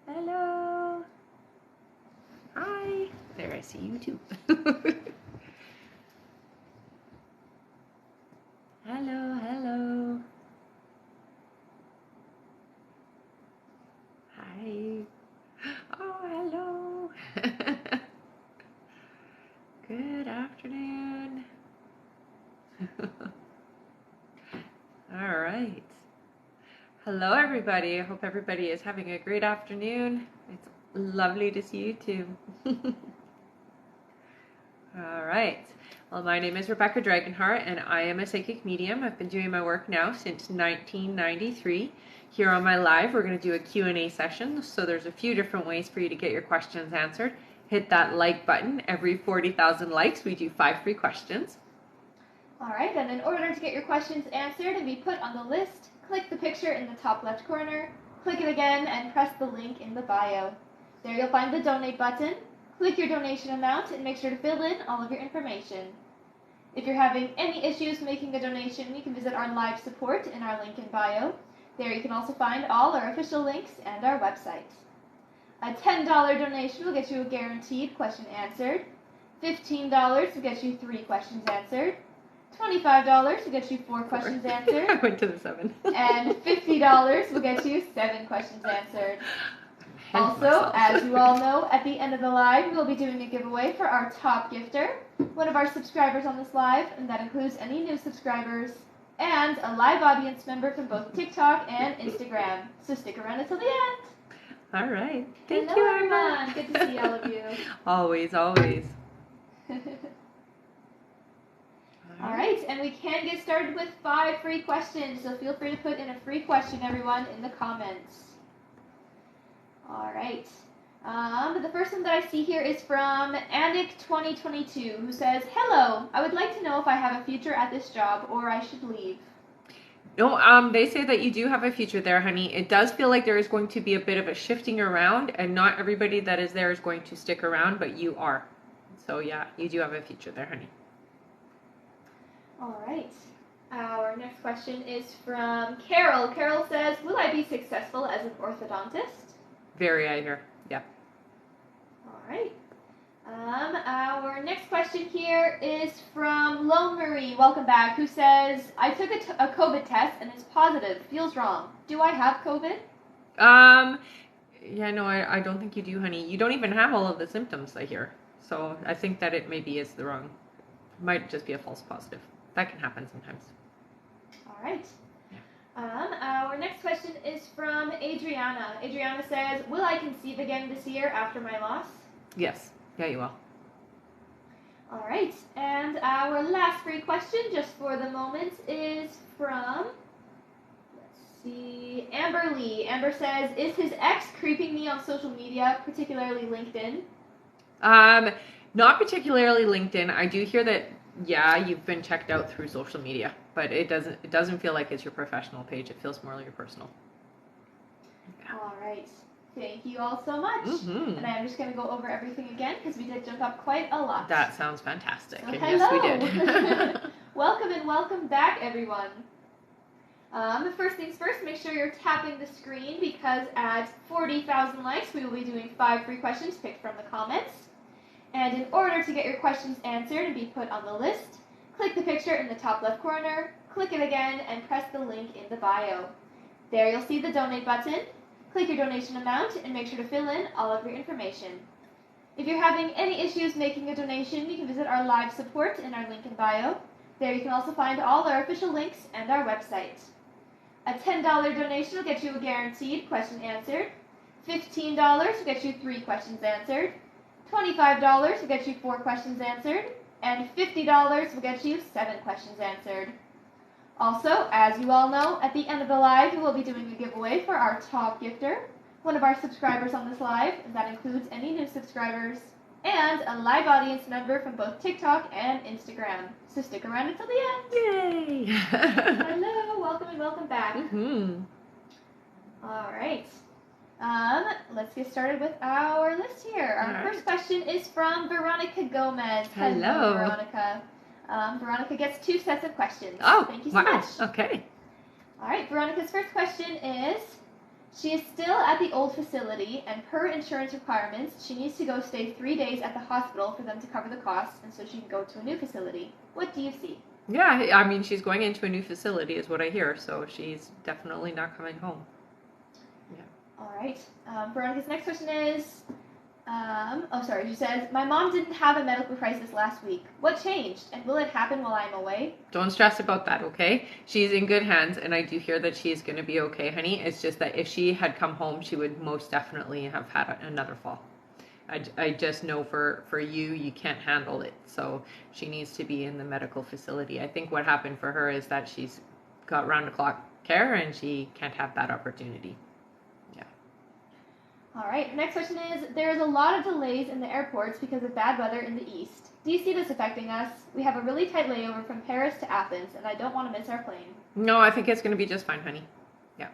Hello. Hi. There, I see you too. Hello, hello. Hi. Oh, hello. Good afternoon. All right. Hello, everybody. I hope everybody is having a great afternoon. It's lovely to see you too. All right. Well, my name is Rebecca Dragonheart, and I am a psychic medium. I've been doing my work now since 1993. Here on my live, we're going to do a Q&A session. So there's a few different ways for you to get your questions answered. Hit that like button. Every 40,000 likes, we do 5 free questions. All right, and in order to get your questions answered and be put on the list, click the picture in the top left corner, click it again, and press the link in the bio. There you'll find the donate button. Click your donation amount and make sure to fill in all of your information. If you're having any issues making a donation, you can visit our live support in our link in bio. There you can also find all our official links and our website. A $10 donation will get you a guaranteed question answered. $15 will get you 3 questions answered. $25 will get you 4 questions answered. I went to the 7. And $50 will get you 7 questions answered. Also, as you all know, at the end of the live, we'll be doing a giveaway for our top gifter, one of our subscribers on this live, and that includes any new subscribers, and a live audience member from both TikTok and Instagram. So stick around until the end. All right. Thank Hello, you, everyone. Good to see all of you. Always, always. All right, and we can get started with 5 free questions, so feel free to put in a free question, everyone, in the comments. All right. The first one that I see here is from Anik2022, who says, "Hello, I would like to know if I have a future at this job or I should leave." No, they say that you do have a future there, honey. It does feel like there is going to be a bit of a shifting around, and not everybody that is there is going to stick around, but you are. So yeah, you do have a future there, honey. All right. Our next question is from Carol. Carol says, "Will I be successful as an orthodontist?" Very, I hear. Yeah. All right. Our next question here is from Lone Marie, welcome back, who says, "I took a COVID test and it's positive. Feels wrong. Do I have COVID?" Yeah, no, I don't think you do, honey. You don't even have all of the symptoms, I hear. So I think that it maybe is the wrong, might just be a false positive. That can happen sometimes. All right. Our next question is from Adriana. Adriana says, "Will I conceive again this year after my loss?" Yes. Yeah, you will. All right. And our last free question, just for the moment, is from, let's see, Amber Lee. Amber says, "Is his ex creeping me on social media, particularly LinkedIn?" Not particularly LinkedIn. I do hear that, yeah, you've been checked out through social media, but it doesn't feel like it's your professional page. It feels more like your personal. Yeah. All right. Thank you all so much. Mm-hmm. And I'm just going to go over everything again because we did jump up quite a lot. That sounds fantastic. So, and hello. Yes, we did. Welcome and welcome back, everyone. First things first, make sure you're tapping the screen because at 40,000 likes, we will be doing 5 free questions picked from the comments. And in order to get your questions answered and be put on the list, click the picture in the top left corner, click it again, and press the link in the bio. There you'll see the donate button. Click your donation amount and make sure to fill in all of your information. If you're having any issues making a donation, you can visit our live support in our link in bio. There you can also find all our official links and our website. A $10 donation will get you a guaranteed question answered. $15 will get you 3 questions answered. $25 will get you 4 questions answered. And $50 will get you 7 questions answered. Also, as you all know, at the end of the live, we will be doing a giveaway for our top gifter, one of our subscribers on this live, and that includes any new subscribers, and a live audience member from both TikTok and Instagram. So stick around until the end. Yay! Hello, welcome and welcome back. Mm-hmm. All right. Let's get started with our list here. Our first question is from Veronica Gomez. Hello. Veronica. Veronica gets 2 sets of questions. Oh, thank you so much. Okay. All right, Veronica's first question is, she is still at the old facility, and per insurance requirements, she needs to go stay 3 days at the hospital for them to cover the costs, and so she can go to a new facility. What do you see? Yeah, I mean, she's going into a new facility is what I hear, so she's definitely not coming home. Yeah. All right. Veronica's next question is, she says, my mom didn't have a medical crisis last week. What changed, and will it happen while I'm away? Don't stress about that, okay? She's in good hands, and I do hear that she's going to be okay, honey. It's just that if she had come home, she would most definitely have had another fall. I just know for you can't handle it, so she needs to be in the medical facility. I think what happened for her is that she's got round-the-clock care, and she can't have that opportunity. All right, next question is, there is a lot of delays in the airports because of bad weather in the east. Do you see this affecting us? We have a really tight layover from Paris to Athens, and I don't want to miss our plane. No, I think it's going to be just fine, honey. Yeah.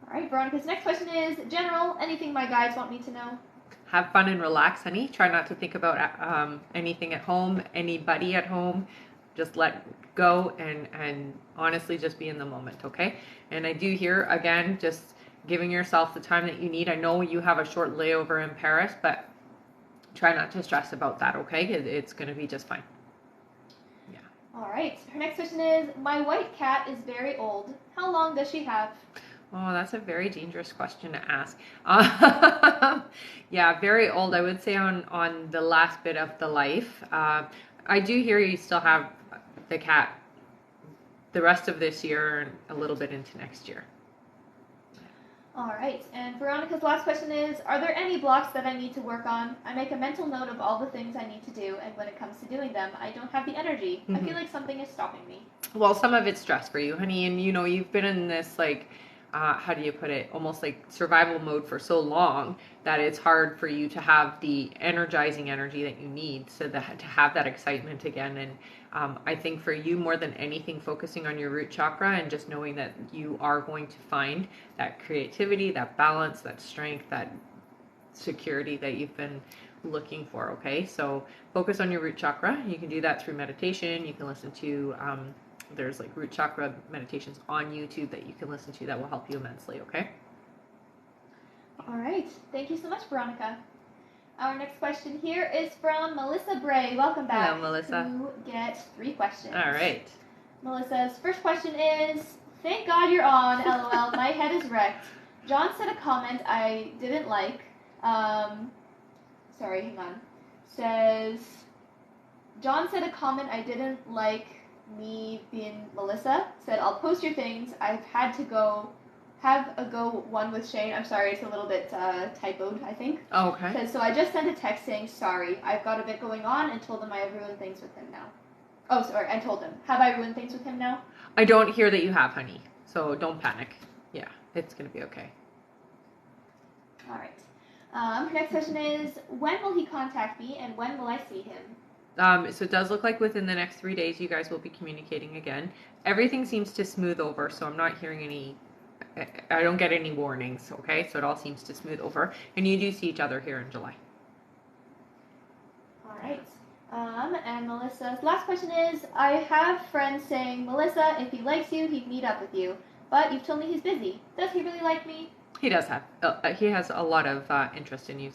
All right, Veronica's next question is, general, anything my guides want me to know? Have fun and relax, honey. Try not to think about anything at home, anybody at home. Just let go and honestly just be in the moment, okay? And I do hear, again, just giving yourself the time that you need. I know you have a short layover in Paris, but try not to stress about that, okay? It's going to be just fine. Yeah. All right. Her next question is, my white cat is very old. How long does she have? Oh, that's a very dangerous question to ask. Yeah, very old. I would say on the last bit of the life. I do hear you still have the cat the rest of this year and a little bit into next year. All right, and Veronica's last question is, are there any blocks that I need to work on? I make a mental note of all the things I need to do, and when it comes to doing them, I don't have the energy. I feel like something is stopping me. Well, some of it's stress for you, honey, and you've been in this, like, how do you put it, almost like survival mode for so long that it's hard for you to have the energizing energy that you need to have that excitement again. And I think for you, more than anything, focusing on your root chakra and just knowing that you are going to find that creativity, that balance, that strength, that security that you've been looking for, okay? So focus on your root chakra. You can do that through meditation. You can listen to there's like root chakra meditations on YouTube that you can listen to that will help you immensely, okay? All right. Thank you so much, Veronica. Our next question here is from Melissa Bray. Welcome back. Hello, Melissa. You get 3 questions. All right. Melissa's first question is, thank God you're on, LOL. My head is wrecked. John said a comment I didn't like. Sorry, hang on. Says, John said a comment I didn't like, me being Melissa, said, I'll post your things. I've had to have a go one with Shane. I'm sorry, it's a little bit typoed, I think. Oh, okay. Says, so I just sent a text saying sorry. I've got a bit going on and told him I have ruined things with him now. Oh, sorry, I told him. Have I ruined things with him now? I don't hear that you have, honey. So don't panic. Yeah, it's going to be okay. All right. Her next question is, when will he contact me and when will I see him? So it does look like within the next 3 days you guys will be communicating again. Everything seems to smooth over, so I'm not hearing I don't get any warnings, okay? So it all seems to smooth over. And you do see each other here in July. All right. And Melissa's last question is, I have friends saying, Melissa, if he likes you, he'd meet up with you. But you've told me he's busy. Does he really like me? He does have. He has a lot of interest in you.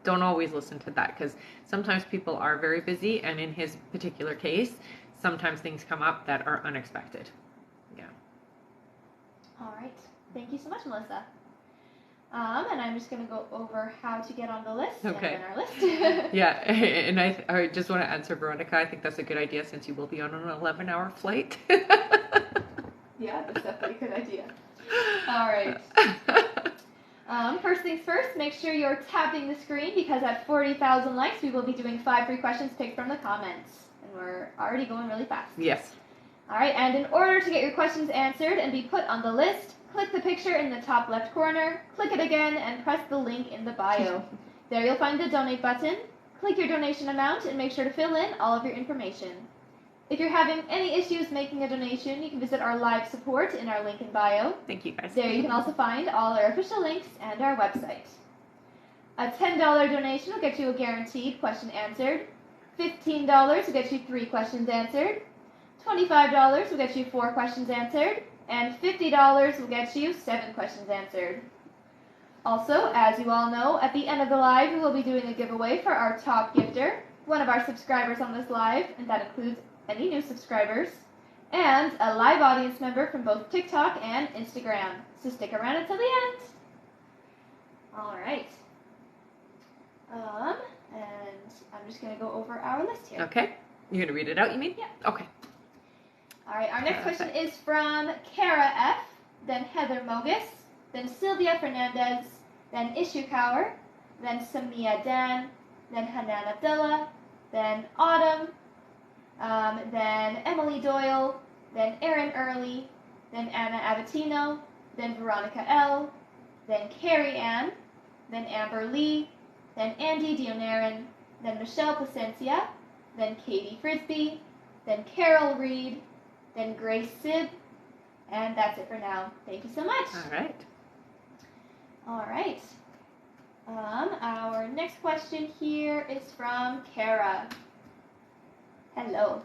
Don't always listen to that because sometimes people are very busy, and in his particular case, sometimes things come up that are unexpected. Yeah. All right. Thank you so much, Melissa. And I'm just going to go over how to get on the list. Okay. And our list. Yeah, and I just want to answer Veronica. I think that's a good idea since you will be on an 11-hour flight. Yeah, that's definitely a good idea. All right. First things first, make sure you're tapping the screen because at 40,000 likes, we will be doing 5 free questions picked from the comments. And we're already going really fast. Yes. All right, and in order to get your questions answered and be put on the list, click the picture in the top left corner, click it again, and press the link in the bio. There you'll find the donate button. Click your donation amount and make sure to fill in all of your information. If you're having any issues making a donation, you can visit our live support in our link in bio. Thank you, guys. There you can also find all our official links and our website. A $10 donation will get you a guaranteed question answered. $15 will get you 3 questions answered. $25 will get you 4 questions answered. and $50 will get you 7 questions answered. Also, as you all know, at the end of the live, we will be doing a giveaway for our top gifter, one of our subscribers on this live, and that includes any new subscribers, and a live audience member from both TikTok and Instagram. So stick around until the end. All right. And I'm just going to go over our list here. Okay. You're going to read it out, you mean? Yeah. Okay. All right. Our next question is from Kara F., then Heather Mogus, then Sylvia Fernandez, then Ishikawa, then Samia Dan, then Hanan Abdullah, then Autumn, then Emily Doyle, then Erin Early, then Anna Abatino, then Veronica L., then Carrie Ann, then Amber Lee, then Andy Dionarin, then Michelle Placencia, then Katie Frisbee, then Carol Reed, then Grace Sib, and that's it for now. Thank you so much. All right. All right. Our next question here is from Kara. Hello.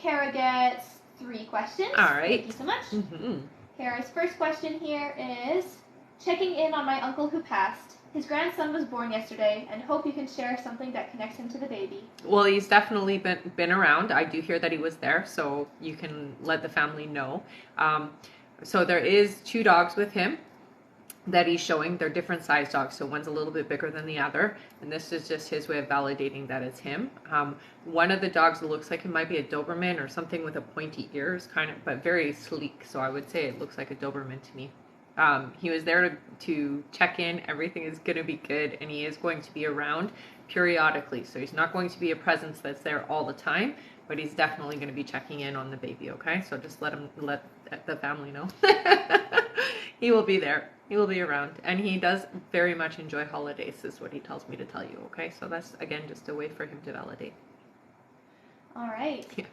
Kara gets 3 questions. All right. Thank you so much. Mm-hmm. Kara's first question here is, checking in on my uncle who passed. His grandson was born yesterday, and hope you can share something that connects him to the baby. Well, he's definitely been around. I do hear that he was there, so you can let the family know. So there is 2 dogs with him that he's showing. They're different size dogs, so one's a little bit bigger than the other, and this is just his way of validating that it's him. One of the dogs looks like it might be a Doberman or something with a pointy ears, kind of, but very sleek, so I would say it looks like a Doberman to me. He was there to check in. Everything is going to be good, and he is going to be around periodically, so he's not going to be a presence that's there all the time, but he's definitely going to be checking in on the baby. Okay, so just let the family know. He will be there. He will be around, and he does very much enjoy holidays, is what he tells me to tell you. Okay, so that's again just a way for him to validate. All right. Yeah.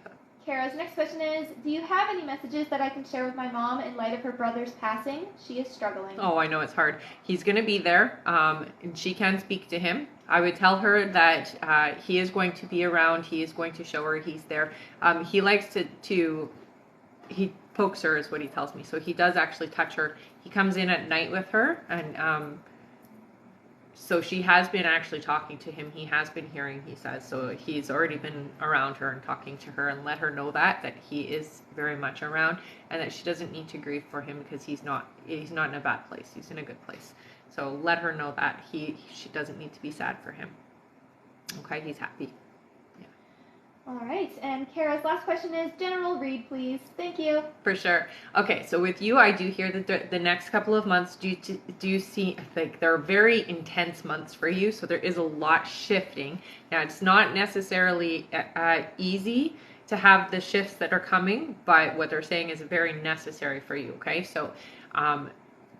Kara's next question is, do you have any messages that I can share with my mom in light of her brother's passing? She is struggling. Oh, I know it's hard. He's going to be there, and she can speak to him. I would tell her that he is going to be around. He is going to show her he's there. He likes he pokes her is what he tells me. So he does actually touch her. He comes in at night with her, and so she has been actually talking to him. He has been hearing, he says. So he's already been around her and talking to her and let her know that he is very much around, and that she doesn't need to grieve for him because he's not in a bad place. He's in a good place. So let her know that she doesn't need to be sad for him. Okay, he's happy. All right, and Kara's last question is, general read, please. Thank you. For sure. Okay, so with you, I do hear that the next couple of months do see, like, they're very intense months for you, so there is a lot shifting. Now, it's not necessarily easy to have the shifts that are coming, but what they're saying is very necessary for you, okay? So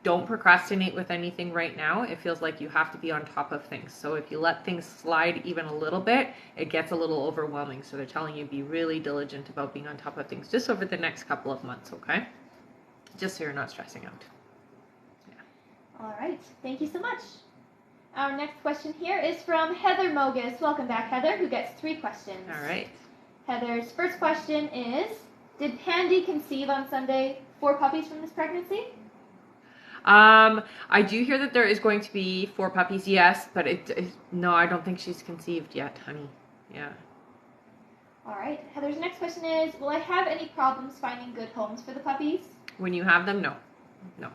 don't procrastinate with anything right now. It feels like you have to be on top of things. So if you let things slide even a little bit, it gets a little overwhelming. So they're telling you be really diligent about being on top of things just over the next couple of months, okay? Just so you're not stressing out. Yeah. All right, thank you so much. Our next question here is from Heather Mogus. Welcome back, Heather, who gets 3 questions. All right. Heather's first question is, did Pandy conceive on Sunday 4 puppies from this pregnancy? I do hear that there is going to be 4 puppies, yes, but no, I don't think she's conceived yet, honey. Yeah. All right. Heather's next question is, will I have any problems finding good homes for the puppies? When you have them, no. No.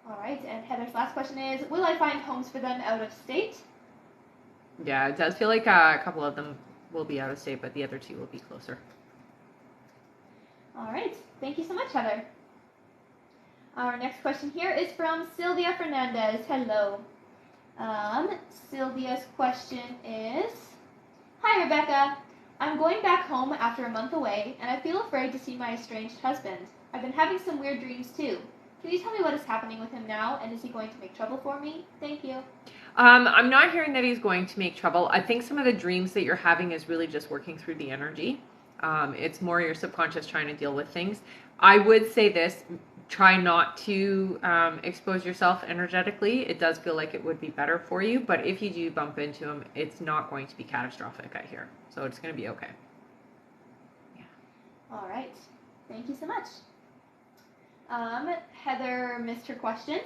All right. And Heather's last question is, will I find homes for them out of state? Yeah, it does feel like a couple of them will be out of state, but the other 2 will be closer. All right. Thank you so much, Heather. Our next question here is from Sylvia Fernandez. Hello. Sylvia's question is, hi, Rebecca. I'm going back home after a month away, and I feel afraid to see my estranged husband. I've been having some weird dreams, too. Can you tell me what is happening with him now, and is he going to make trouble for me? Thank you. I'm not hearing that he's going to make trouble. I think some of the dreams that you're having is really just working through the energy. It's more your subconscious trying to deal with things. I would say this, try not to expose yourself energetically. It does feel like it would be better for you, but if you do bump into him, it's not going to be catastrophic, I hear. So it's going to be okay. Yeah. All right. Thank you so much. Heather missed her questions.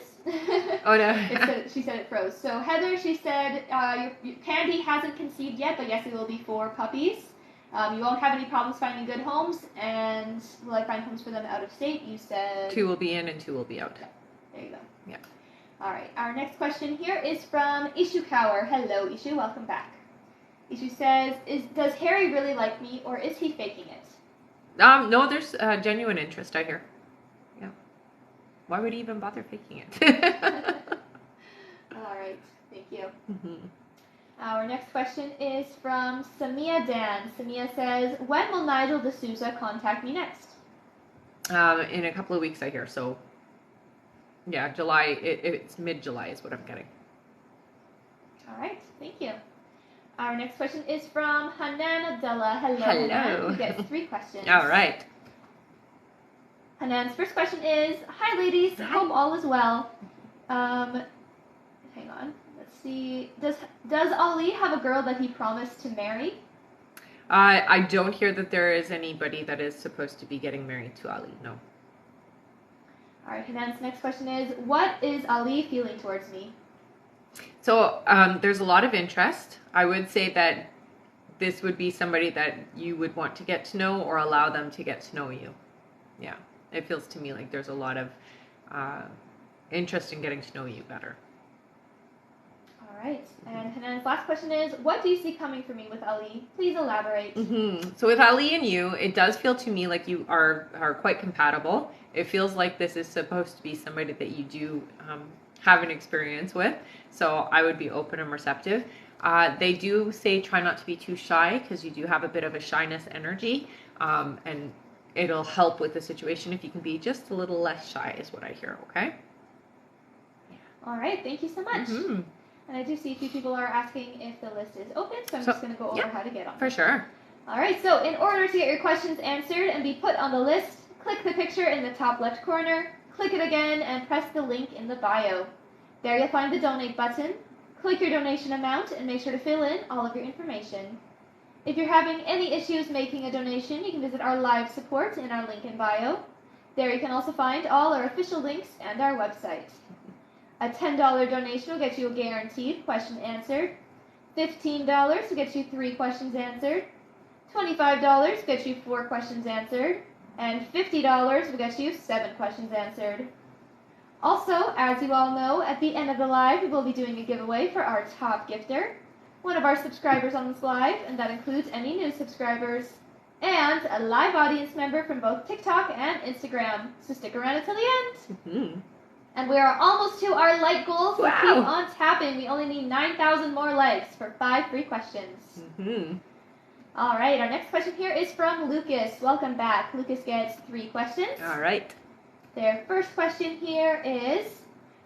Oh no. She said it froze. So Heather, she said, Candy hasn't conceived yet, but yes, it will be 4 puppies. You won't have any problems finding good homes, and will I find homes for them out of state? You said 2 will be in and 2 will be out. Yeah. There you go. Yeah. All right. Our next question here is from Ishu Kaur. Hello, Ishu. Welcome back. Ishu says, does Harry really like me, or is he faking it? No, there's genuine interest, I hear. Yeah. Why would he even bother faking it? All right. Thank you. Mm-hmm. Our next question is from Samia Dan. Samia says, when will Nigel D'Souza contact me next? In a couple of weeks, I hear. So, yeah, July. It's mid-July is what I'm getting. All right. Thank you. Our next question is from Hanan Abdullah. Hello. Hello. Who gets 3 questions. All right. Hanan's first question is, hi ladies, Hi. hope all is well. Hang on, let's see. Does Ali have a girl that he promised to marry? I don't hear that there is anybody that is supposed to be getting married to Ali. No. All right, Hanan's next question is, what is Ali feeling towards me? So there's a lot of interest. I would say that this would be somebody that you would want to get to know or allow them to get to know you. Yeah, it feels to me like there's a lot of interest in getting to know you better. All right, and Hanan's last question is, what do you see coming for me with Ali? Please elaborate. Mm-hmm. So with Ali and you, it does feel to me like you are quite compatible. It feels like this is supposed to be somebody that you do have an experience with. So I would be open and receptive. They do say try not to be too shy because you do have a bit of a shyness energy. And it'll help with the situation if you can be just a little less shy is what I hear, okay? All right, thank you so much. Mm-hmm. And I do see a few people are asking if the list is open, so I'm just going to go over how to get on. For sure. All right, so in order to get your questions answered and be put on the list, click the picture in the top left corner, click it again, and press the link in the bio. There you'll find the donate button. Click your donation amount and make sure to fill in all of your information. If you're having any issues making a donation, you can visit our live support in our link in bio. There you can also find all our official links and our website. A $10 donation will get you a guaranteed question answered. $15 will get you 3 questions answered. $25 will get you 4 questions answered. And $50 will get you 7 questions answered. Also, as you all know, at the end of the live, we will be doing a giveaway for our top gifter, one of our subscribers on this live, and that includes any new subscribers, and a live audience member from both TikTok and Instagram. So stick around until the end. Mm-hmm. And we are almost to our like goal, so Wow. keep on tapping. We only need 9,000 more likes for 5 free questions. Mm-hmm. All right, our next question here is from Lucas. Welcome back. Lucas gets 3 questions. All right. Their first question here is,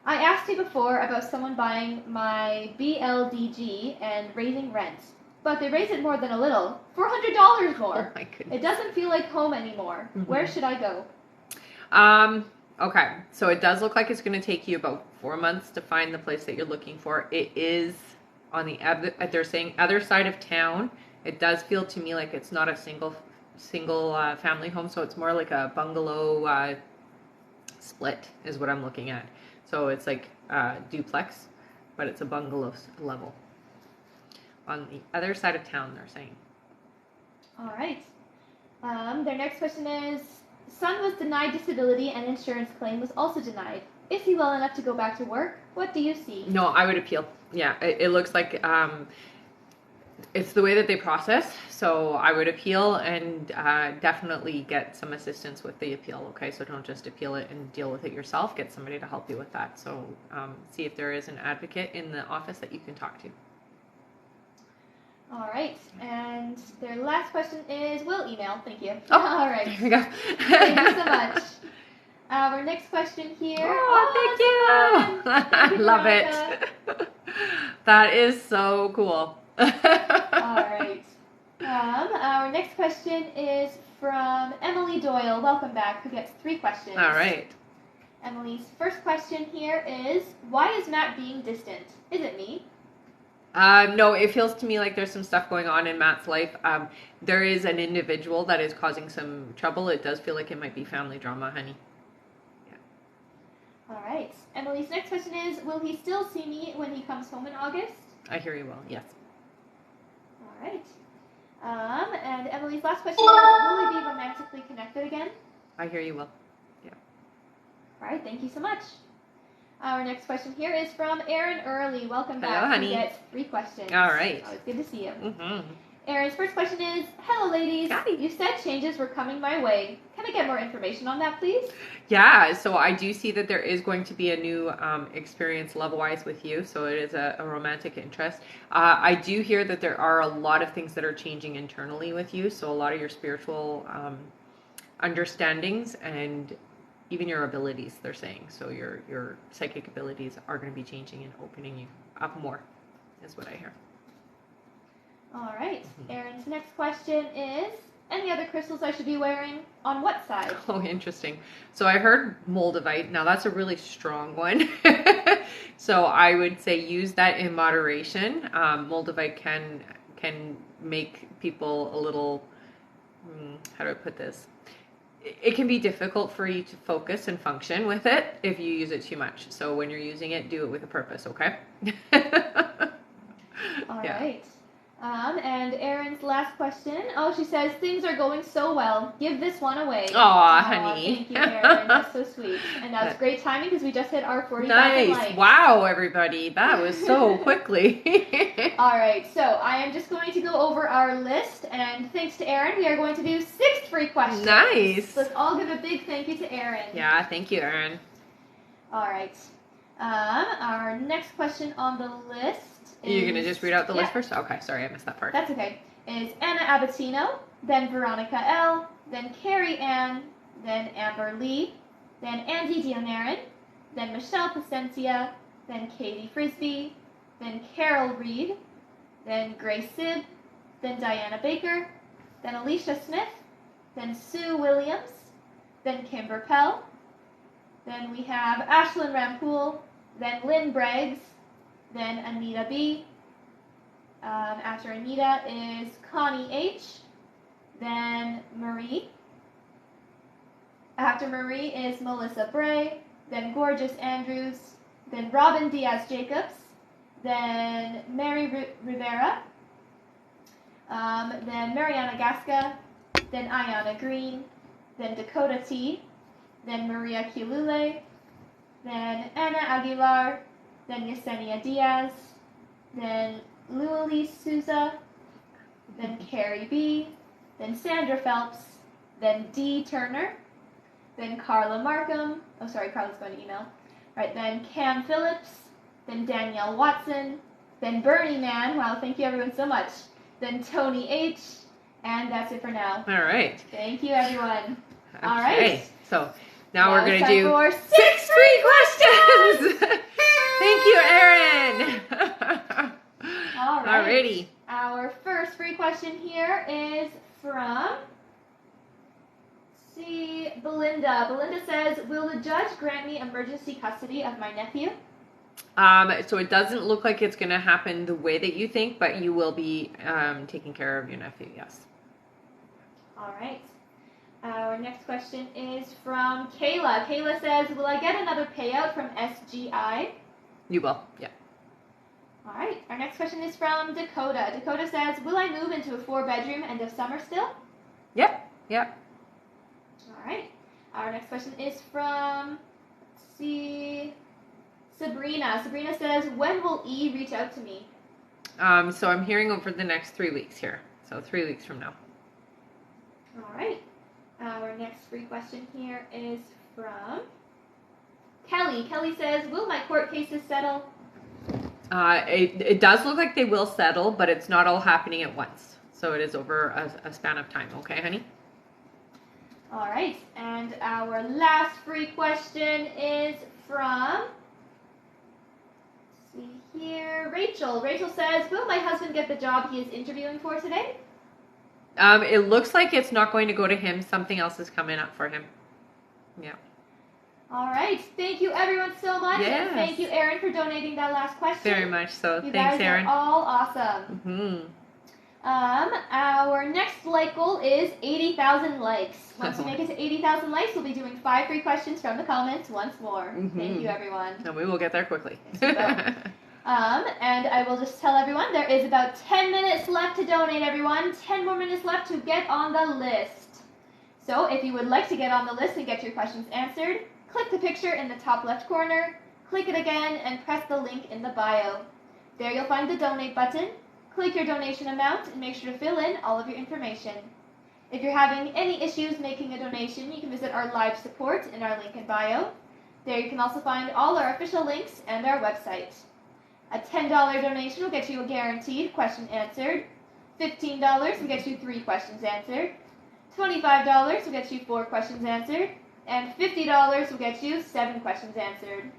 I asked you before about someone buying my BLDG and raising rent, but they raise it more than a little, $400 more. Oh my goodness. It doesn't feel like home anymore. Mm-hmm. Where should I go? Okay, so it does look like it's going to take you about 4 months to find the place that you're looking for. It is on the other, they're saying other side of town. It does feel to me like it's not a single family home, so it's more like a bungalow split is what I'm looking at. So it's like duplex, but it's a bungalow level. On the other side of town, they're saying. All right. Their next question is, son was denied disability and insurance claim was also denied. Is he well enough to go back to work? What do you see? No, I would appeal. Yeah, it looks like it's the way that they process. So I would appeal and definitely get some assistance with the appeal. Okay, so don't just appeal it and deal with it yourself. Get somebody to help you with that. So see if there is an advocate in the office that you can talk to. All right, and their last question is, we'll email. Thank you. Oh, all right. There we go. Thank you so much. Our next question here. Oh, thank you. Thank you, Love Veronica. it. That is so cool. All right. Our next question is from Emily Doyle. Welcome back. Who gets 3 questions? All right. Emily's first question here is, why is Matt being distant? Is it me? No, it feels to me like there's some stuff going on in Matt's life. There is an individual that is causing some trouble. It does feel like it might be family drama, honey. Yeah. All right. Emily's next question is, will he still see me when he comes home in August? I hear you will, yes. All right. And Emily's last question is, will we be romantically connected again? I hear you will. Yeah. All right, thank you so much. Our next question here is from Erin Early. Welcome back. Hello, honey. You get 3 questions. All right. Always good to see you. Mm-hmm. Erin's first question is, hello ladies. Hi. You said changes were coming my way. Can I get more information on that, please? Yeah, so I do see that there is going to be a new experience level-wise with you, so it is a romantic interest. I do hear that there are a lot of things that are changing internally with you, so a lot of your spiritual understandings and even your abilities, they're saying. So your psychic abilities are going to be changing and opening you up more, is what I hear. All right. Erin's next question is, any other crystals I should be wearing? On what side? Oh, interesting. So I heard moldavite. Now that's a really strong one. So I would say use that in moderation. Moldavite can make people a little, how do I put this? It can be difficult for you to focus and function with it if you use it too much. So when you're using it, do it with a purpose, okay? All Yeah. right. And Erin's last question. Oh, she says, things are going so well. Give this one away. Aw, honey. Thank you, Erin. That's so sweet. And that's great timing because we just hit our 40,000 Nice. likes. Wow, everybody. That was so quickly. All right. So I am just going to go over our list. And thanks to Erin, we are going to do 6 free questions. Nice. Let's all give a big thank you to Erin. Yeah, thank you, Erin. All right. Our next question on the list is... You're going to just read out the list Yeah. first? Okay, sorry, I missed that part. That's okay. Is Anna Abatino, then Veronica L., then Carrie Ann, then Amber Lee, then Andy Dionarin, then Michelle Placencia, then Katie Frisbee, then Carol Reed, then Grace Sibb, then Diana Baker, then Alicia Smith, then Sue Williams, then Kimber Pell, then we have Ashlyn Rampool, then Lynn Braggs, then Anita B. After Anita is Connie H. Then Marie. After Marie is Melissa Bray. Then Gorgeous Andrews. Then Robin Diaz Jacobs. Then Mary Rivera. Then Mariana Gasca. Then Ayana Green. Then Dakota T. Then Maria Kilule. Then Anna Aguilar. Then Yesenia Diaz. Then Lulie Souza, then Carrie B, then Sandra Phelps, then Dee Turner, then Carla Markham. Oh, sorry, Carla's going to email. Right, then Cam Phillips, then Danielle Watson, then Bernie Man. Wow, thank you everyone so much. Then Tony H, and that's it for now. All right. Thank you, everyone. Okay. All right. So now we're going to it's do time for 6 free questions. Thank you, Erin. All right. Alrighty. Our first free question here is from, Belinda. Belinda says, will the judge grant me emergency custody of my nephew? So it doesn't look like it's going to happen the way that you think, but you will be taking care of your nephew, yes. All right. Our next question is from Kayla. Kayla says, will I get another payout from SGI? You will, yeah. All right. Our next question is from Dakota. Dakota says, will I move into a 4-bedroom end of summer still? Yep, yep. All right. Our next question is from, Sabrina. Sabrina says, when will E reach out to me? So I'm hearing over the next 3 weeks here. So 3 weeks from now. All right. Our next free question here is from Kelly. Kelly says, will my court cases settle? It does look like they will settle, but it's not all happening at once. So it is over a span of time. Okay, honey? All right. And our last free question is from, Rachel. Rachel says, will my husband get the job he is interviewing for today? It looks like it's not going to go to him. Something else is coming up for him. Yeah. All right. Thank you, everyone, so much. Yes. And thank you, Erin, for donating that last question. Very much so. You Thanks, guys Erin. are all awesome. Our next like goal is 80,000 likes. Once we make it to 80,000 likes, we'll be doing 5 free questions from the comments once more. Thank you, everyone. And we will get there quickly. Yes, we will. And I will just tell everyone there is about 10 minutes left to donate, everyone. 10 more minutes left to get on the list. So if you would like to get on the list and get your questions answered, click the picture in the top left corner, click it again, and press the link in the bio. There you'll find the donate button. Click your donation amount and make sure to fill in all of your information. If you're having any issues making a donation, you can visit our live support in our link in bio. There you can also find all our official links and our website. A $10 donation will get you a guaranteed question answered. $15 will get you 3 questions answered. $25 will get you 4 questions answered. And $50 will get you 7 questions answered.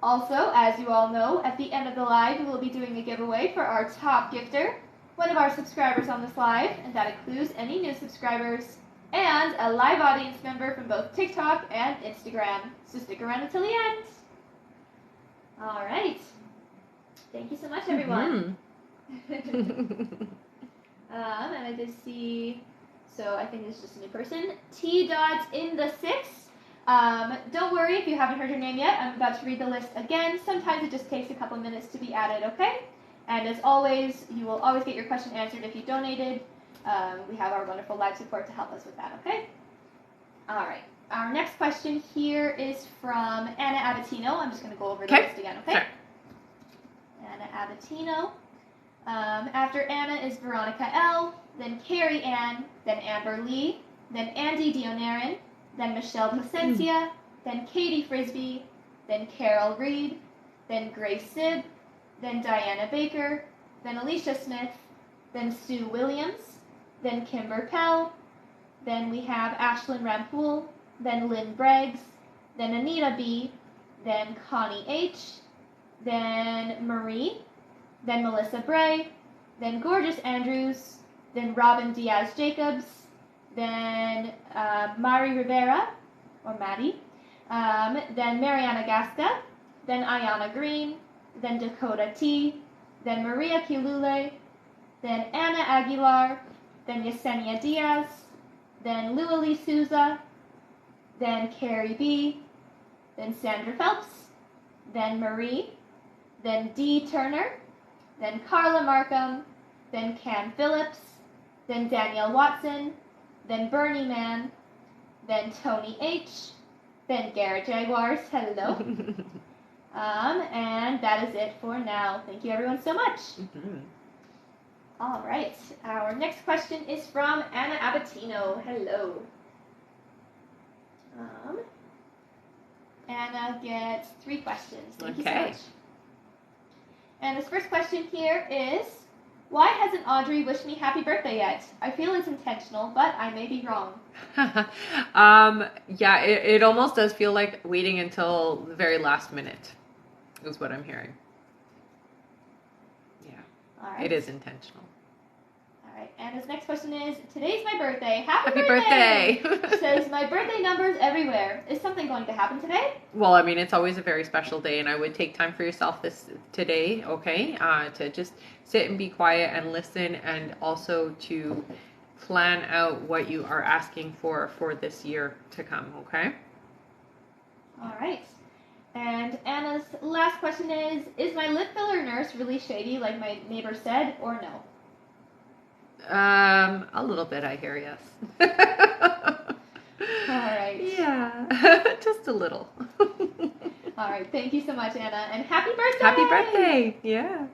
Also, as you all know, at the end of the live, we will be doing a giveaway for our top gifter, one of our subscribers on this live, and that includes any new subscribers, and a live audience member from both TikTok and Instagram. So stick around until the end. All right. Thank you so much, everyone. And I did see, so I think it's just a new person. T-Dots in the 6. Don't worry if you haven't heard your name yet. I'm about to read the list again. Sometimes it just takes a couple minutes to be added, okay? And as always, you will always get your question answered if you donated. We have our wonderful live support to help us with that, okay? All right. Our next question here is from Anna Abatino. I'm just going to go over the list again, okay? Sure. Anna Abatino. After Anna is Veronica L., then Carrie Ann, then Amber Lee, then Andy Dionarin, then Michelle Placencia, then Katie Frisbee, then Carol Reed, then Grace Sibb, then Diana Baker, then Alicia Smith, then Sue Williams, then Kimber Pell, then we have Ashlyn Rampool, then Lynn Braggs, then Anita B., then Connie H., then Marie, then Melissa Bray, then Gorgeous Andrews, then Robin Diaz-Jacobs, then Mari Rivera, or Maddie, then Mariana Gasca, then Ayana Green, then Dakota T., then Maria Kilule, then Anna Aguilar, then Yesenia Diaz, then Lualee Souza, then Carrie B., then Sandra Phelps, then Marie, then Dee Turner, then Carla Markham, then Cam Phillips, then Danielle Watson, then Bernie Mann, then Tony H., then Garrett Jaguars, hello. And that is it for now. Thank you everyone so much. All right, our next question is from Anna Abatino, hello. Anna gets 3 questions. Thank you so much. And this first question here is, why hasn't Audrey wished me happy birthday yet? I feel it's intentional, but I may be wrong. Yeah, it almost does feel like waiting until the very last minute, is what I'm hearing. Yeah, all right. It is intentional. All right, and his next question is, today's my birthday. Happy birthday! Says, my birthday number's everywhere. Is something going to happen today? Well, I mean, it's always a very special day, and I would take time for yourself today, okay, to just sit and be quiet and listen, and also to plan out what you are asking for this year to come, okay? All right. And Anna's last question is my lip filler nurse really shady like my neighbor said, or no? A little bit, I hear, yes. All right. Yeah, just a little. All right, thank you so much, Anna, and happy birthday! Happy birthday, yeah.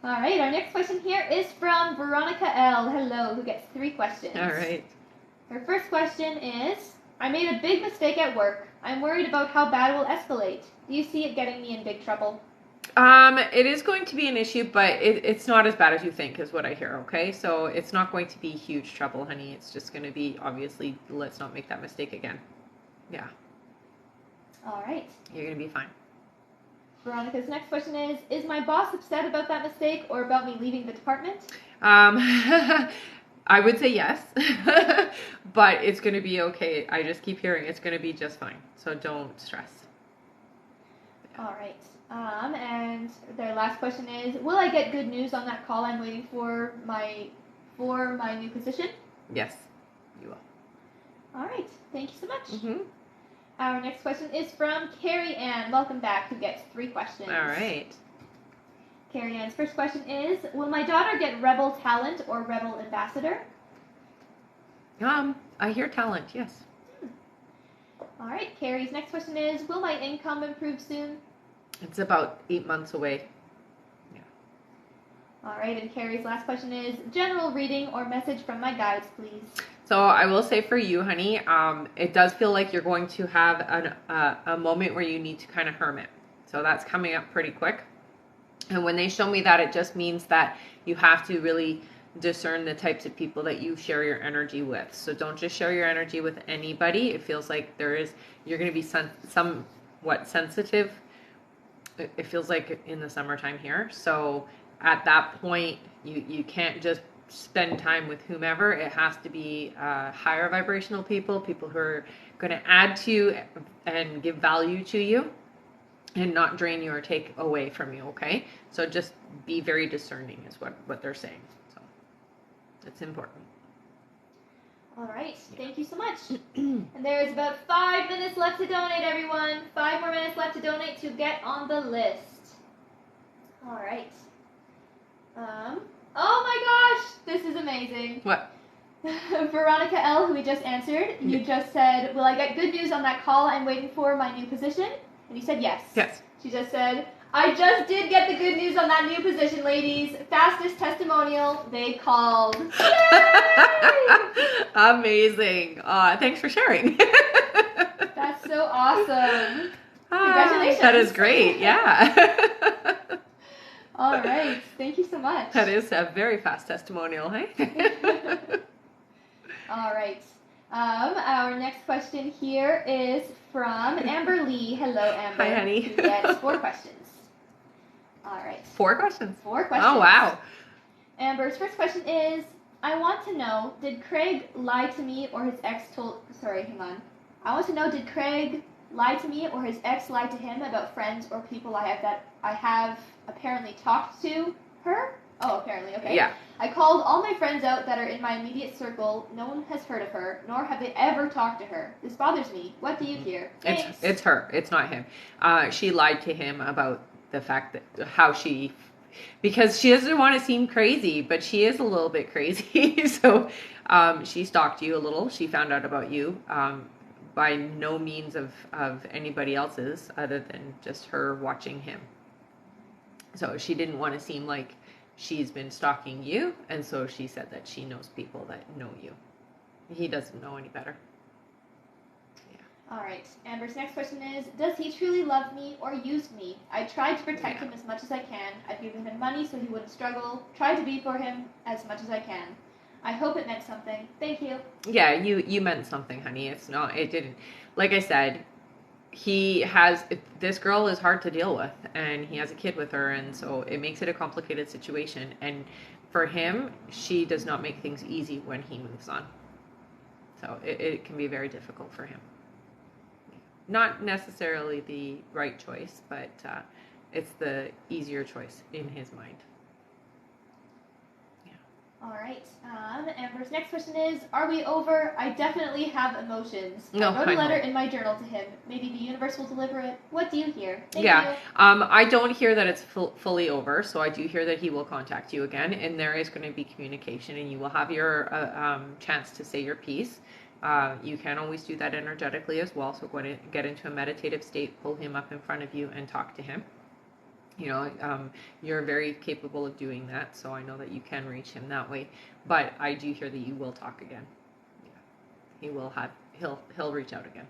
All right, our next question here is from Veronica L., hello, who gets 3 questions. All right. Her first question is, I made a big mistake at work. I'm worried about how bad it will escalate. Do you see it getting me in big trouble? It is going to be an issue, but it's not as bad as you think, is what I hear, okay? So it's not going to be huge trouble, honey. It's just going to be, obviously, let's not make that mistake again. Yeah. All right. You're going to be fine. Veronica's next question is my boss upset about that mistake or about me leaving the department? I would say yes, but it's going to be okay. I just keep hearing it's going to be just fine, so don't stress. All right. And their last question is, will I get good news on that call I'm waiting for my for my new position? Yes, you will. All right. Thank you so much. Mm-hmm. Our next question is from Carrie Ann. Welcome back, who gets 3 questions. All right. Carrie Ann's first question is, will my daughter get Rebel Talent or Rebel Ambassador? I hear talent, yes. All right. Carrie's next question is, will my income improve soon? It's about 8 months away. Yeah. All right. And Carrie's last question is, general reading or message from my guides, please. So I will say for you, honey, it does feel like you're going to have a moment where you need to kind of hermit. So that's coming up pretty quick. And when they show me that, it just means that you have to really discern the types of people that you share your energy with. So don't just share your energy with anybody. It feels like you're going to be somewhat sensitive. It feels like in the summertime here. So at that point, you can't just spend time with whomever. It has to be higher vibrational people who are going to add to you and give value to you and not drain you or take away from you, okay? So just be very discerning is what they're saying. So it's important. All right. Thank you so much. And there is about 5 minutes left to donate, everyone. 5 more minutes left to donate to get on the list. All right. Oh my gosh, this is amazing. What? Veronica L., who we just answered, you just said, will I get good news on that call I'm waiting for my new position? And you said yes. Yes. She just said, I just did get the good news on that new position, ladies. Fastest testimonial, they called. Yay! Amazing. Thanks for sharing. That's so awesome. Congratulations. That is great. Yeah. All right. Thank you so much. That is a very fast testimonial, hey? All right. Our next question here is from Amber Lee. Hello, Amber. Hi, honey. Who gets 4 questions. All right. 4 questions? 4 questions. Oh, wow. Amber's first question is, I want to know, did Craig lie to me or his ex told... Sorry, hang on. I want to know, did Craig lie to me or his ex lie to him about friends or people I have apparently talked to her? Oh, apparently, okay. Yeah. I called all my friends out that are in my immediate circle. No one has heard of her, nor have they ever talked to her. This bothers me. What do you hear? Thanks. It's her. It's not him. She lied to him about the fact that because she doesn't want to seem crazy, but she is a little bit crazy. So she stalked you a little. She found out about you by no means of anybody else's other than just her watching him. So she didn't want to seem like she's been stalking you, and so she said that she knows people that know you. He doesn't know any better. All right. Amber's next question is, does he truly love me or use me? I tried to protect him as much as I can. I've given him money so he wouldn't struggle. Tried to be for him as much as I can. I hope it meant something. Thank you. Yeah, you meant something, honey. It didn't. Like I said, this girl is hard to deal with, and he has a kid with her, and so it makes it a complicated situation. And for him, she does not make things easy when he moves on. So it can be very difficult for him. Not necessarily the right choice, but it's the easier choice in his mind. Yeah. All right. Amber's next question is, are we over? I definitely have emotions. No, I wrote a letter in my journal to him. Maybe the universe will deliver it. What do you hear? Thank you. I don't hear that it's fully over, so I do hear that he will contact you again, and there is going to be communication, and you will have your chance to say your piece. You can always do that energetically as well. So go ahead and get into a meditative state, pull him up in front of you and talk to him. You know, you're very capable of doing that. So I know that you can reach him that way, but I do hear that you will talk again. Yeah. He'll reach out again.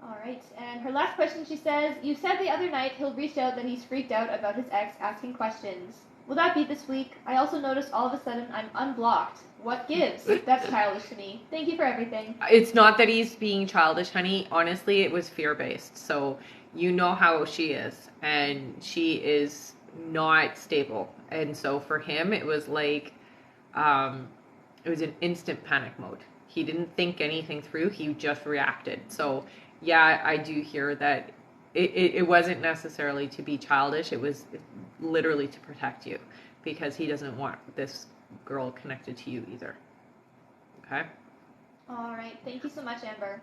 All right. And her last question, she says, you said the other night he'll reach out that he's freaked out about his ex asking questions. Will that be this week? I also noticed all of a sudden I'm unblocked. What gives? That's childish to me. Thank you for everything. It's not that he's being childish, honey. Honestly, it was fear-based. So you know how she is, and she is not stable. And so for him, it was like, it was an instant panic mode. He didn't think anything through. He just reacted. So yeah, I do hear that it wasn't necessarily to be childish. It was literally to protect you, because he doesn't want this girl connected to you either. Okay? All right. Thank you so much, Amber.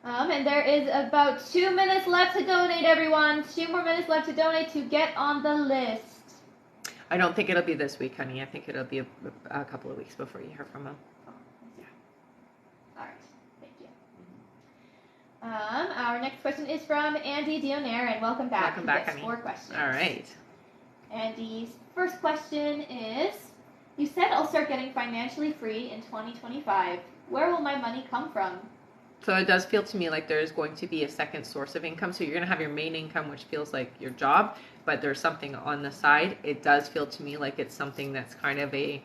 And there is about 2 minutes left to donate, everyone. 2 more minutes left to donate to get on the list. I don't think it'll be this week, honey. I think it'll be a couple of weeks before you hear from them. Yeah. All right. Thank you. Our next question is from Andy Dionaire, and welcome back. Welcome back, honey. 4 questions. All right. Andy's first question is, you said I'll start getting financially free in 2025. Where will my money come from? So it does feel to me like there's going to be a second source of income. So you're going to have your main income, which feels like your job, but there's something on the side. It does feel to me like it's something that's kind of a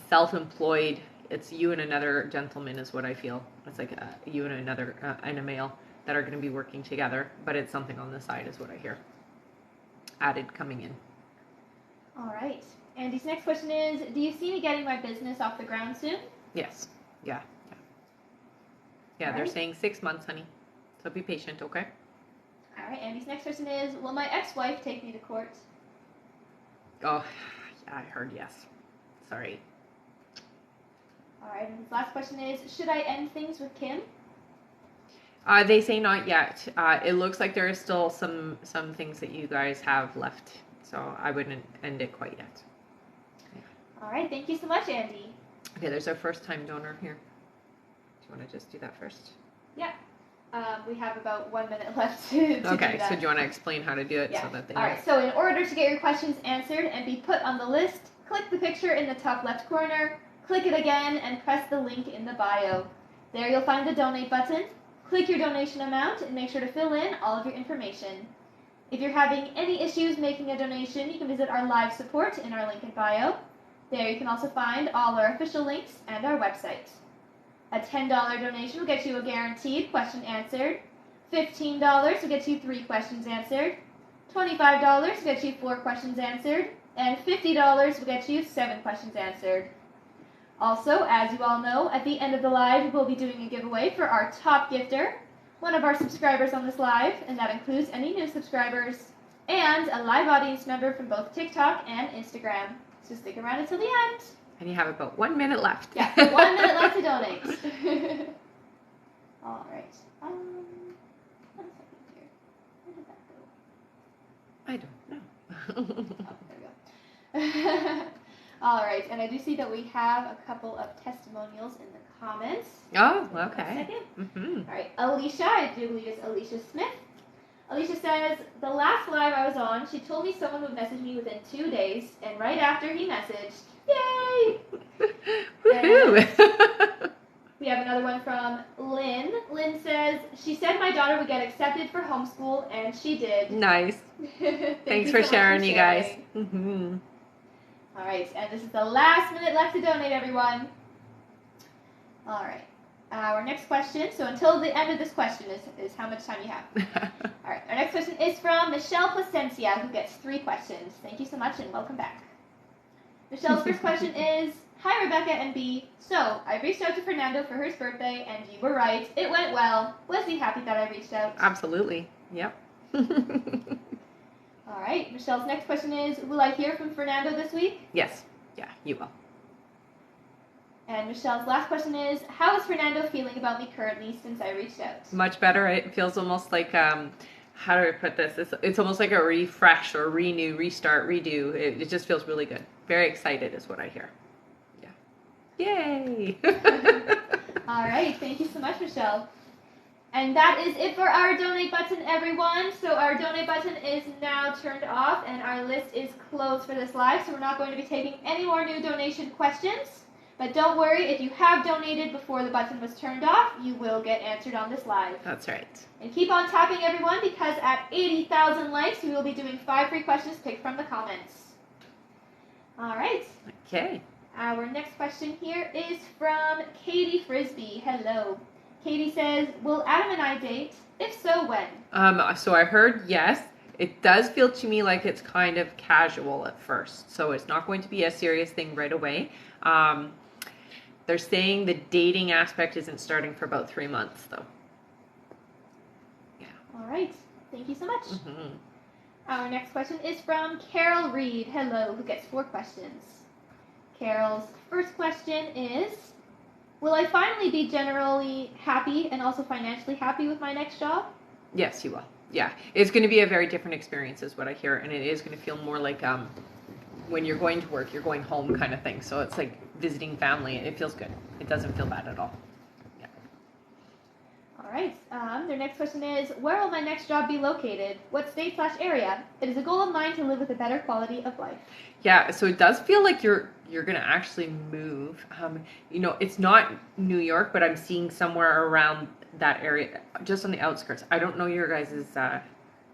self-employed. It's you and another gentleman is what I feel. It's like you and another and a male that are going to be working together, but it's something on the side is what I hear. Added coming in. All right. Andy's next question is, do you see me getting my business off the ground soon? Yes. Yeah. Yeah, they're saying 6 months, honey. So be patient, okay? All right, Andy's next question is, will my ex-wife take me to court? Oh, yeah, I heard yes. Sorry. All right, and his last question is, should I end things with Kim? They say not yet. It looks like there is still some things that you guys have left. So I wouldn't end it quite yet. Yeah. All right, thank you so much, Andy. Okay, there's our first time donor here. Do you want to just do that first? Yeah. We have about 1 minute left to do that. Okay, so do you want to explain how to do it so that they know? All right, so in order to get your questions answered and be put on the list, click the picture in the top left corner, click it again, and press the link in the bio. There you'll find the donate button. Click your donation amount and make sure to fill in all of your information. If you're having any issues making a donation, you can visit our live support in our link in bio. There you can also find all our official links and our website. A $10 donation will get you a guaranteed question answered. $15 will get you 3 questions answered. $25 will get you 4 questions answered. And $50 will get you 7 questions answered. Also, as you all know, at the end of the live, we'll be doing a giveaway for our top gifter, one of our subscribers on this live, and that includes any new subscribers, and a live audience member from both TikTok and Instagram. So stick around until the end. And you have about 1 minute left. Yeah, 1 minute left to donate. All right. 1 second here. Where did that go? I don't know. Oh, there we go. All right, and I do see that we have a couple of testimonials in the comments. Oh, okay. 1 second. Mm-hmm. All right, Alicia, I do believe it's Alicia Smith. Alicia says, the last live I was on, she told me someone would message me within 2 days, and right after he messaged, yay! Woohoo! We have another one from Lynn. Lynn says, she said my daughter would get accepted for homeschool, and she did. Nice. Thanks so for much sharing, you guys. Mm-hmm. All right, and this is the last minute left to donate, everyone. All right, our next question, so until the end of this question is how much time you have. All right, our next question is from Michelle Placencia, who gets 3 questions. Thank you so much, and welcome back. Michelle's first question is, hi, Rebecca and B. So, I reached out to Fernando for his birthday, and you were right. It went well. Was he happy that I reached out? Absolutely. Yep. All right. Michelle's next question is, will I hear from Fernando this week? Yes. Yeah, you will. And Michelle's last question is, how is Fernando feeling about me currently since I reached out? Much better. It feels almost like, how do I put this? It's almost like a refresh or renew, restart, redo. It just feels really good. Very excited is what I hear. Yay! All right, thank you so much, Michelle. And that is it for our donate button, everyone. So our donate button is now turned off, and our list is closed for this live, so we're not going to be taking any more new donation questions. But don't worry, if you have donated before the button was turned off, you will get answered on this live. That's right. And keep on tapping, everyone, because at 80,000 likes, we will be doing 5 free questions picked from the comments. All right. Okay. Our next question here is from Katie Frisbee. Hello. Katie says, will Adam and I date? If so, when? So I heard yes. It does feel to me like it's kind of casual at first. So it's not going to be a serious thing right away. They're saying the dating aspect isn't starting for about 3 months, though. Yeah. All right. Thank you so much. Mm-hmm. Our next question is from Carol Reed. Hello, who gets 4 questions. Carol's first question is, will I finally be generally happy and also financially happy with my next job? Yes, you will. Yeah, it's going to be a very different experience is what I hear, and it is going to feel more like when you're going to work, you're going home kind of thing. So it's like visiting family. It feels good. It doesn't feel bad at all. Yeah. All right. Their next question is, where will my next job be located? What state/area? It is a goal of mine to live with a better quality of life. Yeah, so it does feel like you're going to actually move. It's not New York, but I'm seeing somewhere around that area, just on the outskirts. I don't know your guys'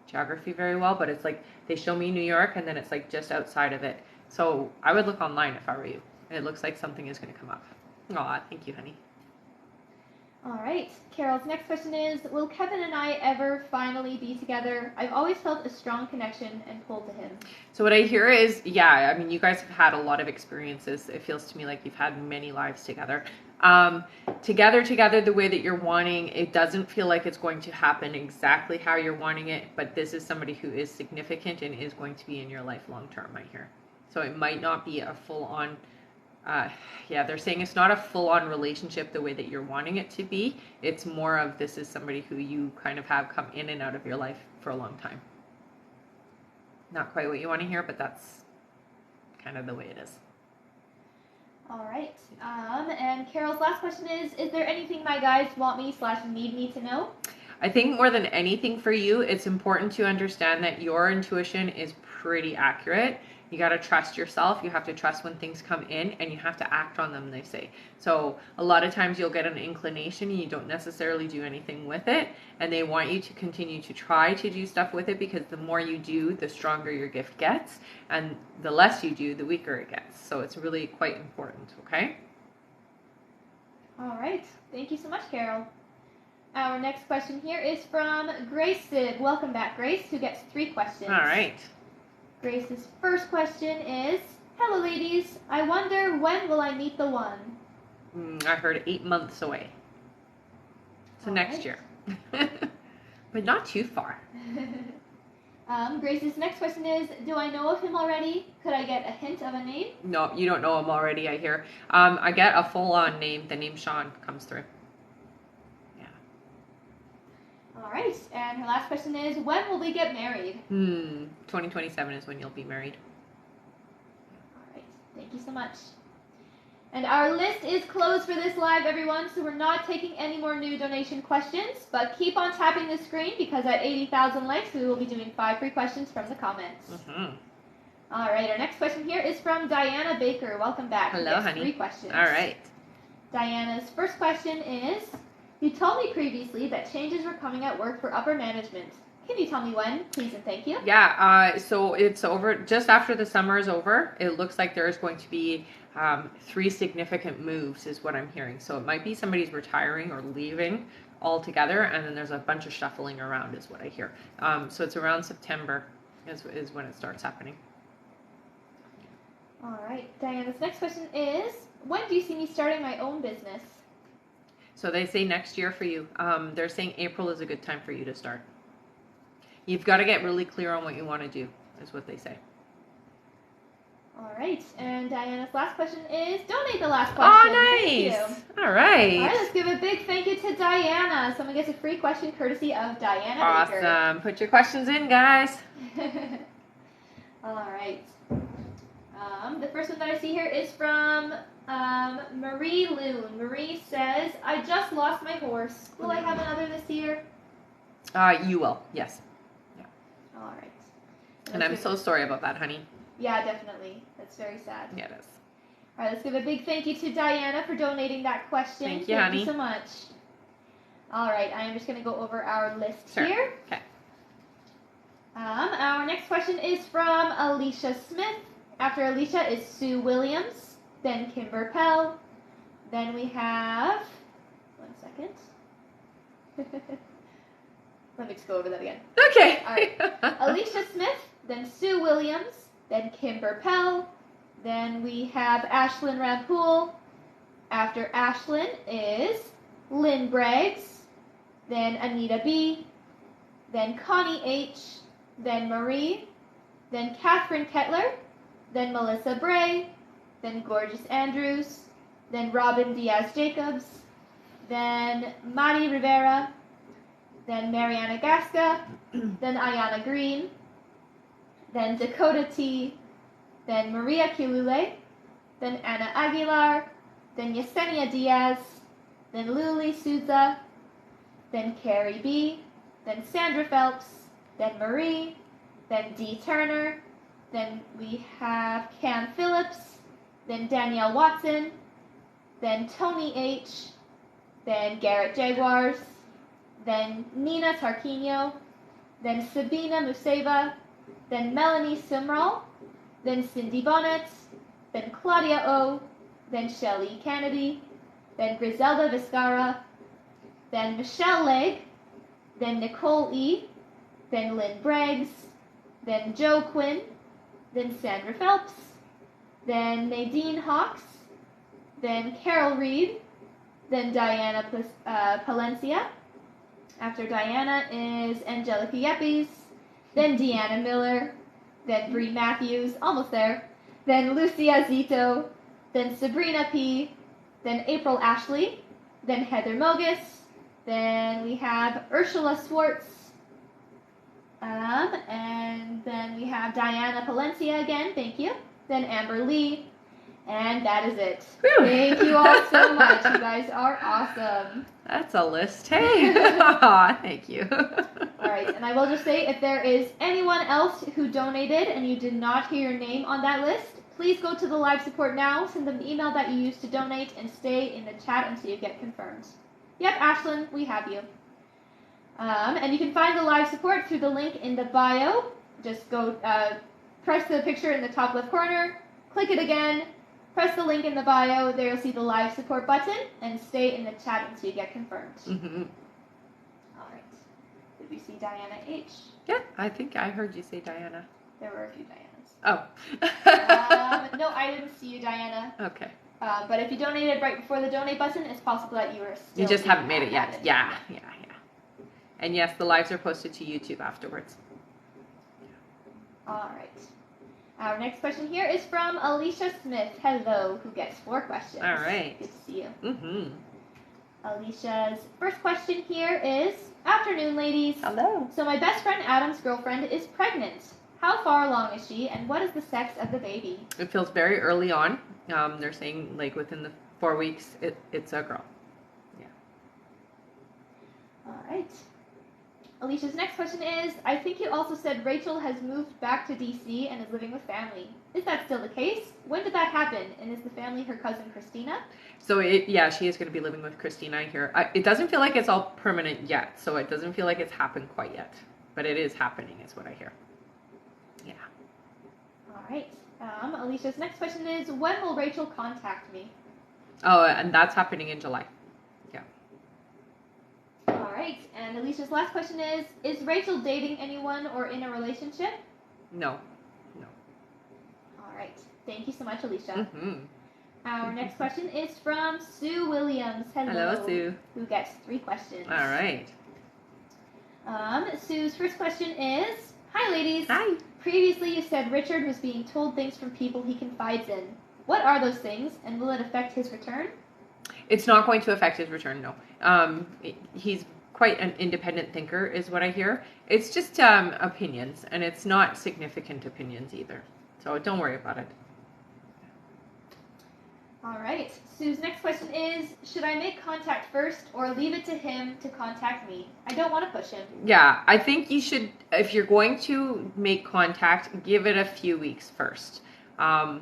geography very well, but it's like they show me New York, and then it's like just outside of it. So I would look online if I were you. And it looks like something is going to come up. Aw, thank you, honey. All right. Carol's next question is, will Kevin and I ever finally be together? I've always felt a strong connection and pull to him. So what I hear is, yeah, I mean, you guys have had a lot of experiences. It feels to me like you've had many lives together. Together the way that you're wanting, it doesn't feel like it's going to happen exactly how you're wanting it, but this is somebody who is significant and is going to be in your life long term, I hear. So it might not be a full-on, they're saying it's not a full-on relationship the way that you're wanting it to be. It's more of this is somebody who you kind of have come in and out of your life for a long time. Not quite what you want to hear, but that's kind of the way it is. All right. And Carol's last question is there anything my guys want me/need me to know? I think more than anything for you, it's important to understand that your intuition is pretty accurate. You got to trust yourself. You have to trust when things come in, and you have to act on them, they say. So a lot of times you'll get an inclination and you don't necessarily do anything with it. And they want you to continue to try to do stuff with it, because the more you do, the stronger your gift gets. And the less you do, the weaker it gets. So it's really quite important, okay? All right. Thank you so much, Carol. Our next question here is from Grace Sid. Welcome back, Grace, who gets 3 questions. All right. Grace's first question is, hello, ladies. I wonder, when will I meet the one? I heard 8 months away. So All next right. year. But not too far. Grace's next question is, do I know of him already? Could I get a hint of a name? No, you don't know him already, I hear. I get a full-on name. The name Sean comes through. Yeah. All right. And her last question is, when will we get married? 2027 is when you'll be married. All right. Thank you so much. And our list is closed for this live, everyone, so we're not taking any more new donation questions, but keep on tapping the screen, because at 80,000 likes, we will be doing 5 free questions from the comments. All right, our next question here is from Diana Baker. Welcome back. Hello, honey. 3 questions. All right. Diana's first question is, you told me previously that changes were coming at work for upper management. Can you tell me when, please and thank you? Yeah, so it's over just after the summer is over. It looks like there is going to be 3 significant moves is what I'm hearing. So it might be somebody's retiring or leaving altogether, and then there's a bunch of shuffling around is what I hear. So it's around September is when it starts happening. All right, Diana's next question is, when do you see me starting my own business? So they say next year for you. They're saying April is a good time for you to start. You've got to get really clear on what you want to do, is what they say. All right, and Diana's last question is, donate the last question. Oh, nice. Thank you. All right. All right, let's give a big thank you to Diana. Someone gets a free question courtesy of Diana Baker. Awesome. Put your questions in, guys. All right. The first one that I see here is from Marie Loon. Marie says, I just lost my horse. Will I have another this year? You will, yes. All right. And I'm so sorry about that, honey. Yeah, definitely. That's very sad. Yeah, it is. All right, let's give a big thank you to Diana for donating that question. Thank you, honey. Thank you so much. All right, I am just going to go over our list here. Okay. Our next question is from Alicia Smith. After Alicia is Sue Williams, then Kimber Pell. Then we have, 1 second. Let me just go over that again. Okay. All right. Alicia Smith, then Sue Williams, then Kimber Pell. Then we have Ashlyn Rampool. After Ashlyn is Lynn Braggs, then Anita B., then Connie H., then Marie, then Catherine Kettler, then Melissa Bray, then Gorgeous Andrews, then Robin Diaz-Jacobs, then Mari Rivera, then Mariana Gasca, then Ayana Green, then Dakota T, then Maria Kilule, then Anna Aguilar, then Yesenia Diaz, then Luli Souza, then Carrie B, then Sandra Phelps, then Marie, then Dee Turner, then we have Cam Phillips, then Danielle Watson, then Tony H, then Garrett Jaguars, then Nina Tarquino, then Sabina Museva, then Melanie Sumrall, then Cindy Bonnet, then Claudia O, then Shelley Kennedy, then Griselda Vizcara, then Michelle Legg, then Nicole E, then Lynn Braggs, then Joe Quinn, then Sandra Phelps, then Nadine Hawks, then Carol Reed, then Diana Palencia. After Diana is Angelica Yepes, then Deanna Miller, then Bree Matthews, almost there, then Lucia Zito, then Sabrina P, then April Ashley, then Heather Mogus, then we have Ursula Swartz, and then we have Diana Palencia again, thank you, then Amber Lee, and that is it. Whew. Thank you all so much. You guys are awesome. That's a list. Hey. Aw, thank you. All right, and I will just say, if there is anyone else who donated and you did not hear your name on that list, please go to the live support now, send them the email that you used to donate, and stay in the chat until you get confirmed. Yep, Ashlyn, we have you. And you can find the live support through the link in the bio. Just go press the picture in the top left corner, click it again, press the link in the bio. There you'll see the live support button, and stay in the chat until you get confirmed. Mm-hmm. All right. Did we see Diana H? Yeah, I think I heard you say Diana. There were a few Dianas. Oh. No, I didn't see you, Diana. Okay. But if you donated right before the donate button, it's possible that you were still. You just haven't made it yet. added. Yeah. And yes, the lives are posted to YouTube afterwards. All right. Our next question here is from Alicia Smith. Hello, who gets 4 questions. All right. Good to see you. Mm-hmm. Alicia's first question here is, afternoon, ladies. Hello. So my best friend Adam's girlfriend is pregnant. How far along is she, and what is the sex of the baby? It feels very early on. They're saying like within the 4 weeks, it's a girl. Yeah. All right. Alicia's next question is, I think you also said Rachel has moved back to DC and is living with family. Is that still the case? When did that happen? And is the family her cousin Christina? So she is going to be living with Christina here. It doesn't feel like it's all permanent yet, so it doesn't feel like it's happened quite yet. But it is happening, is what I hear. Yeah. All right. Alicia's next question is, when will Rachel contact me? Oh, and that's happening in July. Yeah. All right. And Alicia's last question is Rachel dating anyone or in a relationship? No. All right. Thank you so much, Alicia. Mm-hmm. Our next question is from Sue Williams. Hello, Sue. Who gets 3 questions. All right. Sue's first question is, hi, ladies. Hi. Previously, you said Richard was being told things from people he confides in. What are those things, and will it affect his return? It's not going to affect his return, no. He's quite an independent thinker, is what I hear. It's just opinions, and it's not significant opinions either. So don't worry about it. All right. Sue's next question is, should I make contact first or leave it to him to contact me? I don't want to push him. Yeah, I think you should, if you're going to make contact, give it a few weeks first. I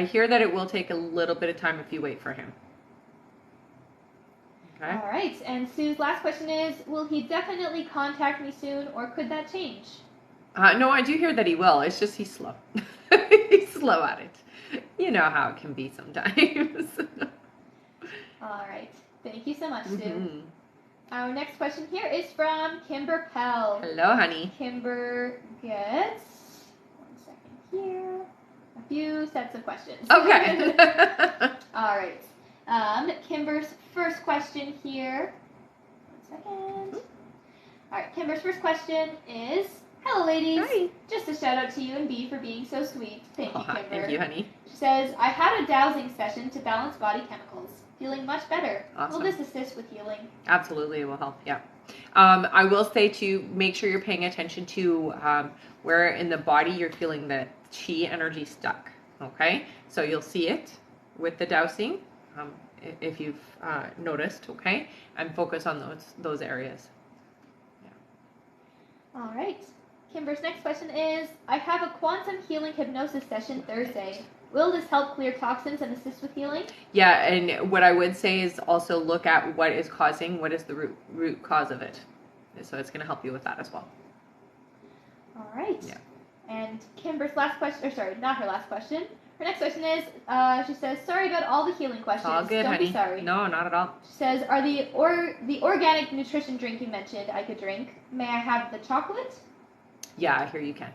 hear that it will take a little bit of time if you wait for him. Okay. All right. And Sue's last question is, will he definitely contact me soon, or could that change? No, I do hear that he will. It's just he's slow. He's slow at it. You know how it can be sometimes. All right. Thank you so much, Sue. Mm-hmm. Our next question here is from Kimber Pell. Hello, honey. Kimber gets, 1 second here, a few sets of questions. Okay. All right. Kimber's first question here. 1 second. All right. Kimber's first question is, Hello, ladies. Hi. Just a shout out to you and B for being so sweet. Thank you, Kimber. Thank you, honey. She says, I had a dowsing session to balance body chemicals. Feeling much better. Awesome. Will this assist with healing? Absolutely, it will help. Yeah. I will say to make sure you're paying attention to where in the body you're feeling the chi energy stuck. Okay, so you'll see it with the dowsing if you've noticed. Okay, and focus on those areas. Yeah. All right. Kimber's next question is, I have a quantum healing hypnosis session Thursday. Will this help clear toxins and assist with healing? Yeah, and what I would say is also look at what is the root cause of it. So it's going to help you with that as well. All right. Yeah. And Kimber's last question, or sorry, not her last question. Her next question is, she says, sorry about all the healing questions. All good, Don't honey. be sorry. No, not at all. She says, are the organic nutrition drink you mentioned I could drink, may I have the chocolate? Yeah, I hear you can.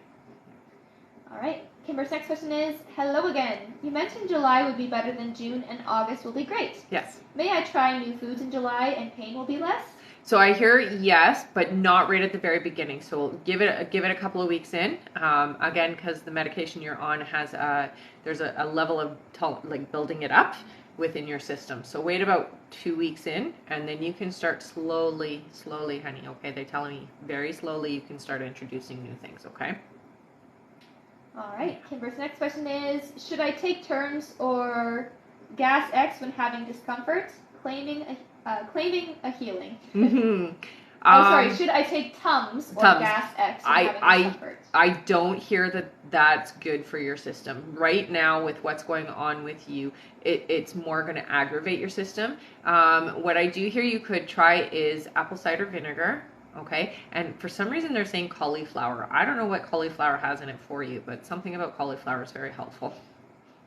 All right. Kimber's next question is, hello again. You mentioned July would be better than June and August will be great. Yes. May I try new foods in July and pain will be less? So I hear yes, but not right at the very beginning. So give it a couple of weeks in. Again, because the medication you're on has there's a level of building it up within your system. So wait about 2 weeks in, and then you can start slowly, honey. Okay, they tell me very slowly you can start introducing new things. Okay. All right. Kimber's next question is, should I take Terms or Gas X when having discomfort? Claiming a healing. Mm-hmm. Sorry. Should I take Tums or Gas X when having discomfort? I don't hear that that's good for your system. Right now, with what's going on with you, it's more going to aggravate your system. What I do hear you could try is apple cider vinegar. Okay, and for some reason they're saying cauliflower. I don't know what cauliflower has in it for you, but something about cauliflower is very helpful.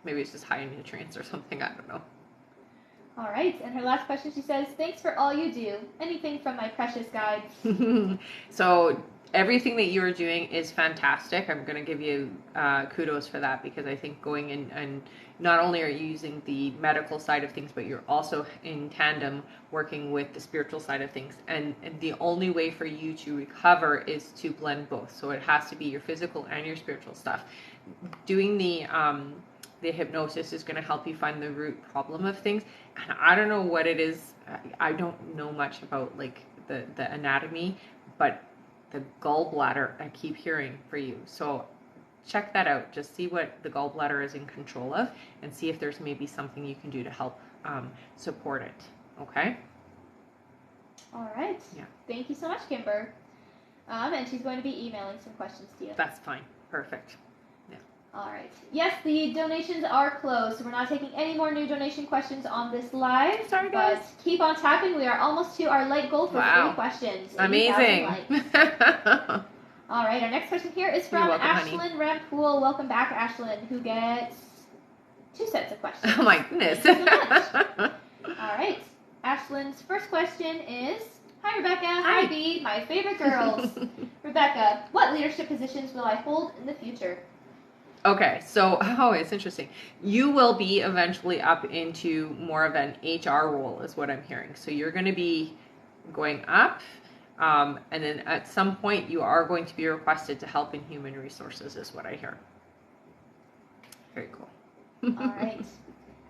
Maybe it's just high in nutrients or something, I don't know. All right, and her last question, she says, thanks for all you do. Anything from my precious guides? So everything that you are doing is fantastic. I'm going to give you kudos for that, because I think going in and not only are you using the medical side of things, but you're also in tandem working with the spiritual side of things. And the only way for you to recover is to blend both. So it has to be your physical and your spiritual stuff. Doing the hypnosis is going to help you find the root problem of things. And I don't know what it is. I don't know much about the anatomy, but the gallbladder I keep hearing for you. So check that out. Just see what the gallbladder is in control of, and see if there's maybe something you can do to help support it. Okay? All right. Yeah. Thank you so much, Kimber. And she's going to be emailing some questions to you. That's fine. Perfect. Yeah. All right. Yes, the donations are closed, so we're not taking any more new donation questions on this live. Sorry, guys. But keep on tapping. We are almost to our light goal for 3 questions. Amazing. All right, our next question here is from Ashlyn Rampool. Welcome back, Ashlyn, who gets 2 sets of questions. Oh my goodness. Thank you so much. All right, Ashlyn's first question is, hi Rebecca, hi B, my favorite girls. Rebecca, what leadership positions will I hold in the future? Okay, so, it's interesting. You will be eventually up into more of an HR role is what I'm hearing. So you're going to be going up. And then at some point you are going to be requested to help in human resources is what I hear. Very cool. All right.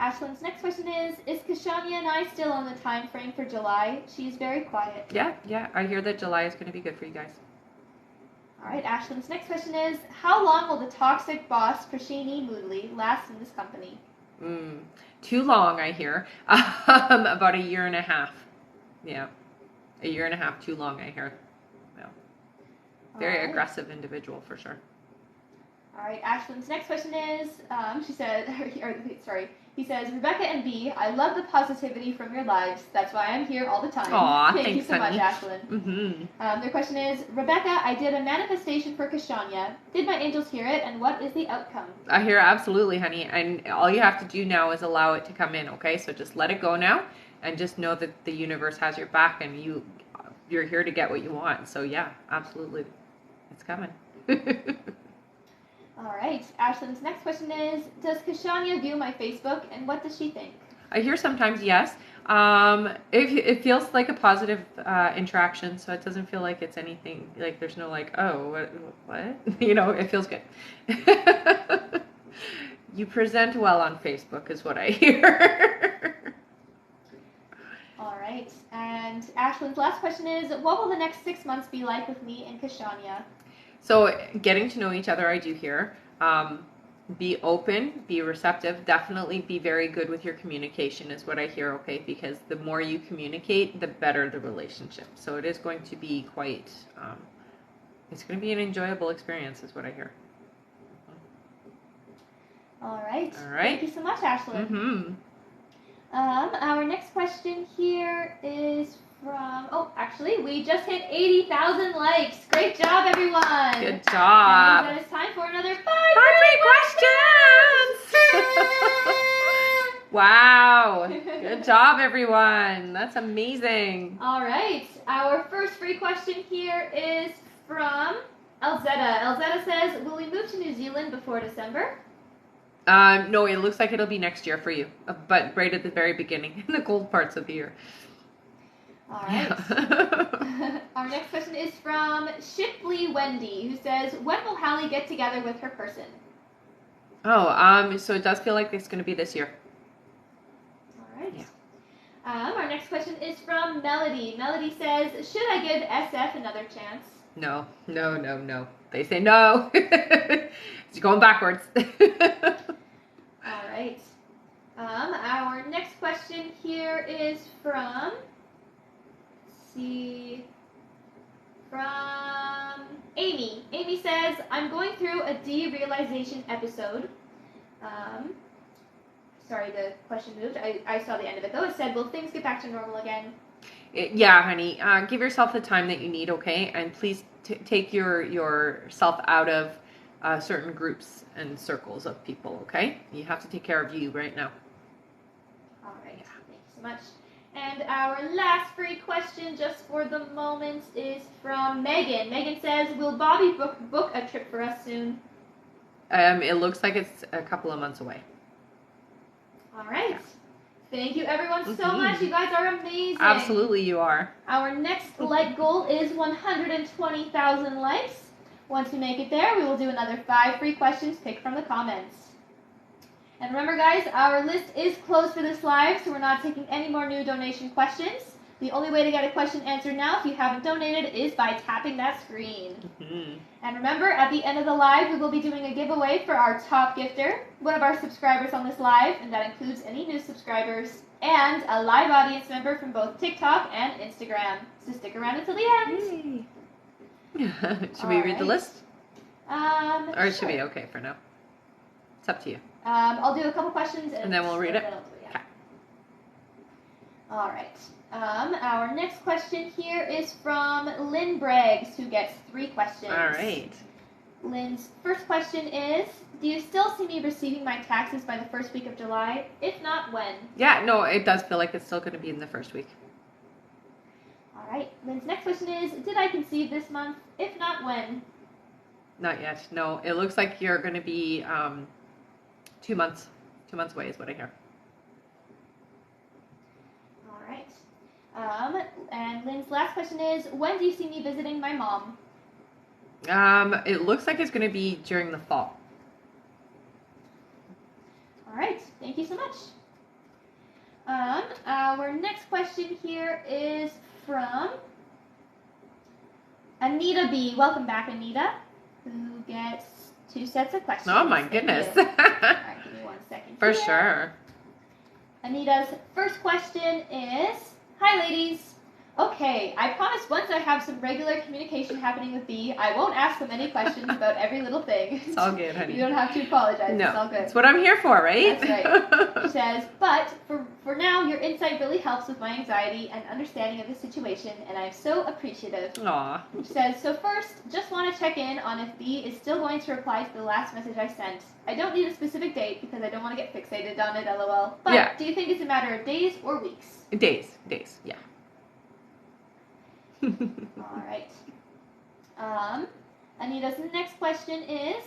Ashlyn's next question is Kashania and I still on the time frame for July? She's very quiet. Yeah. I hear that July is going to be good for you guys. All right. Ashlyn's next question is, how long will the toxic boss, Prashini Moodley, last in this company? Too long, I hear. About 1.5 years. Yeah. 1.5 years, too long, I hear. Yeah. Very aggressive individual for sure. All right, Ashlyn's next question is, he says, Rebecca and B, I love the positivity from your lives. That's why I'm here all the time. Aw, Thank you thanks, so honey. much, Ashlyn. Mm-hmm. Their question is, Rebecca, I did a manifestation for Kashania. Did my angels hear it, and what is the outcome? I hear absolutely, honey. And all you have to do now is allow it to come in, okay? So just let it go now, and just know that the universe has your back, and you're here to get what you want. So yeah, absolutely. It's coming. All right. Ashlyn's next question is, does Kashania view my Facebook, and what does she think? I hear sometimes yes. It feels like a positive interaction, so it doesn't feel like it's anything like there's no like, oh, what? It feels good. You present well on Facebook, is what I hear. All right. And Ashlyn's last question is, what will the next 6 months be like with me and Kashania? So getting to know each other, I do hear. Be open, be receptive, definitely be very good with your communication is what I hear, okay? Because the more you communicate, the better the relationship. So it is going to be quite, it's going to be an enjoyable experience is what I hear. All right. All right. Thank you so much, Ashlyn. Mm-hmm. Our next question here is from, actually, we just hit 80,000 likes. Great job, everyone. Good job. That means that it's time for another 5 free questions. Wow. Good job, everyone. That's amazing. All right. Our first free question here is from Elzetta. Elzetta says, will we move to New Zealand before December? No, it looks like it'll be next year for you, but right at the very beginning, in the cold parts of the year. All right. Yeah. Our next question is from Shipley Wendy, who says, when will Hallie get together with her person? Oh, so it does feel like it's going to be this year. All right. Yeah. Our next question is from Melody. Melody says, should I give SF another chance? No. They say no. It's going backwards. All right. Our next question here is from, from Amy. Amy says, I'm going through a derealization episode. Sorry, the question moved. I saw the end of it though. It said, will things get back to normal again? Yeah, honey. Give yourself the time that you need, okay? And please take yourself out of certain groups and circles of people, okay? You have to take care of you right now. All right. Yeah. Thank you so much. And our last free question, just for the moment, is from Megan. Megan says, will Bobby book a trip for us soon? It looks like it's a couple of months away. All right. Yeah. Thank you, everyone, so much. You guys are amazing. Absolutely, you are. Our next like goal is 120,000 likes. Once we make it there, we will do another 5 free questions picked from the comments. And remember, guys, our list is closed for this live, so we're not taking any more new donation questions. The only way to get a question answered now, if you haven't donated, is by tapping that screen. Mm-hmm. And remember, at the end of the live, we will be doing a giveaway for our top gifter, one of our subscribers on this live, and that includes any new subscribers, and a live audience member from both TikTok and Instagram. So stick around until the end. Should we read the list? Or sure. Should we? Okay, for now. It's up to you. I'll do a couple questions. And then we'll read it? Okay. All right. Our next question here is from Lynn Braggs, who gets 3 questions. All right. Lynn's first question is, do you still see me receiving my taxes by the first week of July? If not, when? Yeah, no, it does feel like it's still going to be in the first week. All right. Lynn's next question is, did I conceive this month? If not, when? Not yet. No, it looks like you're going to be 2 months. 2 months away is what I hear. All right. And Lynn's last question is, when do you see me visiting my mom? It looks like it's going to be during the fall. All right. Thank you so much. Our next question here is from Anita B. Welcome back, Anita, who gets 2 sets of questions. Oh, my goodness. All right, give me 1 second. For sure. Anita's first question is, hi, ladies. Okay, I promise once I have some regular communication happening with B, I won't ask them any questions about every little thing. It's all good, honey. You don't have to apologize. No, it's all good. That's what I'm here for, right? That's right. She says, but for now, your insight really helps with my anxiety and understanding of the situation, and I'm so appreciative. Aw. She says, so first, just want to check in on if B is still going to reply to the last message I sent. I don't need a specific date because I don't want to get fixated on it, lol. But yeah. Do you think it's a matter of days or weeks? Days, yeah. All right. Anita's next question is,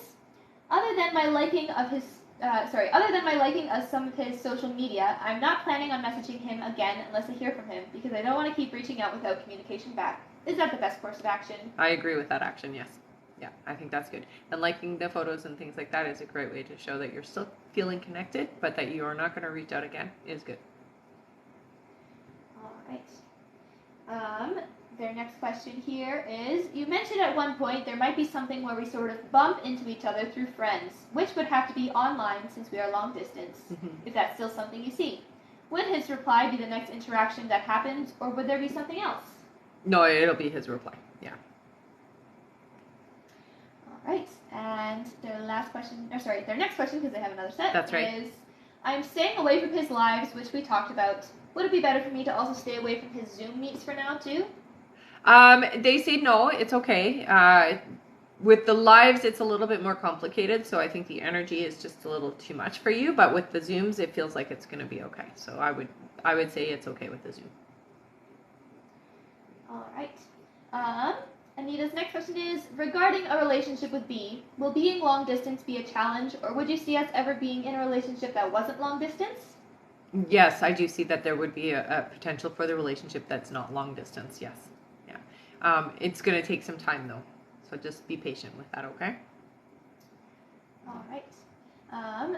other than my liking of his other than my liking of some of his social media, I'm not planning on messaging him again unless I hear from him because I don't want to keep reaching out without communication back. Is that the best course of action? I agree with that action, yes. Yeah, I think that's good. And liking the photos and things like that is a great way to show that you're still feeling connected, but that you are not going to reach out again is good. All right. Their next question here is, you mentioned at one point there might be something where we sort of bump into each other through friends, which would have to be online since we are long distance, if that's still something you see. Would his reply be the next interaction that happens, or would there be something else? No, it'll be his reply, yeah. All right, and their next question, because they have another set, That's right. is, I'm staying away from his lives, which we talked about. Would it be better for me to also stay away from his Zoom meets for now, too? They say no, it's okay. With the lives, it's a little bit more complicated, so I think the energy is just a little too much for you. But with the Zooms, it feels like it's going to be okay. So I would say it's okay with the Zoom. All right. Anita's next question is, regarding a relationship with B, will being long distance be a challenge, or would you see us ever being in a relationship that wasn't long distance? Yes, I do see that there would be a potential for the relationship that's not long distance. Yes. Yeah. It's going to take some time though. So just be patient with that, okay? All right.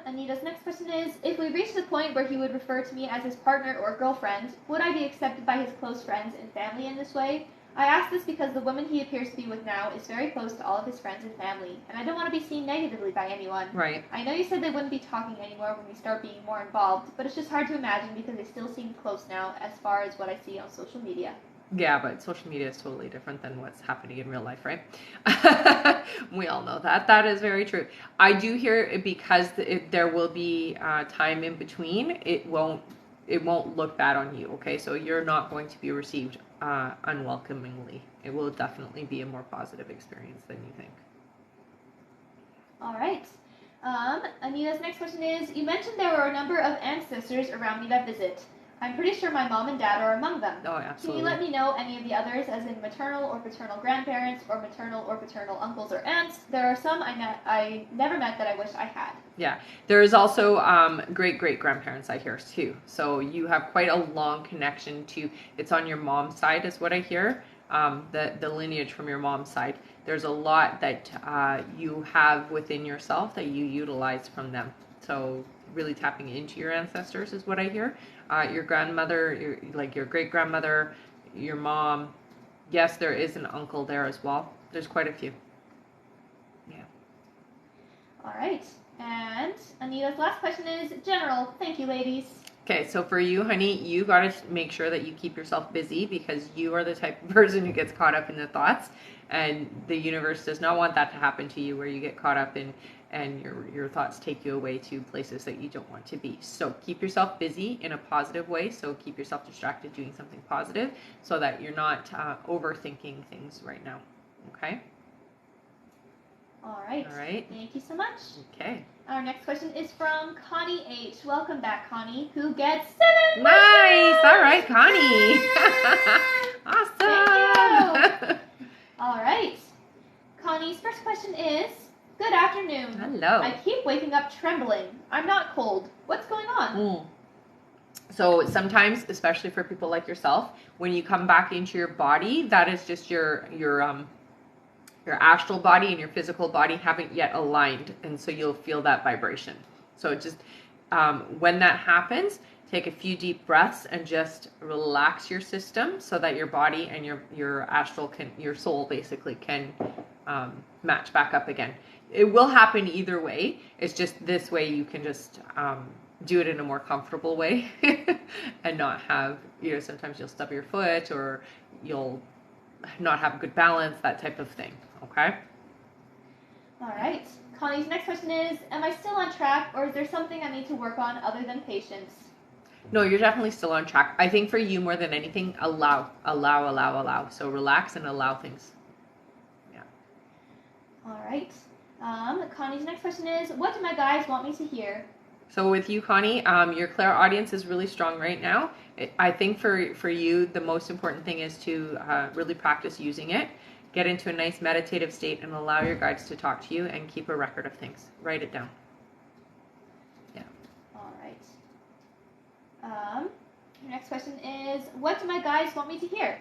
Anita's next question is, if we reach the point where he would refer to me as his partner or girlfriend, would I be accepted by his close friends and family in this way? I ask this because the woman he appears to be with now is very close to all of his friends and family, and I don't want to be seen negatively by anyone. Right. I know you said they wouldn't be talking anymore when we start being more involved, but it's just hard to imagine because they still seem close now as far as what I see on social media. Yeah, but social media is totally different than what's happening in real life, right? We all know that. That is very true. I do hear it because there will be time in between. It won't look bad on you, okay? So you're not going to be received unwelcomingly. It will definitely be a more positive experience than you think. All right. Anita's next question is, you mentioned there were a number of ancestors around me that visit. I'm pretty sure my mom and dad are among them. Oh, absolutely. Can you let me know any of the others, as in maternal or paternal grandparents, or maternal or paternal uncles or aunts? There are some I never met that I wish I had. Yeah, there is also great-great-grandparents I hear too. So you have quite a long connection to, it's on your mom's side is what I hear, the lineage from your mom's side. There's a lot that you have within yourself that you utilize from them. So really tapping into your ancestors is what I hear. Your grandmother, your great-grandmother, your mom. Yes, there is an uncle there as well. There's quite a few. Yeah. All right. And Anita's last question is general. Thank you, ladies. Okay, so for you, honey, you got to make sure that you keep yourself busy because you are the type of person who gets caught up in the thoughts, and the universe does not want that to happen to you where you get caught up in and your thoughts take you away to places that you don't want to be. So keep yourself busy in a positive way. So keep yourself distracted doing something positive so that you're not overthinking things right now. Okay? All right. All right. Thank you so much. Okay. Our next question is from Connie H. Welcome back, Connie, who gets 7 Nice. questions. All right, Connie. Awesome. Thank you. All right. Connie's first question is, good afternoon. Hello. I keep waking up trembling. I'm not cold. What's going on? So sometimes, especially for people like yourself, when you come back into your body, that is just your astral body and your physical body haven't yet aligned, and so you'll feel that vibration. So just when that happens, take a few deep breaths and just relax your system so that your body and your astral your soul basically can match back up again. It will happen either way. It's just this way you can just do it in a more comfortable way and not have, sometimes you'll stub your foot or you'll not have good balance, that type of thing. Okay? All right. Connie's next question is, am I still on track, or is there something I need to work on other than patience? No, you're definitely still on track. I think for you, more than anything, allow. So relax and allow things. Yeah. All right. Connie's next question is, what do my guides want me to hear? So with you, Connie, your clairaudience is really strong right now. I think for you, the most important thing is to really practice using it. Get into a nice meditative state and allow your guides to talk to you and keep a record of things. Write it down. Your next question is, what do my guides want me to hear?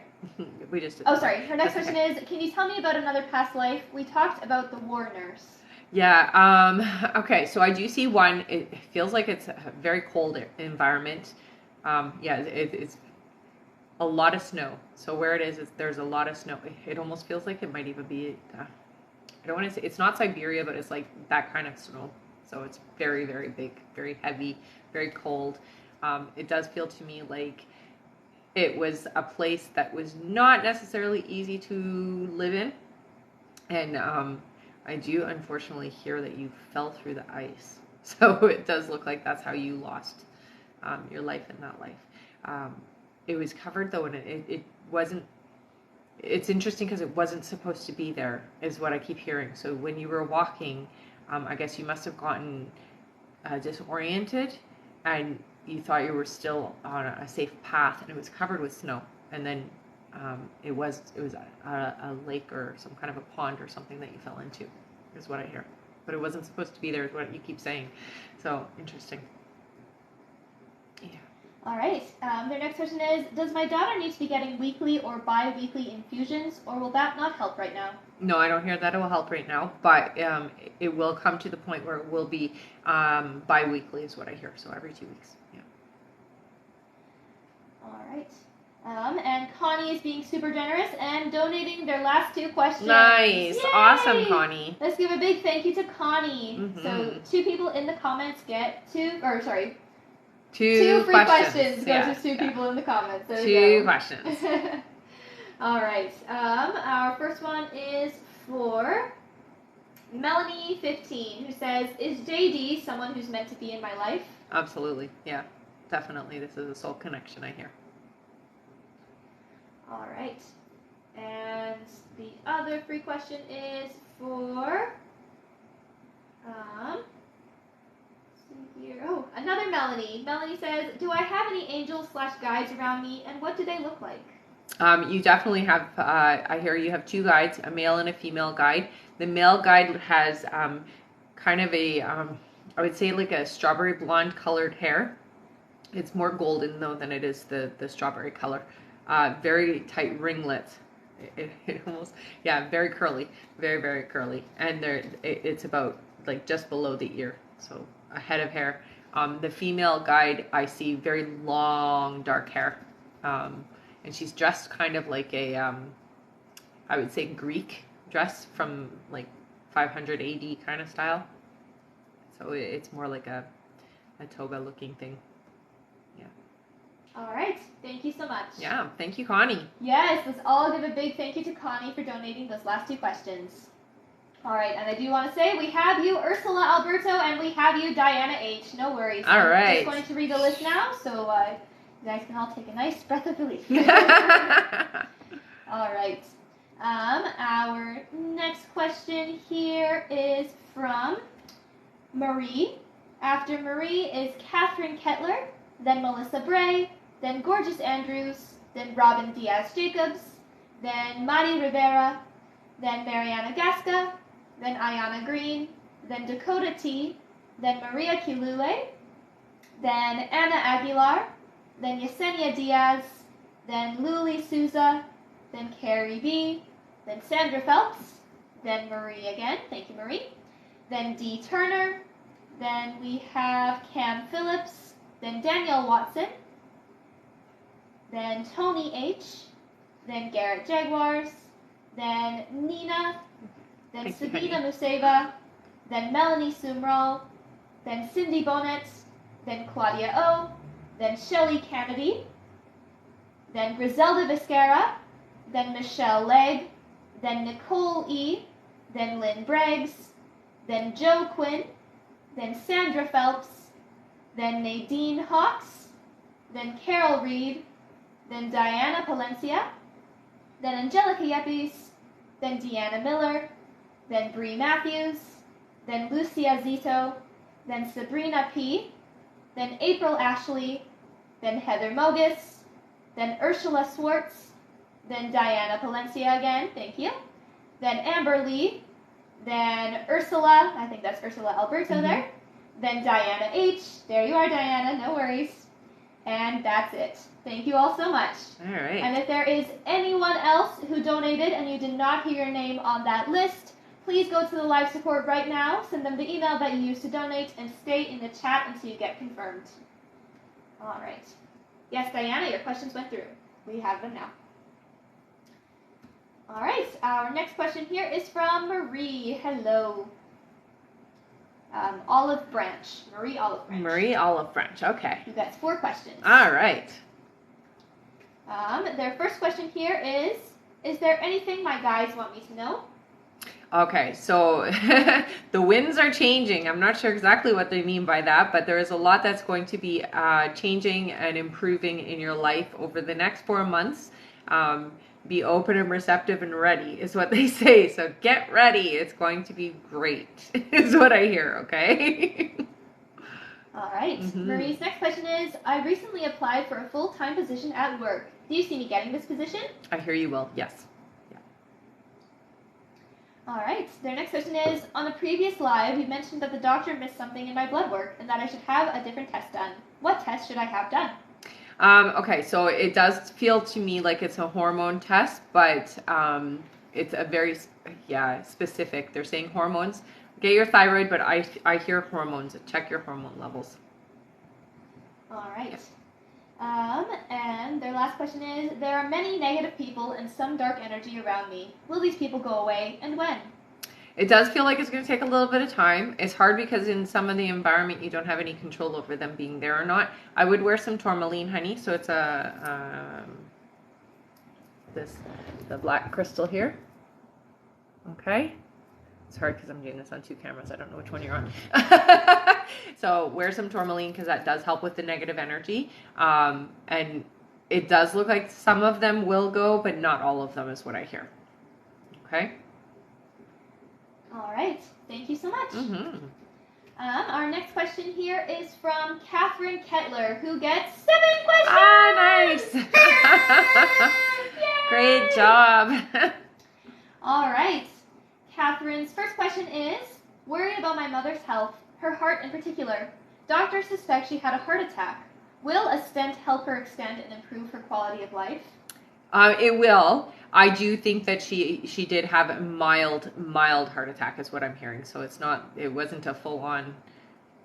We just did Oh, that. sorry. Her next That's question okay. is, can you tell me about another past life? We talked about the war nurse. Yeah. Okay. So I do see one. It feels like it's a very cold environment. Yeah. It's a lot of snow. So where it is there's a lot of snow. It almost feels like it might even be. I don't want to say it's not Siberia, but it's like that kind of snow. So it's very, very big, very heavy, very cold. It does feel to me like it was a place that was not necessarily easy to live in. And I do unfortunately hear that you fell through the ice. So it does look like that's how you lost your life in that life. It was covered though, and it wasn't. It's interesting because it wasn't supposed to be there, is what I keep hearing. So when you were walking, I guess you must have gotten disoriented, and you thought you were still on a safe path, and it was covered with snow. And then it was a lake or some kind of a pond or something that you fell into, is what I hear. But it wasn't supposed to be there, is what you keep saying. So interesting. Yeah. All right. Their next question is, does my daughter need to be getting weekly or bi-weekly infusions, or will that not help right now? No, I don't hear that it will help right now, but it will come to the point where it will be bi-weekly is what I hear. So every 2 weeks. Yeah. All right. And Connie is being super generous and donating their last 2 questions. Nice. Yay! Awesome, Connie. Let's give a big thank you to Connie. Mm-hmm. So 2 people in the comments get 2 Two free questions Yeah. goes to 2 people in the comments. There 2 questions. All right. Our first one is for Melanie15, who says, is JD someone who's meant to be in my life? Absolutely. Yeah. Definitely. This is a soul connection, I hear. All right. And the other free question is for oh, another Melanie. Melanie says, do I have any angels/guides around me, and what do they look like? You definitely have, I hear you have 2 guides, a male and a female guide. The male guide has kind of a, I would say like a strawberry blonde colored hair. It's more golden though than it is the strawberry color. Very tight ringlets. It almost, yeah, very curly, very, very curly. And it's about like just below the ear, so a head of hair. The female guide, I see very long dark hair. And she's dressed kind of like a, I would say Greek dress from like 500 AD kind of style. So it's more like a toga looking thing. Yeah. All right. Thank you so much. Yeah. Thank you, Connie. Yes, let's all give a big thank you to Connie for donating those last 2 questions. All right, and I do want to say we have you, Ursula Alberto, and we have you, Diana H. No worries. All right. I'm just going to read the list now, so you guys can all take a nice breath of relief. All right. Our next question here is from Marie. After Marie is Catherine Kettler, then Melissa Bray, then Gorgeous Andrews, then Robin Diaz-Jacobs, then Mari Rivera, then Mariana Gasca, then Ayana Green, then Dakota T, then Maria Kilule, then Anna Aguilar, then Yesenia Diaz, then Luli Souza, then Carrie B, then Sandra Phelps, then Marie again, thank you Marie, then Dee Turner, then we have Cam Phillips, then Danielle Watson, then Tony H, then Garrett Jaguars, then Nina, then Sabina Museva, then Melanie Sumrall, then Cindy Bonnet, then Claudia O, then Shelley Kennedy, then Griselda Viscara, then Michelle Legg, then Nicole E, then Lynn Braggs, then Joe Quinn, then Sandra Phelps, then Nadine Hawks, then Carol Reed, then Diana Palencia, then Angelica Yepes, then Deanna Miller, then Bree Matthews, then Lucia Zito, then Sabrina P, then April Ashley, then Heather Mogus, then Ursula Swartz, then Diana Palencia again, thank you, then Amber Lee, then Ursula, I think that's Ursula Alberto there, then Diana H, there you are Diana, no worries, And that's it. Thank you all so much. All right. And if there is anyone else who donated and you did not hear your name on that list, please go to the live support right now, send them the email that you used to donate, and stay in the chat until you get confirmed. All right. Yes, Diana, your questions went through. We have them now. All right, our next question here is from Marie. Hello. Olive Branch. Marie Olive Branch. Marie Olive Branch. Okay. You've got 4 questions. All right. Their first question here is there anything my guys want me to know? Okay, so the winds are changing. I'm not sure exactly what they mean by that, but there is a lot that's going to be changing and improving in your life over the next 4 months. Be open and receptive and ready is what they say. So get ready. It's going to be great is what I hear, okay? All right. Marie's next question is, I recently applied for a full-time position at work. Do you see me getting this position? I hear you will, yes. Yeah. All right. Their next question is, on the previous live, you mentioned that the doctor missed something in my blood work and that I should have a different test done. What test should I have done? Okay, so it does feel to me like it's a hormone test, but it's a very, specific. They're saying hormones. Get your thyroid, but I hear hormones. Check your hormone levels. All right. And their last question is, there are many negative people and some dark energy around me. Will these people go away, and when? It does feel like it's going to take a little bit of time. It's hard because in some of the environment, you don't have any control over them being there or not. I would wear some tourmaline honey. So it's the black crystal here. Okay. It's hard because I'm doing this on 2 cameras. I don't know which one you're on. So wear some tourmaline because that does help with the negative energy. And it does look like some of them will go, but not all of them is what I hear. Okay. All right. Thank you so much. Our next question here is from Catherine Kettler, who gets 7 questions. Ah, nice. Great job. All right. Catherine's first question is, worried about my mother's health, her heart in particular. Doctors suspect she had a heart attack. Will a stent help her extend and improve her quality of life? It will. I do think that she did have a mild heart attack is what I'm hearing. So it wasn't a full on,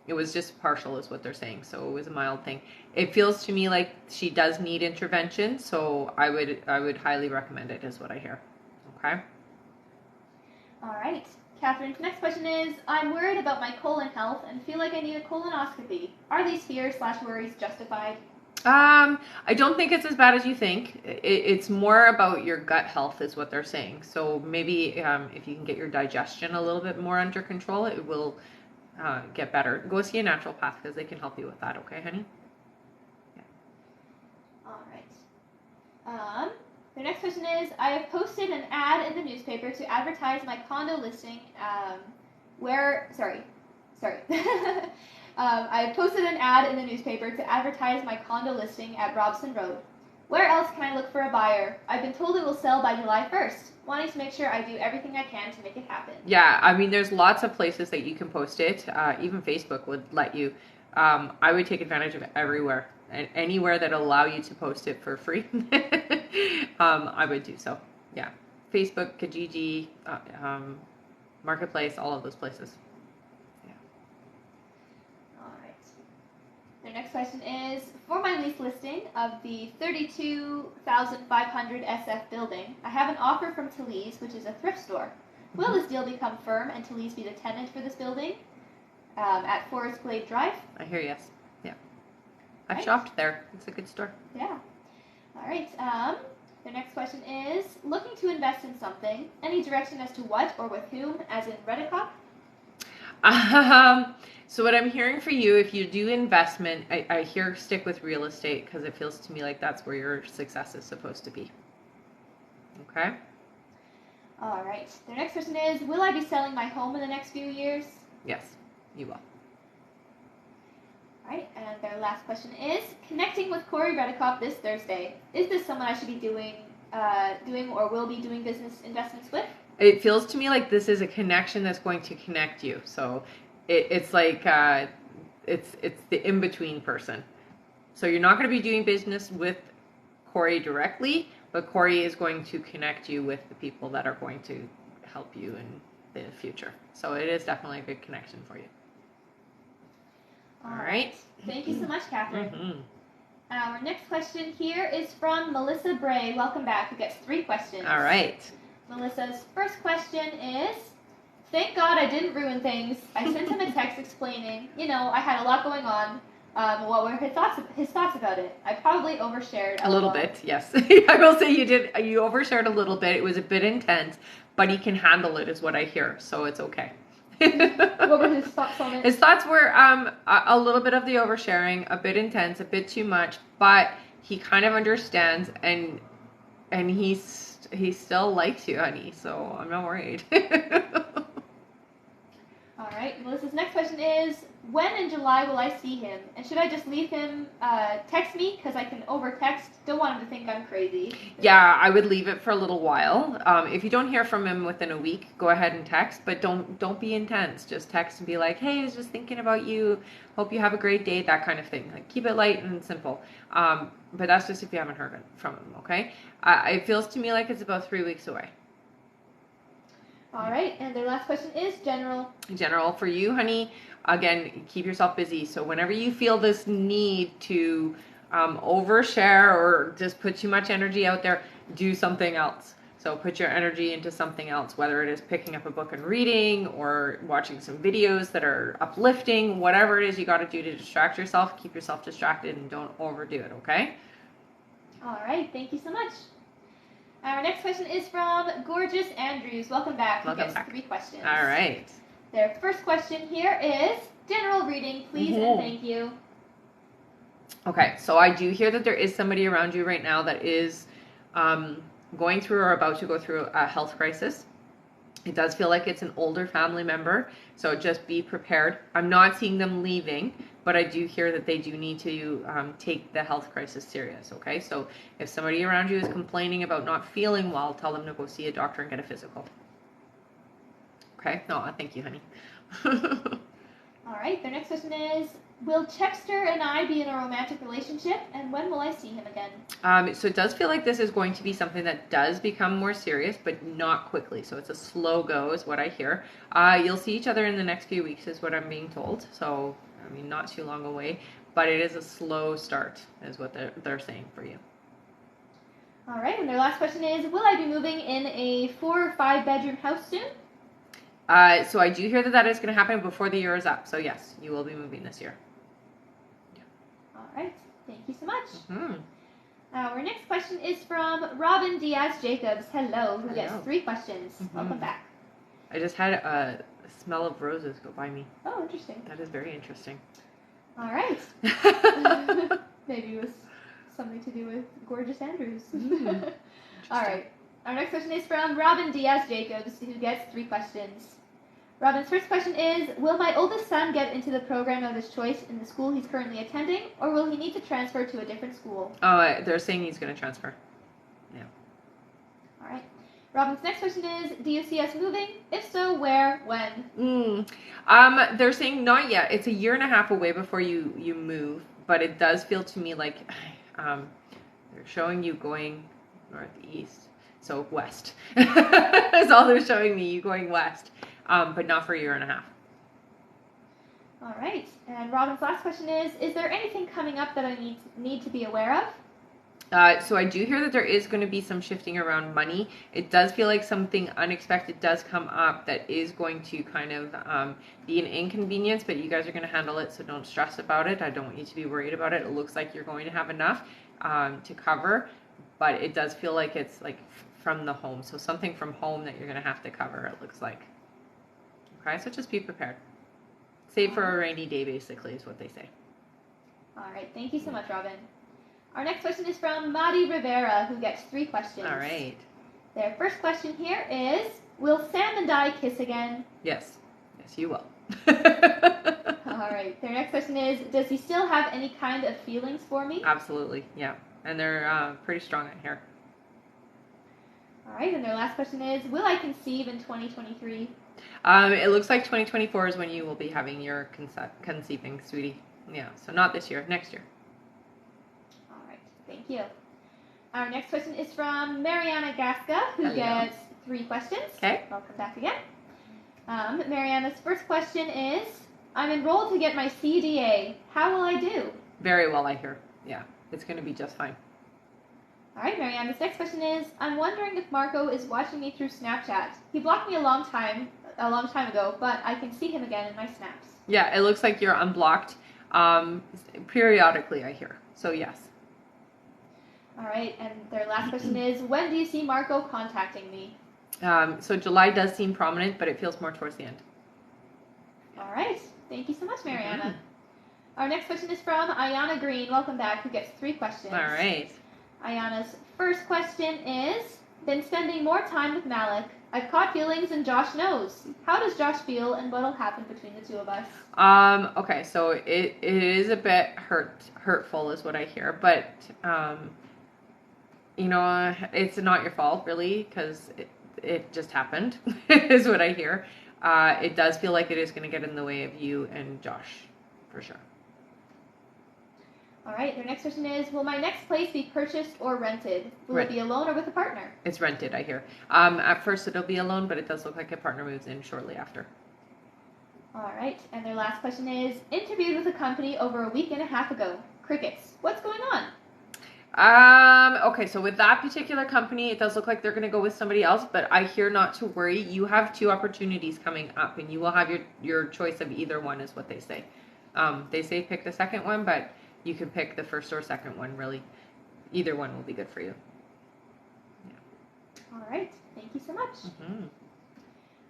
it was just partial is what they're saying. So it was a mild thing. It feels to me like she does need intervention. So I would highly recommend it is what I hear. Okay. All right. Catherine's next question is, I'm worried about my colon health and feel like I need a colonoscopy. Are these fears/worries justified? I don't think it's as bad as you think. It's more about your gut health is what they're saying. So maybe if you can get your digestion a little bit more under control, it will get better. Go see a naturopath because they can help you with that. Okay, honey? Yeah. All right. The next question is, I have posted an ad in the newspaper to advertise my condo listing I posted an ad in the newspaper to advertise my condo listing at Robson Road. Where else can I look for a buyer? I've been told it will sell by July 1st. Wanting to make sure I do everything I can to make it happen. Yeah, I mean, there's lots of places that you can post it. Even Facebook would let you. I would take advantage of everywhere. And anywhere that allow you to post it for free, I would do so. Yeah. Facebook, Kijiji, Marketplace, all of those places. Their next question is, for my lease listing of the 32,500 SF building, I have an offer from Talese, which is a thrift store. Will this deal become firm and Talese be the tenant for this building at Forest Glade Drive? I hear yes. Yeah. I've shopped there. It's a good store. Yeah. All right. Their next question is, looking to invest in something. Any direction as to what or with whom, as in Redicop? So what I'm hearing for you, if you do investment, I hear stick with real estate because it feels to me like that's where your success is supposed to be. Okay? All right. Their next question is, will I be selling my home in the next few years? Yes, you will. All right. And their last question is, connecting with Corey Redicop this Thursday. Is this someone I should be doing or will be doing business investments with? It feels to me like this is a connection that's going to connect you. So it's like it's the in-between person. So you're not going to be doing business with Corey directly, but Corey is going to connect you with the people that are going to help you in the future. So it is definitely a good connection for you. All right. Thank you so much, Catherine. Mm-hmm. Our next question here is from Melissa Bray. Welcome back. Who gets 3 questions. All right. Melissa's first question is, thank God I didn't ruin things. I sent him a text explaining, I had a lot going on. What were his thoughts about it? I probably overshared a little bit. Yes. I will say you overshared a little bit. It was a bit intense, but he can handle it is what I hear. So it's okay. What were his thoughts on it? His thoughts were a little bit of the oversharing, a bit intense, a bit too much, but he kind of understands and he still likes you, honey. So I'm not worried. All right. Melissa's next question is, when in July will I see him? And should I just leave him text me because I can over text? Don't want him to think I'm crazy. Yeah, I would leave it for a little while. If you don't hear from him within a week, go ahead and text, but don't be intense. Just text and be like, hey, I was just thinking about you. Hope you have a great day, that kind of thing. Like, keep it light and simple. But that's just if you haven't heard from him, okay? It feels to me like it's about 3 weeks away. All right, and their last question is general. General for you, honey. Again, keep yourself busy. So whenever you feel this need to overshare or just put too much energy out there, do something else. So put your energy into something else, whether it is picking up a book and reading or watching some videos that are uplifting, whatever it is you got to do to distract yourself, keep yourself distracted and don't overdo it, okay? All right, thank you so much. Our next question is from Gorgeous Andrews. Welcome back. Welcome back. 3 questions. All right. Their first question here is general reading, please and thank you. Okay, so I do hear that there is somebody around you right now that is going through or about to go through a health crisis. It does feel like it's an older family member, so just be prepared. I'm not seeing them leaving, but I do hear that they do need to take the health crisis serious, okay? So if somebody around you is complaining about not feeling well, tell them to go see a doctor and get a physical. Okay? No, thank you, honey. All right, their next question is, will Chexter and I be in a romantic relationship, and when will I see him again? So it does feel like this is going to be something that does become more serious, but not quickly. So it's a slow go is what I hear. You'll see each other in the next few weeks is what I'm being told. So, I mean, not too long away, but it is a slow start is what they're saying for you. All right, and their last question is, will I be moving in a 4 or 5 bedroom house soon? So I do hear that is going to happen before the year is up. So yes, you will be moving this year. Yeah. All right. Thank you so much. Mm-hmm. Our next question is from Robin Diaz-Jacobs. Hello. Who gets 3 questions. Mm-hmm. Welcome back. I just had a smell of roses go by me. Oh, interesting. That is very interesting. All right. Maybe it was something to do with Gorgeous Andrews. All right. Our next question is from Robin Diaz-Jacobs, who gets 3 questions. Robin's first question is, will my oldest son get into the program of his choice in the school he's currently attending, or will he need to transfer to a different school? Oh, they're saying he's going to transfer. Yeah. All right. Robin's next question is, do you see us moving? If so, where, when? They're saying not yet. It's a 1.5 years away before you move, but it does feel to me like they're showing you going northeast. So west. That's all they're showing me, you going west. But not for a 1.5 years. All right. And Robin's last question is there anything coming up that I need to be aware of? So I do hear that there is going to be some shifting around money. It does feel like something unexpected does come up that is going to kind of be an inconvenience, but you guys are going to handle it, so don't stress about it. I don't want you to be worried about it. It looks like you're going to have enough to cover, but it does feel like it's like from the home. So something from home that you're going to have to cover, it looks like. Okay, so just be prepared. Save for a rainy day, basically, is what they say. All right, thank you so much, Robin. Our next question is from Madi Rivera, who gets 3 questions. All right. Their first question here is, will Sam and I kiss again? Yes. Yes, you will. All right. Their next question is, does he still have any kind of feelings for me? Absolutely, yeah. And they're pretty strong in here. All right, and their last question is, will I conceive in 2023? It looks like 2024 is when you will be having your conceiving, sweetie. Yeah, so not this year, next year. Thank you. Our next question is from Mariana Gasca, who Hello. gets 3 questions. Okay. Welcome back again. Mariana's first question is, I'm enrolled to get my CDA. How will I do? Very well, I hear. Yeah, it's going to be just fine. All right, Mariana's next question is, I'm wondering if Marco is watching me through Snapchat. He blocked me a long time ago, but I can see him again in my snaps. Yeah, it looks like you're unblocked periodically, I hear. So yes. All right, and their last question is, when do you see Marco contacting me? So July does seem prominent, but it feels more towards the end. All right, thank you so much, Mariana. Mm-hmm. Our next question is from Ayana Green, welcome back, who gets 3 questions. All right. Ayana's first question is, been spending more time with Malik. I've caught feelings and Josh knows. How does Josh feel and what will happen between the 2 of us? Okay, so it is a bit hurtful is what I hear, but you know, it's not your fault really, because it just happened is what I hear. It does feel like it is going to get in the way of you and Josh, for sure. All right, their next question is, will my next place be purchased or rented? Will it be alone or with a partner? It's rented, I hear. At first it'll be alone, but it does look like a partner moves in shortly after. All right, and their last question is, interviewed with a company over a week and a half ago. Crickets. What's going on? Okay, so with that particular company, it does look like they're going to go with somebody else, but I hear not to worry. You have 2 opportunities coming up, and you will have your choice of either one is what they say. They say pick the second one, but you can pick the first or second one, really. Either one will be good for you. All right, thank you so much. Mm-hmm.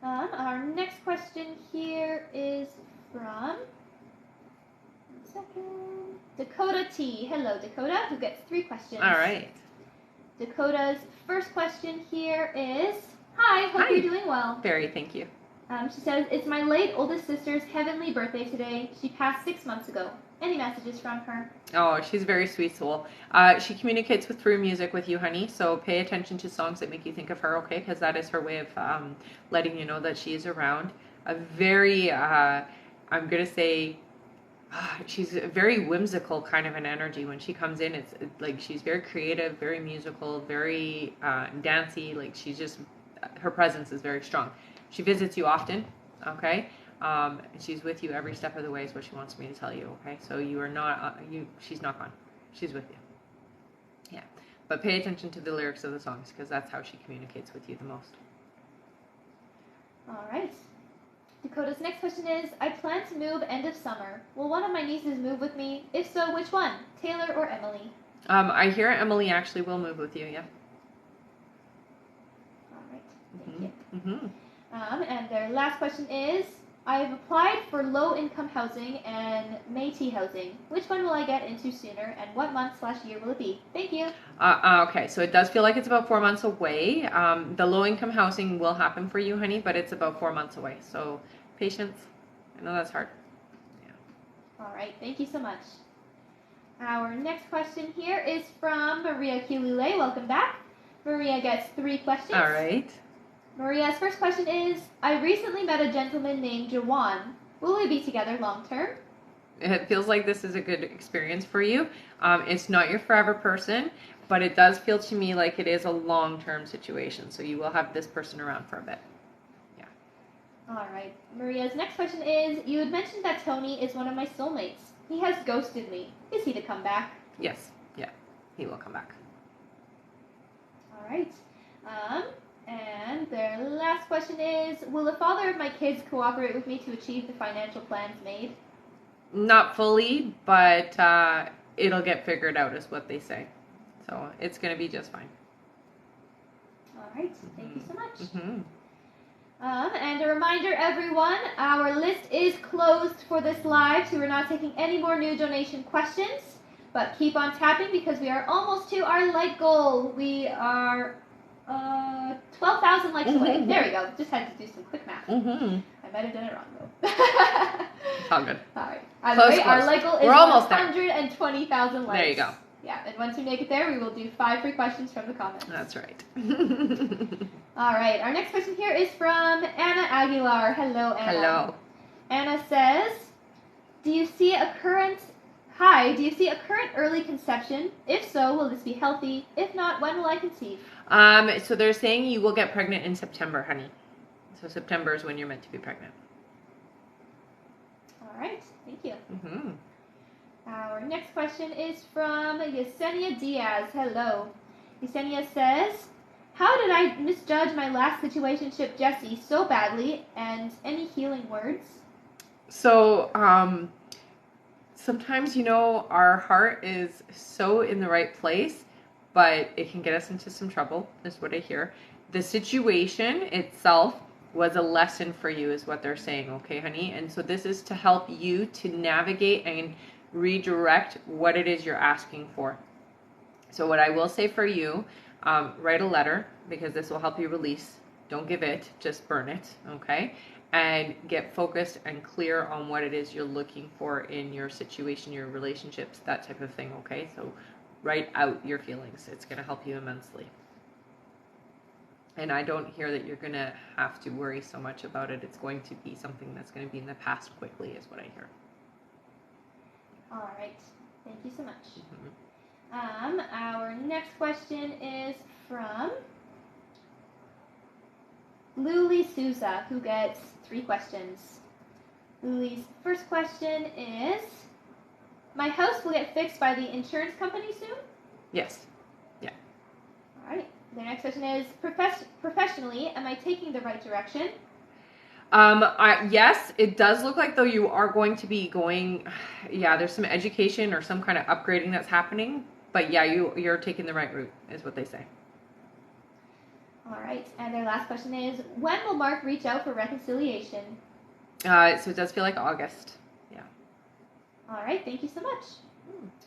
Our next question here is from, Dakota T. Hello, Dakota, who gets 3 questions. All right. Dakota's first question here is, hi, hope you're doing well. Very, thank you. She says, it's my late oldest sister's heavenly birthday today. She passed 6 months ago. Any messages from her? Oh, she's a very sweet soul. She communicates through music with you, honey, so pay attention to songs that make you think of her, okay? Because that is her way of letting you know that she is around. A very, I'm going to say, she's a very whimsical kind of an energy. When she comes in, it's like she's very creative, very musical, very dancey. Like she's just, her presence is very strong. She visits you often, okay? She's with you every step of the way is what she wants me to tell you, okay? So you are not, she's not gone. She's with you. Yeah. But pay attention to the lyrics of the songs because that's how she communicates with you the most. All right. Dakota's next question is, I plan to move end of summer. Will one of my nieces move with me? If so, which one? Taylor or Emily? I hear Emily actually will move with you, yeah. All right. Thank you. Mm-hmm. And their last question is, I have applied for low-income housing and Métis housing. Which one will I get into sooner, and what month/year will it be? Thank you. Okay, so it does feel like it's about 4 months away. The low-income housing will happen for you, honey, but it's about 4 months away. So patience. I know that's hard. Yeah. All right, thank you so much. Our next question here is from Maria Kilule. Welcome back. Maria gets 3 questions. All right. Maria's first question is, I recently met a gentleman named Jawan. Will we be together long term? It feels like this is a good experience for you. It's not your forever person, but it does feel to me like it is a long-term situation. So you will have this person around for a bit. Yeah. All right. Maria's next question is, you had mentioned that Tony is one of my soulmates. He has ghosted me. Is he to come back? Yes. Yeah. He will come back. All right. And their last question is, will the father of my kids cooperate with me to achieve the financial plans made? Not fully, but it'll get figured out is what they say. So it's going to be just fine. All right. Thank you so much. Mm-hmm. And a reminder, everyone, our list is closed for this live, so we're not taking any more new donation questions. But keep on tapping because we are almost to our like goal. We are 12,000 likes away. There we go. Just had to do some quick math. Mm-hmm. I might have done it wrong though. It's all good. All right. Either way, our like goal is 120,000 likes. There you go. Yeah, and once we make it there, we will do 5 free questions from the comments. That's right. All right. Our next question here is from Anna Aguilar. Hello, Anna. Hello. Anna says, do you see a current Hi, do you see a current early conception? If so, will this be healthy? If not, when will I conceive? So they're saying you will get pregnant in September, honey. So September is when you're meant to be pregnant. All right, thank you. Mm-hmm. Our next question is from Yesenia Diaz. Hello. Yesenia says, how did I misjudge my last situationship Jesse so badly, and any healing words? So, sometimes, our heart is so in the right place, but it can get us into some trouble, is what I hear. The situation itself was a lesson for you, is what they're saying, okay, honey? And so this is to help you to navigate and redirect what it is you're asking for. So what I will say for you, write a letter, because this will help you release. Don't give it, just burn it, okay? And get focused and clear on what it is you're looking for in your situation, your relationships, that type of thing, okay? So write out your feelings. It's going to help you immensely. And I don't hear that you're going to have to worry so much about it. It's going to be something that's going to be in the past quickly, is what I hear. All right. Thank you so much. Mm-hmm. Our next question is from Luli Souza, who gets 3 questions. Luli's first question is, my house will get fixed by the insurance company soon? Yes. Yeah. All right. The next question is, professionally, am I taking the right direction? Yes, it does look like though you are going to be going, there's some education or some kind of upgrading that's happening, but yeah, you're taking the right route, is what they say. All right, and their last question is, when will Mark reach out for reconciliation? So it does feel like August. Yeah. All right, thank you so much.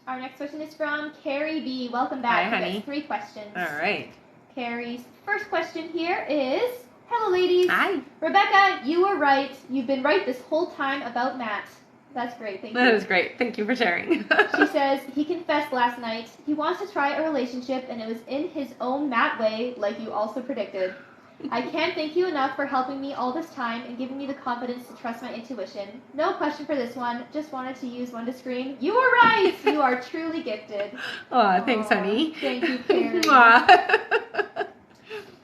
Our next question is from Carrie B. Welcome back. Hi, honey. 3 questions. All right. Carrie's first question here is, hello, ladies. Hi. Rebecca, you were right. You've been right this whole time about Matt. That's great. Thank you. That is great. Thank you for sharing. She says, he confessed last night. He wants to try a relationship, and it was in his own Matt way, like you also predicted. I can't thank you enough for helping me all this time and giving me the confidence to trust my intuition. No question for this one. Just wanted to use one to scream, you were right! You are truly gifted. Aw, thanks, honey. Thank you, Carrie.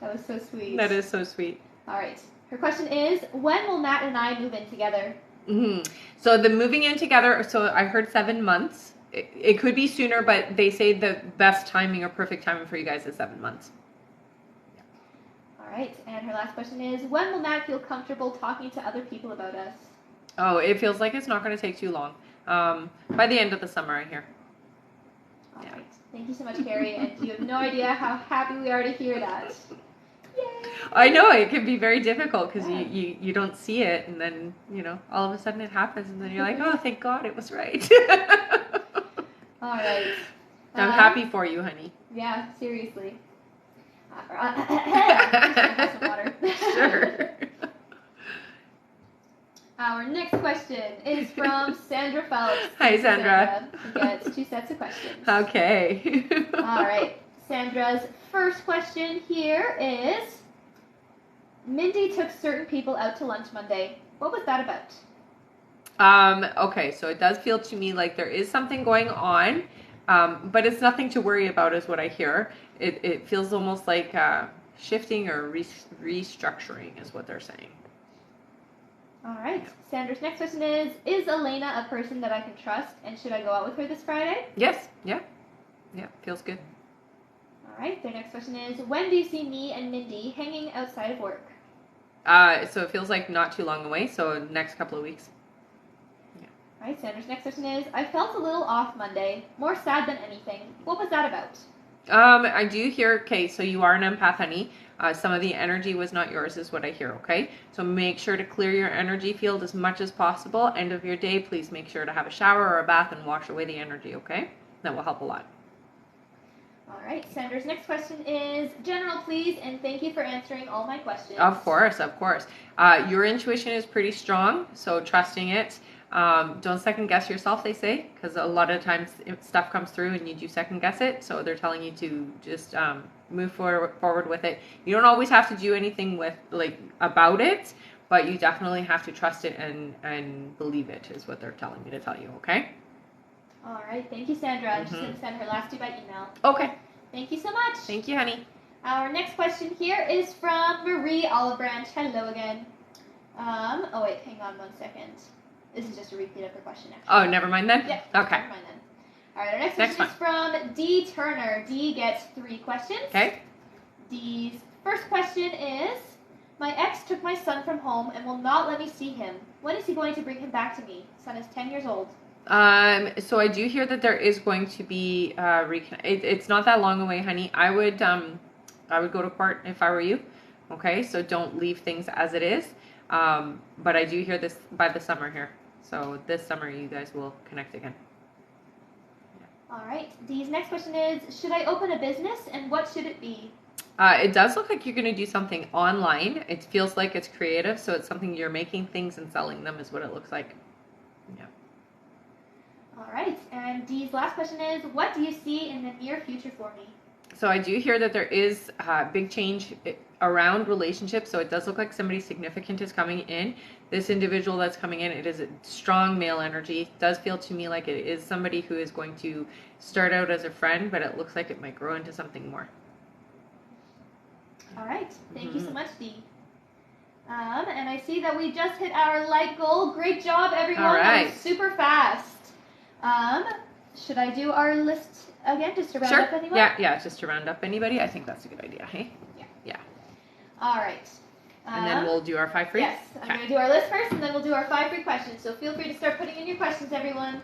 That was so sweet. That is so sweet. All right. Her question is, when will Matt and I move in together? Mm-hmm. So the moving in together, so I heard 7 months. It could be sooner, but they say the best timing or perfect timing for you guys is 7 months. Yeah. All right. And her last question is, when will Matt feel comfortable talking to other people about us? Oh, it feels like it's not going to take too long. By the end of the summer, I hear. All right. Thank you so much, Carrie. And you have no idea how happy we are to hear that. Yay! I know it can be very difficult because you don't see it, and then all of a sudden it happens, and then you're like, oh, thank God it was right. All right. I'm happy for you, honey. Yeah, seriously. Have some water. Sure. Our next question is from Sandra Phelps. Hi, Sandra. Who gets 2 sets of questions. Okay. All right. Sandra's first question here is, Mindy took certain people out to lunch Monday. What was that about? Okay, so it does feel to me like there is something going on, but it's nothing to worry about is what I hear. It feels almost like shifting or restructuring is what they're saying. All right. Sandra's next question is Elena a person that I can trust, and should I go out with her this Friday? Yes. Yeah, feels good. All right. Their next question is, when do you see me and Mindy hanging outside of work? So it feels like not too long away, so next couple of weeks. Yeah. All right. Sandra's next question is, I felt a little off Monday, more sad than anything. What was that about? I do hear, okay, so you are an empath, honey. Some of the energy was not yours is what I hear, okay? So make sure to clear your energy field as much as possible. End of your day, please make sure to have a shower or a bath and wash away the energy, okay? That will help a lot. All right. Sandra's next question is, general, please, and thank you for answering all my questions. Of course. Your intuition is pretty strong, so trusting it. Don't second guess yourself, they say, because a lot of times stuff comes through and you do second guess it. So they're telling you to just move forward with it. You don't always have to do anything about it, but you definitely have to trust it and believe it is what they're telling me to tell you. Okay. All right. Thank you, Sandra. I'm just going to send her last two by email. Okay. Thank you so much. Thank you, honey. Our next question here is from Marie Olive Branch. Hello again. Oh, wait. Hang on 1 second. This is just a repeat of her question, actually. Oh, never mind then? Yep. Okay. Never mind then. All right. Our next question is from D. Turner. D gets 3 questions. Okay. D's first question is, my ex took my son from home and will not let me see him. When is he going to bring him back to me? Son is 10 years old. So I do hear that there is going to be it's not that long away, honey. I would go to court if I were you. Okay, so don't leave things as it is. But I do hear this by the summer here. So this summer you guys will connect again. Yeah. All right. Dee's next question is, should I open a business and what should it be? It does look like you're going to do something online. It feels like it's creative, so it's something you're making things and selling them is what it looks like. Yeah. All right. And Dee's last question is, what do you see in the near future for me? So I do hear that there is big change around relationships. So it does look like somebody significant is coming in. This individual that's coming in, it is a strong male energy. It does feel to me like it is somebody who is going to start out as a friend, but it looks like it might grow into something more. All right. Thank you so much, Dee. And I see that we just hit our like goal. Great job, everyone. All right. That was super fast. Should I do our list again just to round up anyone? Yeah, just to round up anybody. I think that's a good idea, hey? Yeah. All right. And then we'll do our 5 free? Yes, I'm going to do our list first, and then we'll do our 5 free questions. So feel free to start putting in your questions, everyone.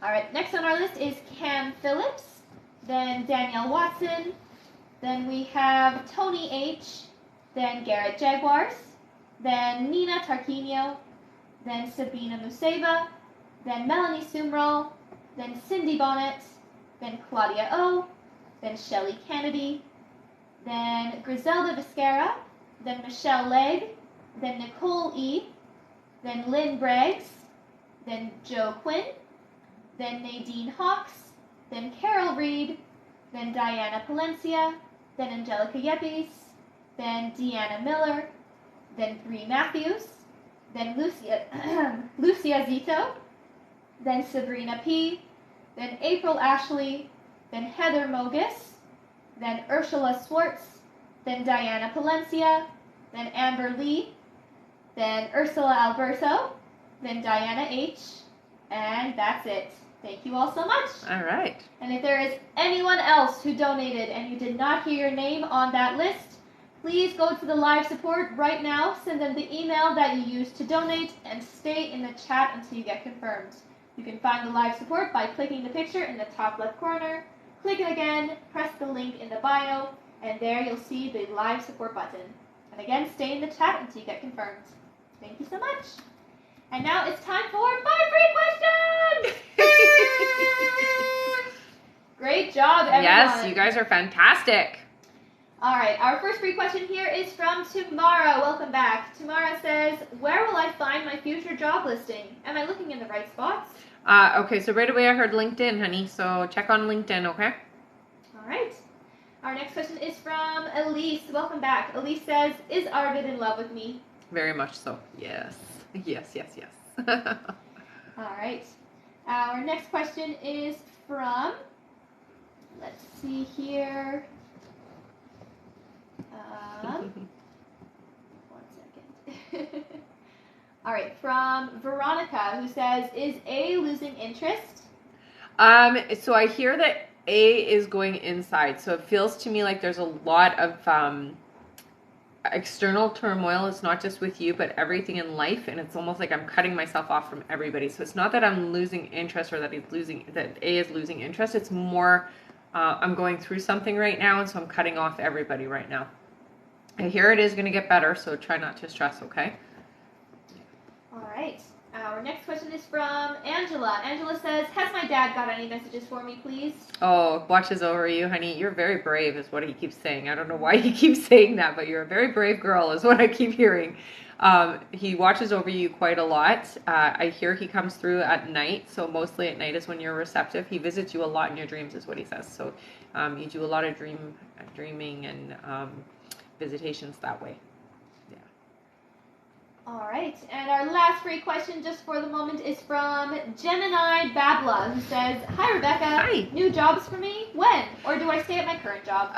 All right, next on our list is Cam Phillips, then Danielle Watson, then we have Tony H., then Garrett Jaguars, then Nina Tarquinio, then Sabina Museva, then Melanie Sumrall, then Cindy Bonnet, then Claudia O, then Shelley Kennedy, then Griselda Viscara, then Michelle Legg, then Nicole E, then Lynn Braggs, then Joe Quinn, then Nadine Hawks, then Carol Reed, then Diana Palencia, then Angelica Yepes, then Deanna Miller, then Bree Matthews, then Lucia Zito, then Sabrina P, then April Ashley, then Heather Mogus, then Ursula Swartz, then Diana Palencia, then Amber Lee, then Ursula Alberto, then Diana H, and that's it. Thank you all so much. All right. And if there is anyone else who donated and you did not hear your name on that list, please go to the live support right now, send them the email that you used to donate, and stay in the chat until you get confirmed. You can find the live support by clicking the picture in the top left corner, click it again, press the link in the bio, and there you'll see the live support button. And again, stay in the chat until you get confirmed. Thank you so much. And now it's time for 5 free questions! Great job, everyone. Yes, you guys are fantastic. All right, our first free question here is from Tamara. Welcome back. Tamara says, where will I find my future job listing? Am I looking in the right spots? Okay, so right away I heard LinkedIn, honey. So check on LinkedIn, okay? All right. Our next question is from Elise. Welcome back. Elise says, is Arvid in love with me? Very much so. Yes. Yes. All right. Our next question is from, let's see here. 1 second. All right, from Veronica, who says, is A losing interest? So I hear that A is going inside. So it feels to me like there's a lot of external turmoil. It's not just with you, but everything in life. And it's almost like I'm cutting myself off from everybody. So it's not that I'm losing interest or that A is losing interest. It's more I'm going through something right now, and so I'm cutting off everybody right now. I hear it is going to get better, so try not to stress, okay? All right. Our next question is from Angela. Angela says, has my dad got any messages for me, please? Oh, watches over you, honey. You're very brave is what he keeps saying. I don't know why he keeps saying that, but you're a very brave girl is what I keep hearing. He watches over you quite a lot. I hear he comes through at night, so mostly at night is when you're receptive. He visits you a lot in your dreams is what he says. So you do a lot of dreaming and visitations that way. Yeah. All right, and our last free question just for the moment is from Gemini Babla, who says, "Hi Rebecca, Hi. New jobs for me? When? Or do I stay at my current job?"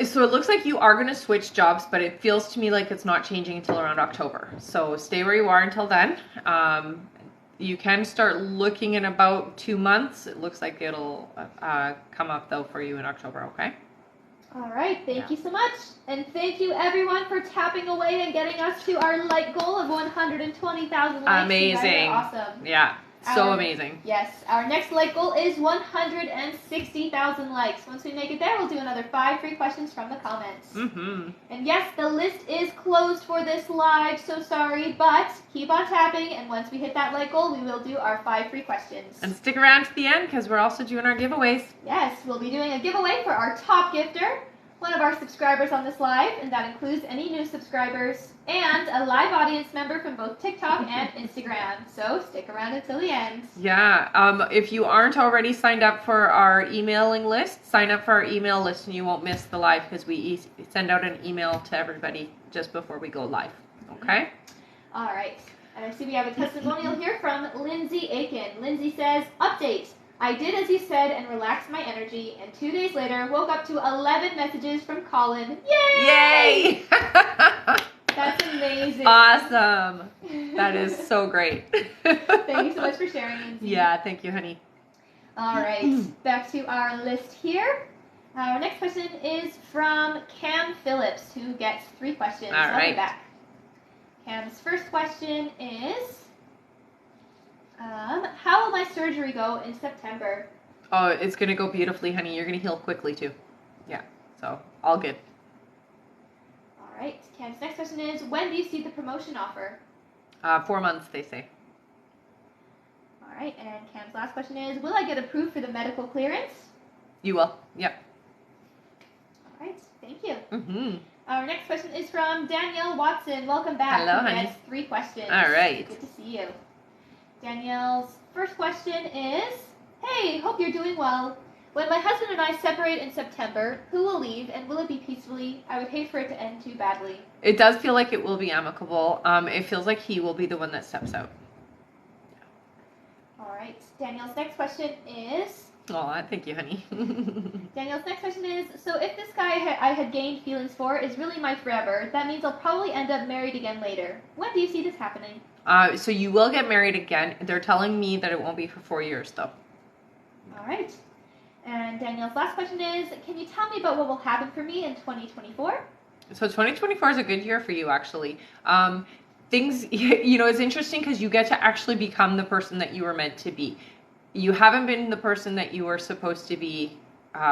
So it looks like you are going to switch jobs, but it feels to me like it's not changing until around October. So stay where you are until then. You can start looking in about 2 months. It looks like it'll come up though for you in October, okay? All right, thank you so much. And thank you everyone for tapping away and getting us to our like goal of 120,000 likes. Amazing. You guys are awesome. Yeah, so amazing. Yes, our next like goal is 160,000 likes. Once we make it there, we'll do another 5 free questions from the comments. Mm-hmm. And yes, the list is closed for this live, so sorry, but keep on tapping, and once we hit that like goal, we will do our 5 free questions. And stick around to the end because we're also doing our giveaways. Yes, we'll be doing a giveaway for our top gifter, one of our subscribers on this live, and that includes any new subscribers, and a live audience member from both TikTok and Instagram. So stick around until the end. Yeah, if you aren't already signed up for our emailing list, sign up for our email list and you won't miss the live because we send out an email to everybody just before we go live. Okay? All right. And I see we have a testimonial here from Lindsay Aiken. Lindsay says, "Update. I did as you said and relaxed my energy, and 2 days later woke up to 11 messages from Colin. Yay! Yay! That's amazing. Awesome. That is so great. Thank you so much for sharing, Lindsay. Yeah, thank you, honey. All right, back to our list here. Our next question is from Cam Phillips, who gets 3 questions. All right. Back. Cam's first question is, how will my surgery go in September? Oh, it's going to go beautifully, honey. You're going to heal quickly, too. Yeah, so all good. All right. Cam's next question is, when do you see the promotion offer? 4 months, they say. All right. And Cam's last question is, will I get approved for the medical clearance? You will. Yep. All right. Thank you. Mm-hmm. Our next question is from Danielle Watson. Welcome back. Hello, honey. Has 3 questions. All right. Good to see you. Danielle's first question is, hey, hope you're doing well. When my husband and I separate in September, who will leave and will it be peacefully? I would hate for it to end too badly. It does feel like it will be amicable. It feels like he will be the one that steps out. All right. Danielle's next question is... Oh, thank you, honey. Danielle's next question is, so if this guy I had gained feelings for is really my forever, that means I'll probably end up married again later. When do you see this happening? So you will get married again. They're telling me that it won't be for 4 years, though. All right. And Danielle's last question is, can you tell me about what will happen for me in 2024? So 2024 is a good year for you, actually. Things, it's interesting because you get to actually become the person that you were meant to be. You haven't been the person that you were supposed to be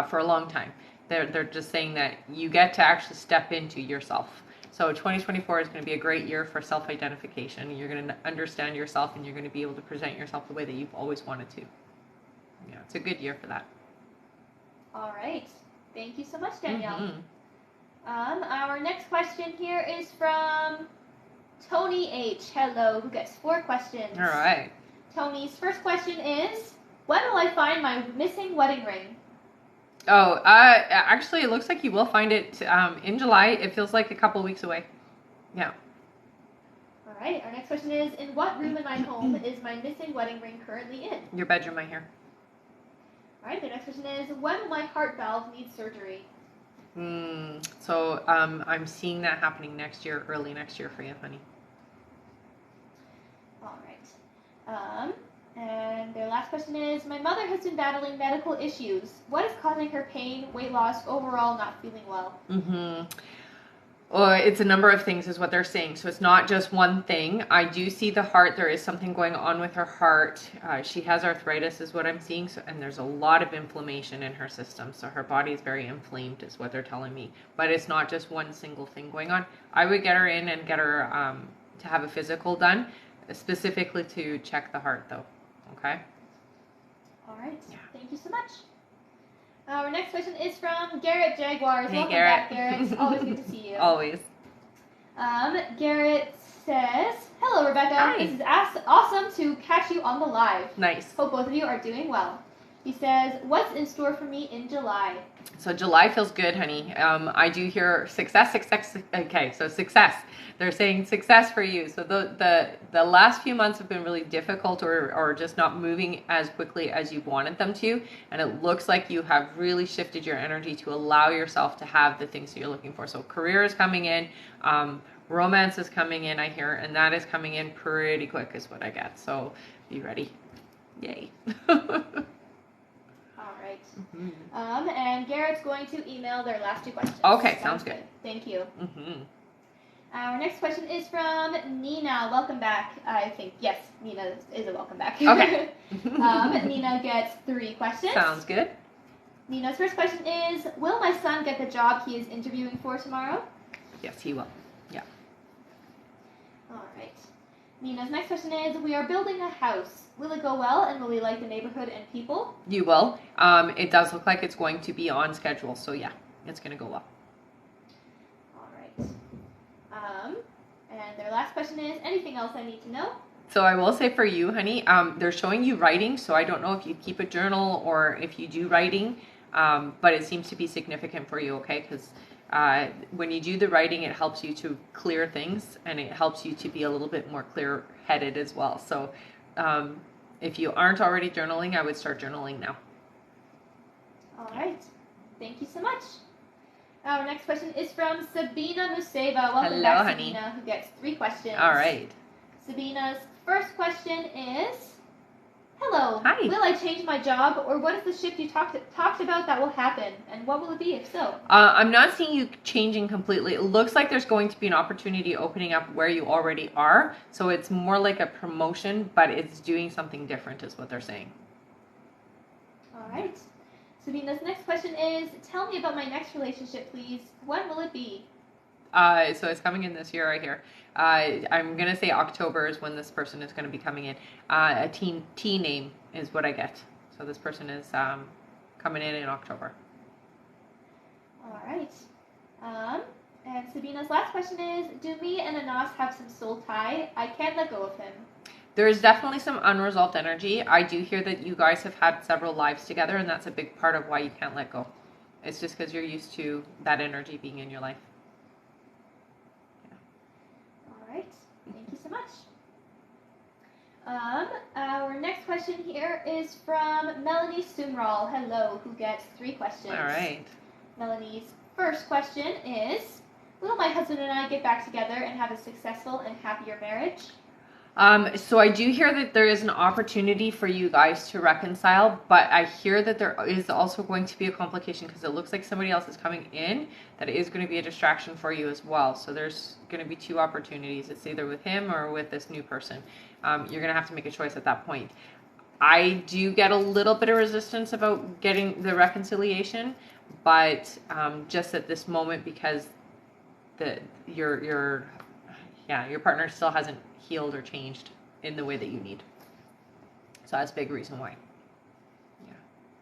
for a long time. They're just saying that you get to actually step into yourself. So 2024 is going to be a great year for self-identification. You're going to understand yourself and you're going to be able to present yourself the way that you've always wanted to. Yeah, it's a good year for that. All right. Thank you so much, Danielle. Mm-hmm. Our next question here is from Tony H. Hello, who gets 4 questions. All right. Tony's first question is, when will I find my missing wedding ring? Oh, actually, it looks like you will find it in July. It feels like a couple weeks away. Yeah. All right. Our next question is, in what room in my home is my missing wedding ring currently in? Your bedroom right here. All right. The next question is, when will my heart valve need surgery? So I'm seeing that happening next year, early next year for you, honey. All right. And their last question is, my mother has been battling medical issues. What is causing her pain, weight loss, overall not feeling well? Or it's a number of things is what they're saying. So it's not just one thing. I do see the heart. There is something going on with her heart. She has arthritis is what I'm seeing. So, and there's a lot of inflammation in her system. So her body is very inflamed is what they're telling me. But it's not just one single thing going on. I would get her in and get her to have a physical done, specifically to check the heart though. Okay? All right. Yeah. Thank you so much. Our next question is from Garrett Jaguars. Hey, Welcome Garrett. back, Garrett. It's always good to see you. Always. Garrett says, hello, Rebecca. Hi. This is awesome to catch you on the live. Nice. Hope both of you are doing well. He says, what's in store for me in July? So July feels good, honey. I do hear success. Okay, so success. They're saying success for you. So the last few months have been really difficult, or just not moving as quickly as you wanted them to. And it looks like you have really shifted your energy to allow yourself to have the things that you're looking for. So career is coming in. Romance is coming in, I hear, and that is coming in pretty quick is what I get. So be ready. Yay. Right. Mm-hmm. And Garrett's going to email their last 2 questions. Okay, sounds good. Thank you. Mm-hmm. Our next question is from Nina. Welcome back. I think, yes, Nina is a welcome back. Okay. Nina gets 3 questions. Sounds good. Nina's first question is, will my son get the job he is interviewing for tomorrow? Yes, he will. Yeah. All right. Nina's next question is, we are building a house. Will it go well, and will we like the neighborhood and people? You will. It does look like it's going to be on schedule, so yeah, it's going to go well. All right. And their last question is, anything else I need to know? So I will say for you, honey, they're showing you writing, so I don't know if you keep a journal or if you do writing, but it seems to be significant for you, okay? Because when you do the writing, it helps you to clear things, and it helps you to be a little bit more clear-headed as well. So if you aren't already journaling, I would start journaling now. All right. Thank you so much. Our next question is from Sabina Museva. Welcome back, honey. Sabina, who gets 3 questions. All right. Sabina's first question is, hello. Hi. Will I change my job, or what is the shift you talked about that will happen, and what will it be if so? I'm not seeing you changing completely. It looks like there's going to be an opportunity opening up where you already are. So it's more like a promotion, but it's doing something different is what they're saying. All right. Sabina's next question is, tell me about my next relationship, please. When will it be? So it's coming in this year, I hear. I'm going to say October is when this person is going to be coming in. A T name is what I get. So this person is coming in October. All right. And Sabina's last question is, do me and Anas have some soul tie? I can't let go of him. There is definitely some unresolved energy. I do hear that you guys have had several lives together, and that's a big part of why you can't let go. It's just because you're used to that energy being in your life. Yeah. All right. Thank you so much. Our next question here is from Melanie Sumrall. Hello, who gets 3 questions. All right. Melanie's first question is, will my husband and I get back together and have a successful and happier marriage? So I do hear that there is an opportunity for you guys to reconcile, but I hear that there is also going to be a complication because it looks like somebody else is coming in that is going to be a distraction for you as well. So there's going to be 2 opportunities. It's either with him or with this new person. You're going to have to make a choice at that point. I do get a little bit of resistance about getting the reconciliation, but just at this moment because your partner still hasn't healed or changed in the way that you need. So that's a big reason why. Yeah.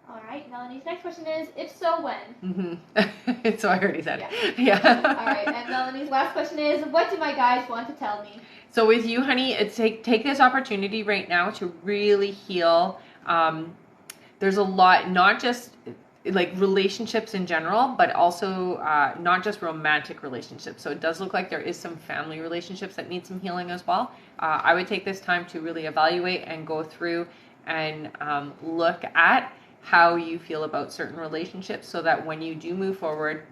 All right. Melanie's next question is, if so, when? Mm-hmm. So I already said it. Yeah. All right. And Melanie's last question is, what do my guys want to tell me? So with you, honey, it's take this opportunity right now to really heal. There's a lot, not just like relationships in general, but also not just romantic relationships. So it does look like there is some family relationships that need some healing as well. I would take this time to really evaluate and go through and look at how you feel about certain relationships so that when you do move forward,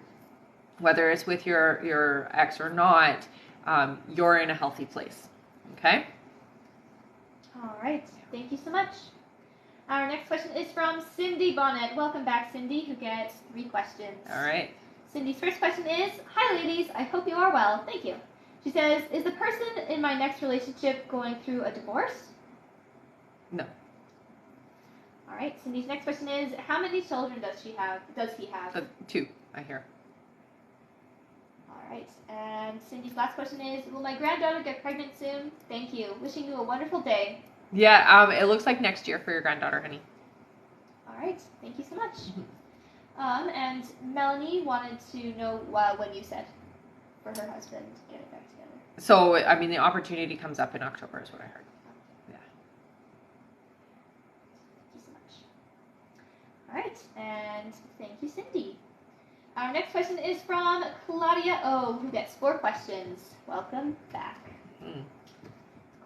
whether it's with your ex or not, you're in a healthy place. Okay? All right. Thank you so much. Our next question is from Cindy Bonnet. Welcome back, Cindy, who gets 3 questions. All right. Cindy's first question is, hi, ladies. I hope you are well. Thank you. She says, is the person in my next relationship going through a divorce? No. All right. Cindy's next question is, how many children does he have? 2, I hear. All right. And Cindy's last question is, will my granddaughter get pregnant soon? Thank you. Wishing you a wonderful day. Yeah, it looks like next year for your granddaughter, honey. All right. Thank you so much. And Melanie wanted to know when you said for her husband getting back together. So, I mean, the opportunity comes up in October is what I heard. Yeah. Thank you so much. And thank you, Cindy. Our next question is from Claudia O, who gets 4 questions. Welcome back.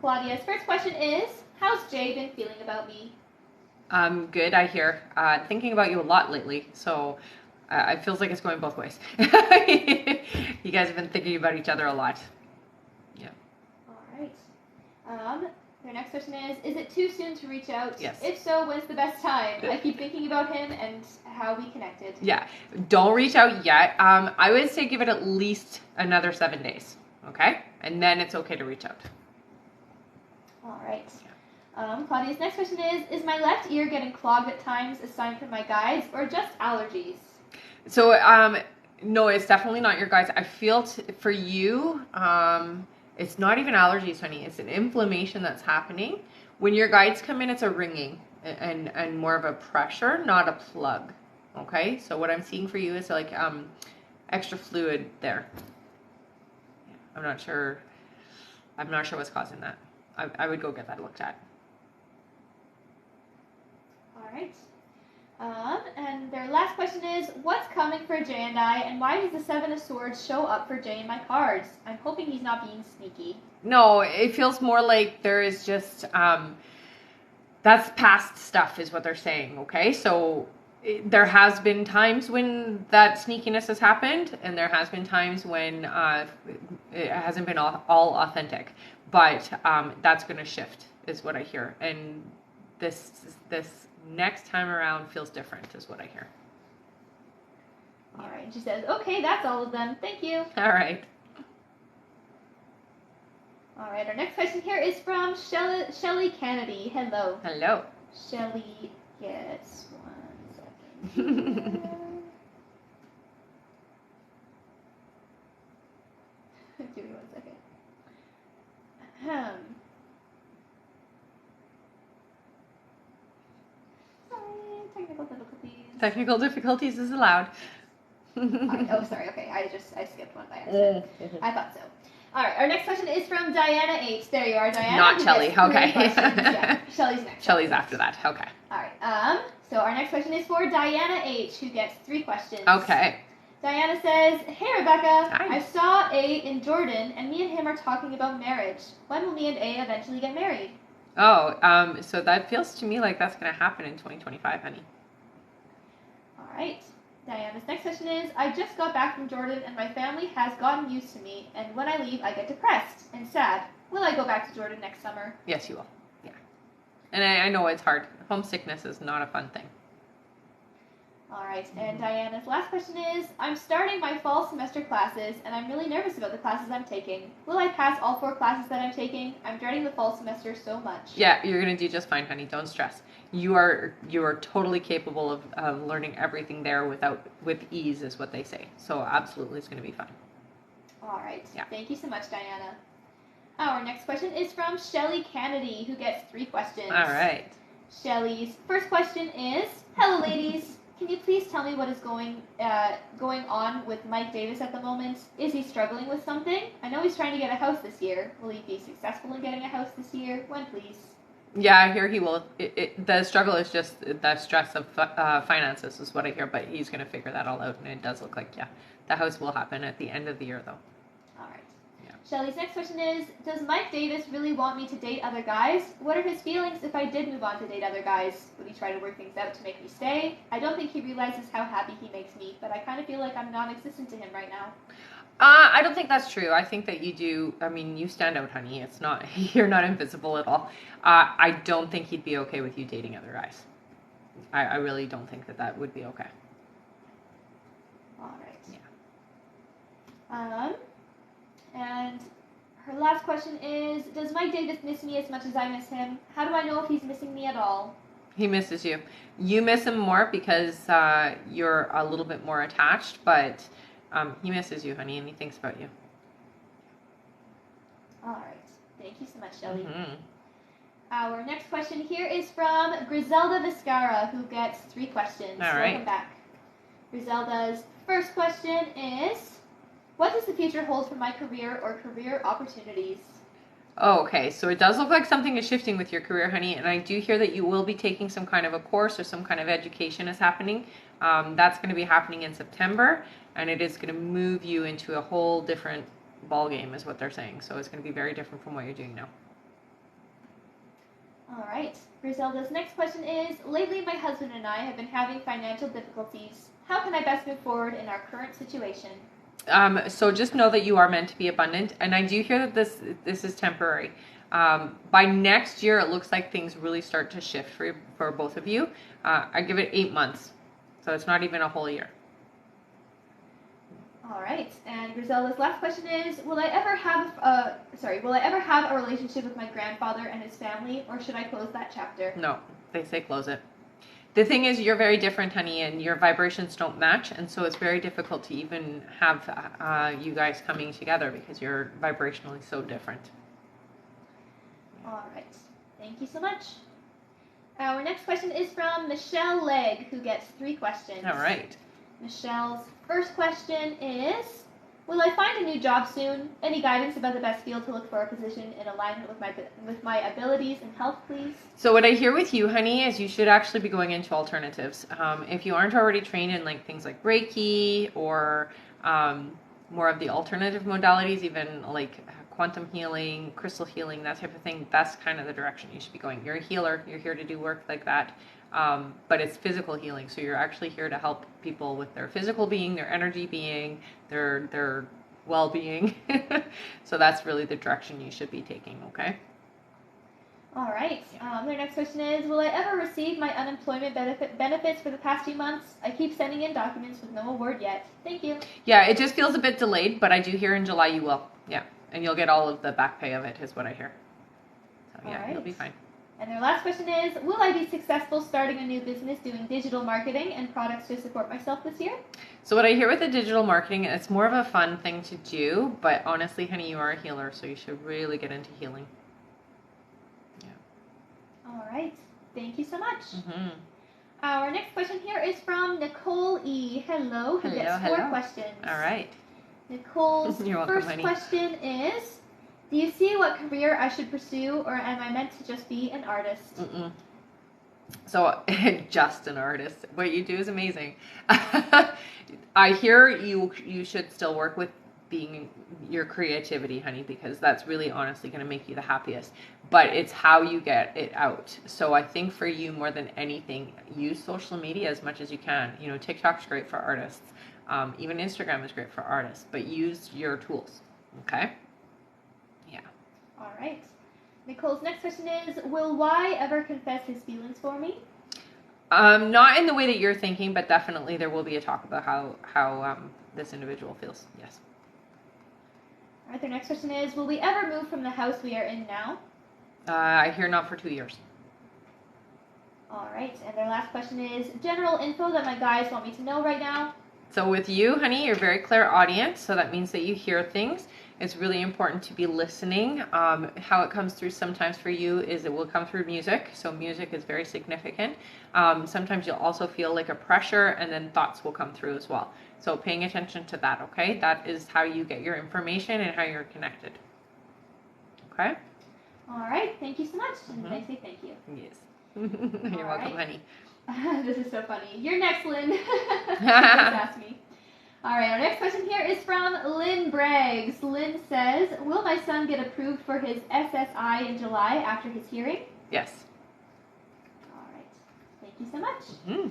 Claudia's first question is, how's Jay been feeling about me? Good, I hear. Thinking about you a lot lately, so it feels like it's going both ways. You guys have been thinking about each other a lot. Yeah. All right. Their next question is it too soon to reach out? Yes. If so, when's the best time? I keep thinking about him and how we connected. Yeah, don't reach out yet. I would say give it at least another 7 days, okay? And then it's okay to reach out. All right. Claudia's next question is my left ear getting clogged at times a sign from my guides or just allergies? So, no, it's definitely not your guides. I feel for you, it's not even allergies, honey. It's an inflammation that's happening. When your guides come in, it's a ringing and more of a pressure, not a plug. Okay? So what I'm seeing for you is like extra fluid there. I'm not sure what's causing that. I would go get that looked at. All right. And their last question is, what's coming for Jay and I, and why does the 7 of Swords show up for Jay in my cards? I'm hoping he's not being sneaky. No, it feels more like there is just, that's past stuff is what they're saying, okay? So there has been times when that sneakiness has happened, and there has been times when it hasn't been all authentic. But that's going to shift, is what I hear. And this next time around feels different, is what I hear. All right. She says, okay, that's all of them. Thank you. All right. All right. Our next question here is from Shelly Kennedy. Hello. Hello. Shelly gets 1 second. Give me 1 second. Sorry, technical difficulties. Technical difficulties is allowed. Right. Oh, sorry. Okay, I skipped one by accident. I thought so. All right. Our next question is from Diana H. There you are, Diana. Not Shelly. Okay. Yeah, Shelly's next. Shelly's after that. Okay. All right. So our next question is for Diana H, who gets 3 questions. Okay. Diana says, hey, Rebecca. Hi. I saw A in Jordan, and me and him are talking about marriage. When will me and A eventually get married? Oh, so that feels to me like that's going to happen in 2025, honey. All right. Diana's next question is, I just got back from Jordan, and my family has gotten used to me, and when I leave, I get depressed and sad. Will I go back to Jordan next summer? Yes, you will. Yeah. And I know it's hard. Homesickness is not a fun thing. All right, and Diana's last question is, I'm starting my fall semester classes, and I'm really nervous about the classes I'm taking. Will I pass all 4 classes that I'm taking? I'm dreading the fall semester so much. Yeah, you're going to do just fine, honey. Don't stress. You are totally capable of learning everything there with ease, is what they say. So absolutely, it's going to be fun. All right. Yeah. Thank you so much, Diana. Our next question is from Shelly Kennedy, who gets 3 questions. All right. Shelly's first question is, hello, ladies. Can you please tell me what is going on with Mike Davis at the moment? Is he struggling with something? I know he's trying to get a house this year. Will he be successful in getting a house this year? When, please? Yeah, I hear he will. The struggle is just the stress of finances is what I hear, but he's going to figure that all out, and it does look like, yeah, the house will happen at the end of the year, though. All right. Yeah. Shelly's next question is, does Mike Davis really want me to date other guys? What are his feelings if I did move on to date other guys? Would he try to work things out to make me stay? I don't think he realizes how happy he makes me, but I kind of feel like I'm non-existent to him right now. I don't think that's true. I think that you do. I mean, you stand out, honey. It's not, you're not invisible at all. I don't think he'd be okay with you dating other guys. I really don't think that would be okay. All right. Yeah. And her last question is, does Mike Davis miss me as much as I miss him? How do I know if he's missing me at all? He misses you. You miss him more because you're a little bit more attached, but he misses you, honey, and he thinks about you. All right. Thank you so much, Shelly. Mm-hmm. Our next question here is from Griselda Viscara, who gets 3 questions. All right. Welcome back. Griselda's first question is, what does the future hold for my career or career opportunities? Oh, okay. So it does look like something is shifting with your career, honey. And I do hear that you will be taking some kind of a course or some kind of education is happening. That's going to be happening in September, and it is going to move you into a whole different ball game, is what they're saying. So it's going to be very different from what you're doing now. All right. Griselda's next question is, lately my husband and I have been having financial difficulties. How can I best move forward in our current situation? So just know that you are meant to be abundant, and I do hear that this is temporary. By next year, it looks like things really start to shift for both of you. I give it 8 months, so it's not even a whole year. All right. And Griselda's last question is, will I ever have a relationship with my grandfather and his family, or should I close that chapter? No, they say close it. The thing is, you're very different, honey, and your vibrations don't match, and so it's very difficult to even have you guys coming together because you're vibrationally so different. All right. Thank you so much. Our next question is from Michelle Legg, who gets 3 questions. All right. Michelle's first question is, will I find a new job soon? Any guidance about the best field to look for a position in alignment with my abilities and health, please? So what I hear with you, honey, is you should actually be going into alternatives. If you aren't already trained in like things like Reiki or more of the alternative modalities, even like quantum healing, crystal healing, that type of thing, that's kind of the direction you should be going. You're a healer. You're here to do work like that. But it's physical healing. So you're actually here to help people with their physical being, their energy being, their well-being. So that's really the direction you should be taking, okay? All right. Their next question is, will I ever receive my unemployment benefits for the past few months? I keep sending in documents with no award yet. Thank you. Yeah, it just feels a bit delayed, but I do hear in July you will. Yeah, and you'll get all of the back pay of it is what I hear. So yeah, you'll be fine. And their last question is, will I be successful starting a new business doing digital marketing and products to support myself this year? So what I hear with the digital marketing, it's more of a fun thing to do, but honestly, honey, you are a healer, so you should really get into healing. Yeah. All right. Thank you so much. Mm-hmm. Our next question here is from Nicole E. Hello, who gets 4 questions. All right. Nicole's You're welcome, first honey. question is, do you see what career I should pursue, or am I meant to just be an artist? Mm-mm. So, just an artist. What you do is amazing. I hear you should still work with being your creativity, honey, because that's really honestly going to make you the happiest. But it's how you get it out. So I think for you, more than anything, use social media as much as you can. You know, TikTok's great for artists. Even Instagram is great for artists. But use your tools, okay? Yeah. All right. Nicole's next question is, will Y ever confess his feelings for me? Not in the way that you're thinking, but definitely there will be a talk about how this individual feels. Yes. All right, their next question is, will we ever move from the house we are in now? I hear not for 2 years. All right, and their last question is, general info that my guys want me to know right now? So with you, honey, you're very clairaudient, so that means that you hear things. It's really important to be listening. How it comes through sometimes for you is it will come through music, so music is very significant. Sometimes you'll also feel like a pressure, and then thoughts will come through as well. So paying attention to that, okay? That is how you get your information and how you're connected. Okay? All right, thank you so much, and I say thank you. Yes. You're welcome, honey. This is so funny. You're next, Lynn. Just ask me. All right, our next question here is from Lynn Braggs. Lynn says, will my son get approved for his SSI in July after his hearing? Yes. All right. Thank you so much. Mm-hmm.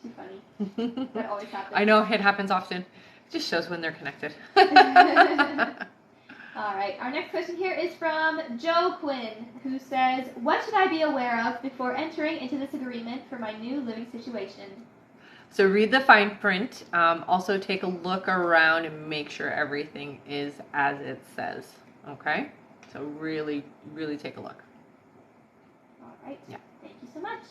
Too funny. That always happens. I know, it happens often. It just shows when they're connected. All right, our next question here is from Joe Quinn, who says, what should I be aware of before entering into this agreement for my new living situation? So read the fine print. Also take a look around and make sure everything is as it says. Okay? So really, really take a look. All right. Yeah. Thank you so much.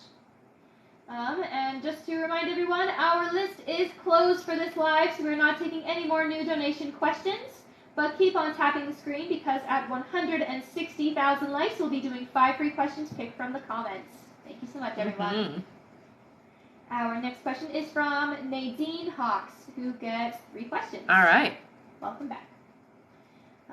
And just to remind everyone, our list is closed for this live, so we're not taking any more new donation questions. But keep on tapping the screen because at 160,000 likes, we'll be doing 5 free questions picked from the comments. Thank you so much, everyone. Mm-hmm. Our next question is from Nadine Hawks, who gets 3 questions. All right. Welcome back.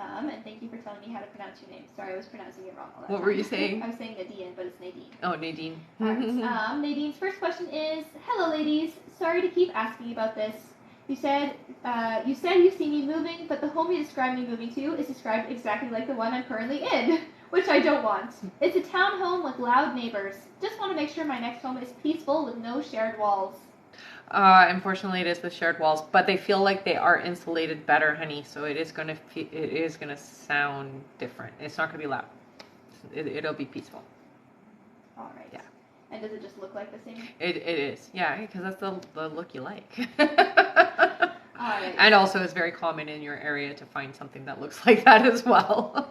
And thank you for telling me how to pronounce your name. Sorry, I was pronouncing it wrong all that What time. were you saying? I was saying Nadine, but it's Nadine. Oh, Nadine. Alright, Nadine's first question is, hello ladies, sorry to keep asking about this. You said you see me moving, but the home you described me moving to is described exactly like the one I'm currently in, which I don't want. It's a townhome with loud neighbors. Just want to make sure my next home is peaceful with no shared walls. Unfortunately, it is with shared walls, but they feel like they are insulated better, honey. So it is gonna sound different. It's not gonna be loud. It'll be peaceful. All right. Yeah. And does it just look like the same? It is, yeah, because that's the look you like. All right. And also, it's very common in your area to find something that looks like that as well.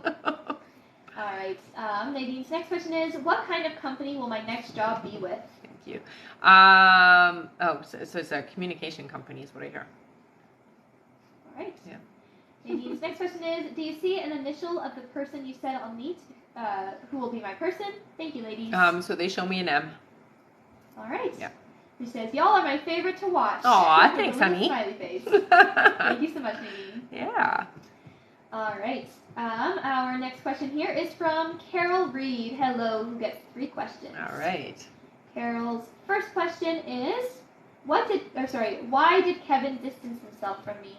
All right. Nadine's next question is, what kind of company will my next job be with? Thank you. So it's a communication company is what I hear. All right. Yeah. Nadine's next question is, do you see an initial of the person you said I'll meet? Who will be my person? Thank you, ladies. So they show me an M. All right. Yeah. Who says, y'all are my favorite to watch. Aw, thanks, honey. Smiley face. Thank you so much, Nadine. Yeah. All right. Our next question here is from Carol Reed. Hello, who gets 3 questions. All right. Carol's first question is, why did Kevin distance himself from me?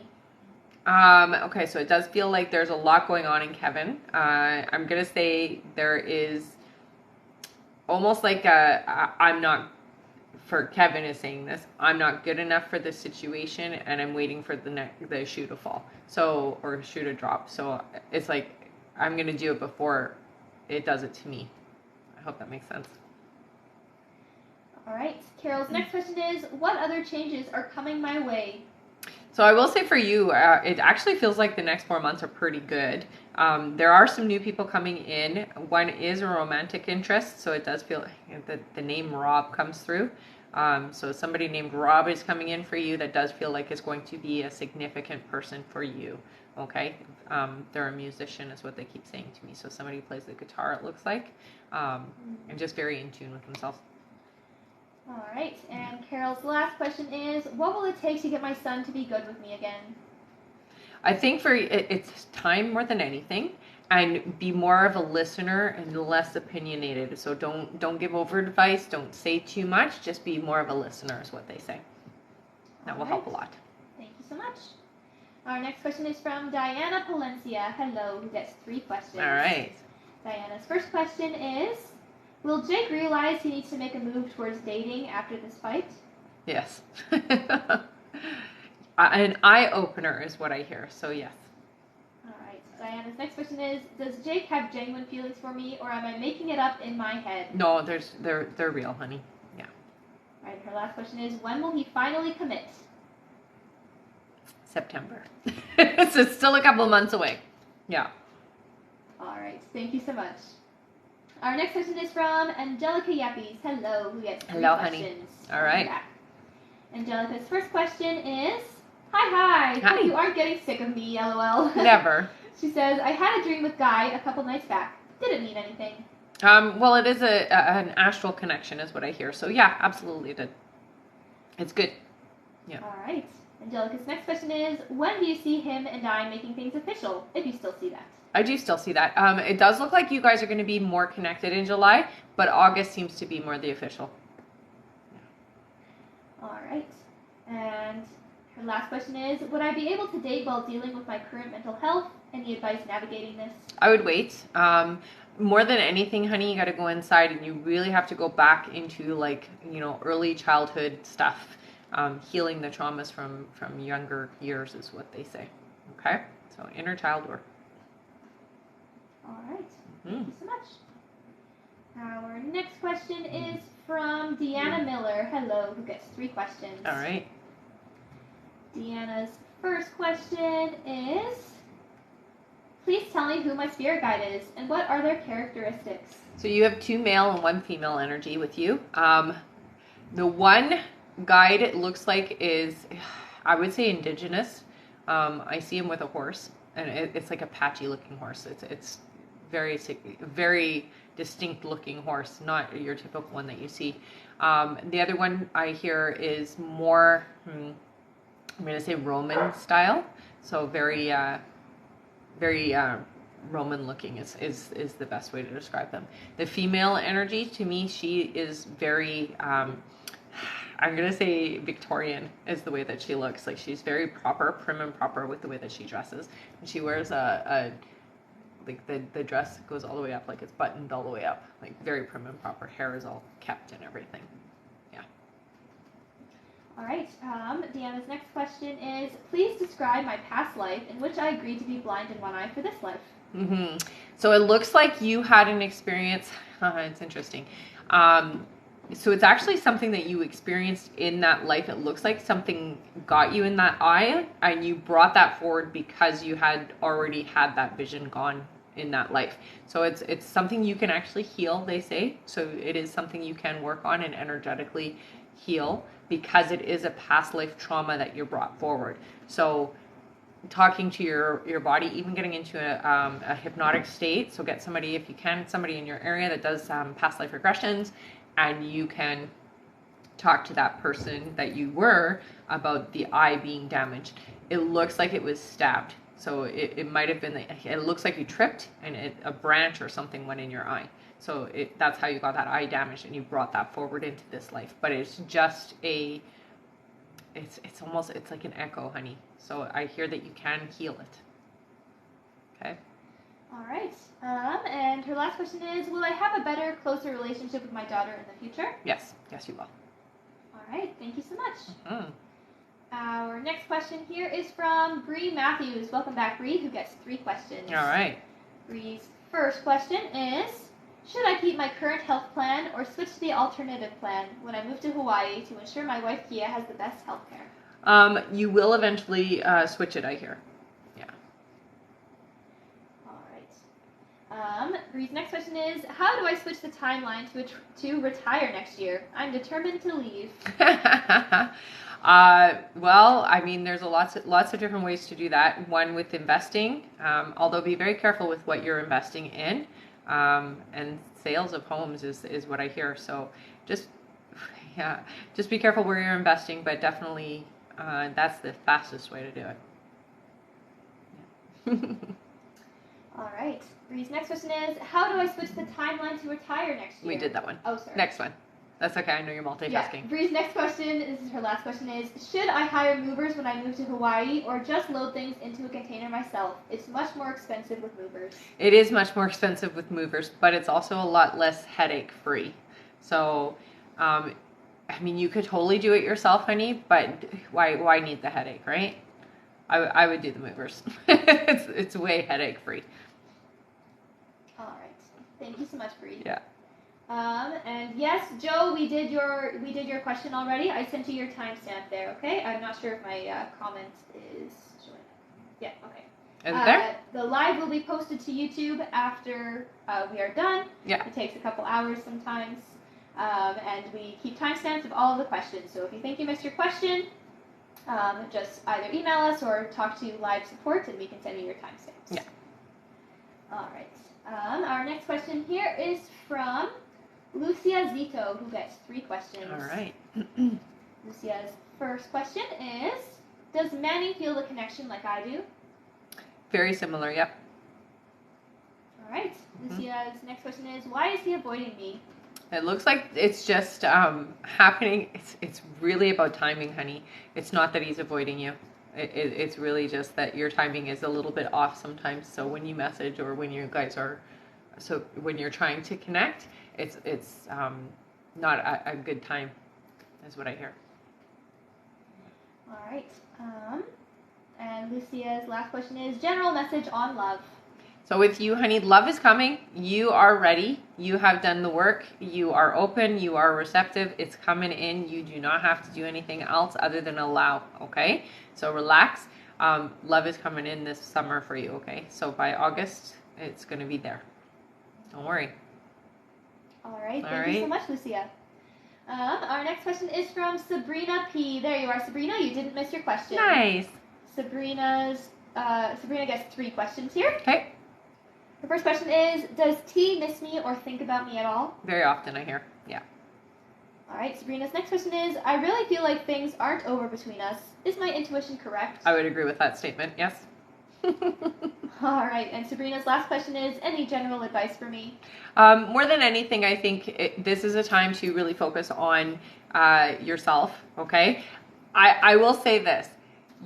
Okay, so it does feel like there's a lot going on in Kevin. I'm gonna say there is almost like I'm not, for Kevin is saying this, I'm not good enough for this situation, and I'm waiting for the shoe to fall. So, or shoe to drop. So it's like I'm gonna do it before it does it to me. I hope that makes sense. All right. Carol's next question is, what other changes are coming my way? So I will say for you, it actually feels like the next 4 months are pretty good. There are some new people coming in. One is a romantic interest, so it does feel that the name Rob comes through. So somebody named Rob is coming in for you. That does feel like it's going to be a significant person for you. Okay, they're a musician, is what they keep saying to me. So somebody who plays the guitar, it looks like, and just very in tune with themselves. All right, and Carol's last question is, what will it take to get my son to be good with me again? I think it's time more than anything, and be more of a listener and less opinionated. So don't give over advice, don't say too much, just be more of a listener is what they say. That will help a lot. Thank you so much. Our next question is from Diana Palencia. Hello, who gets 3 questions. All right. Diana's first question is, will Jake realize he needs to make a move towards dating after this fight? Yes. An eye-opener is what I hear, so yes. All right. Diana's next question is, does Jake have genuine feelings for me, or am I making it up in my head? No, they're real, honey. Yeah. All right, her last question is, when will he finally commit? September. So it's still a couple months away. Yeah. All right. Thank you so much. Our next question is from Angelica Yappies. Hello, who gets 3 questions. Honey. All right. Angelica's first question is, Hi. Hope you aren't getting sick of me, LOL. Never. She says, I had a dream with Guy a couple nights back. Didn't mean anything. Well, it is an astral connection is what I hear. So yeah, absolutely did. It's good. Yeah. All right. Angelica's next question is, when do you see him and I making things official, if you still see that? I do still see that. It does look like you guys are going to be more connected in July, but August seems to be more the official. Yeah. All right. And her last question is, would I be able to date while dealing with my current mental health? Any advice navigating this? I would wait. More than anything, honey, you got to go inside and you really have to go back into early childhood stuff. Healing the traumas from younger years is what they say. Okay? So inner child work. All right. Thank you so much. Our next question is from Deanna Miller. Hello, who gets 3 questions. All right. Deanna's first question is, please tell me who my spirit guide is and what are their characteristics. So you have 2 male and 1 female energy with you. The one guide, it looks like, is, I would say, indigenous. I see him with a horse, and it's like a patchy looking horse. It's very distinct looking horse, not your typical one that you see. The other one I hear is more, I'm going to say Roman style. So very very Roman looking is the best way to describe them. The female energy, to me, she is very, I'm going to say Victorian is the way that she looks. Like, she's very proper, prim and proper with the way that she dresses. And she wears like the dress goes all the way up, like it's buttoned all the way up, like very prim and proper. Hair is all kept and everything. Yeah. All right. Deanna's next question is, please describe my past life in which I agreed to be blind in one eye for this life. Mm-hmm. So it looks like you had an experience. It's interesting. So it's actually something that you experienced in that life. It looks like something got you in that eye, and you brought that forward because you had already had that vision gone in that life. So it's something you can actually heal, they say. So it is something you can work on and energetically heal, because it is a past life trauma that you brought forward. So talking to your body, even getting into a hypnotic state. So get somebody, if you can, somebody in your area that does past life regressions, and you can talk to that person that you were about the eye being damaged. It looks like it was stabbed. So it might have been, it looks like you tripped and a branch or something went in your eye. So that's how you got that eye damage, and you brought that forward into this life. But it's just it's almost, it's like an echo, honey. So I hear that you can heal it. Okay. All right. And her last question is, will I have a better, closer relationship with my daughter in the future? Yes. Yes, you will. All right. Thank you so much. Mm-hmm. Our next question here is from Bree Matthews. Welcome back, Bree, who gets 3 questions. All right. Bree's first question is, should I keep my current health plan or switch to the alternative plan when I move to Hawaii to ensure my wife Kia has the best health care? You will eventually switch it, I hear. Yeah. All right. Bree's next question is, how do I switch the timeline to retire next year? I'm determined to leave. Well, I mean, there's lots of different ways to do that. One with investing, although be very careful with what you're investing in. And sales of homes is what I hear. So just be careful where you're investing, but definitely that's the fastest way to do it. All right. Bree's next question is, how do I switch the timeline to retire next year? We did that one. Oh, sorry. Next one. That's okay. I know you're multitasking. Yeah. Bree's next question, this is her last question, is, should I hire movers when I move to Hawaii or just load things into a container myself? It's much more expensive with movers. It is much more expensive with movers, but it's also a lot less headache free. So, I mean, you could totally do it yourself, honey, but why need the headache, right? I would do the movers. it's way headache free. All right. Thank you so much, Bree. Yeah. And yes, Joe, we did your question already. I sent you your timestamp there. Okay. I'm not sure if my comment is showing. Yeah. Okay. Is it there? The live will be posted to YouTube after we are done. Yeah. It takes a couple hours sometimes, and we keep timestamps of all of the questions. So if you think you missed your question, just either email us or talk to live support, and we can send you your timestamps. Yeah. All right. Our next question here is from Lucia Zito, who gets 3 questions. All right. Lucia's first question is, does Manny feel the connection like I do? Very similar, yep. All right. Lucia's next question is, why is he avoiding me? It looks like it's just happening. It's really about timing, honey. It's not that he's avoiding you. It's really just that your timing is a little bit off sometimes. So when you message or when you guys are, so when you're trying to connect, it's not a good time, is what I hear. All right. And Lucia's last question is, general message on love. So with you, honey, love is coming. You are ready. You have done the work. You are open. You are receptive. It's coming in. You do not have to do anything else other than allow, okay? So relax. Love is coming in this summer for you, okay? So by August, it's going to be there. Don't worry. All right. Thank you so much, Lucia. Our next question is from Sabrina P. There you are, Sabrina. You didn't miss your question. Nice. Sabrina gets 3 questions here. Okay. The first question is, does T miss me or think about me at all? Very often, I hear. Yeah. All right, Sabrina's next question is, I really feel like things aren't over between us. Is my intuition correct? I would agree with that statement, yes. All right, and Sabrina's last question is, any general advice for me? More than anything, I think this is a time to really focus on yourself, okay? I will say this.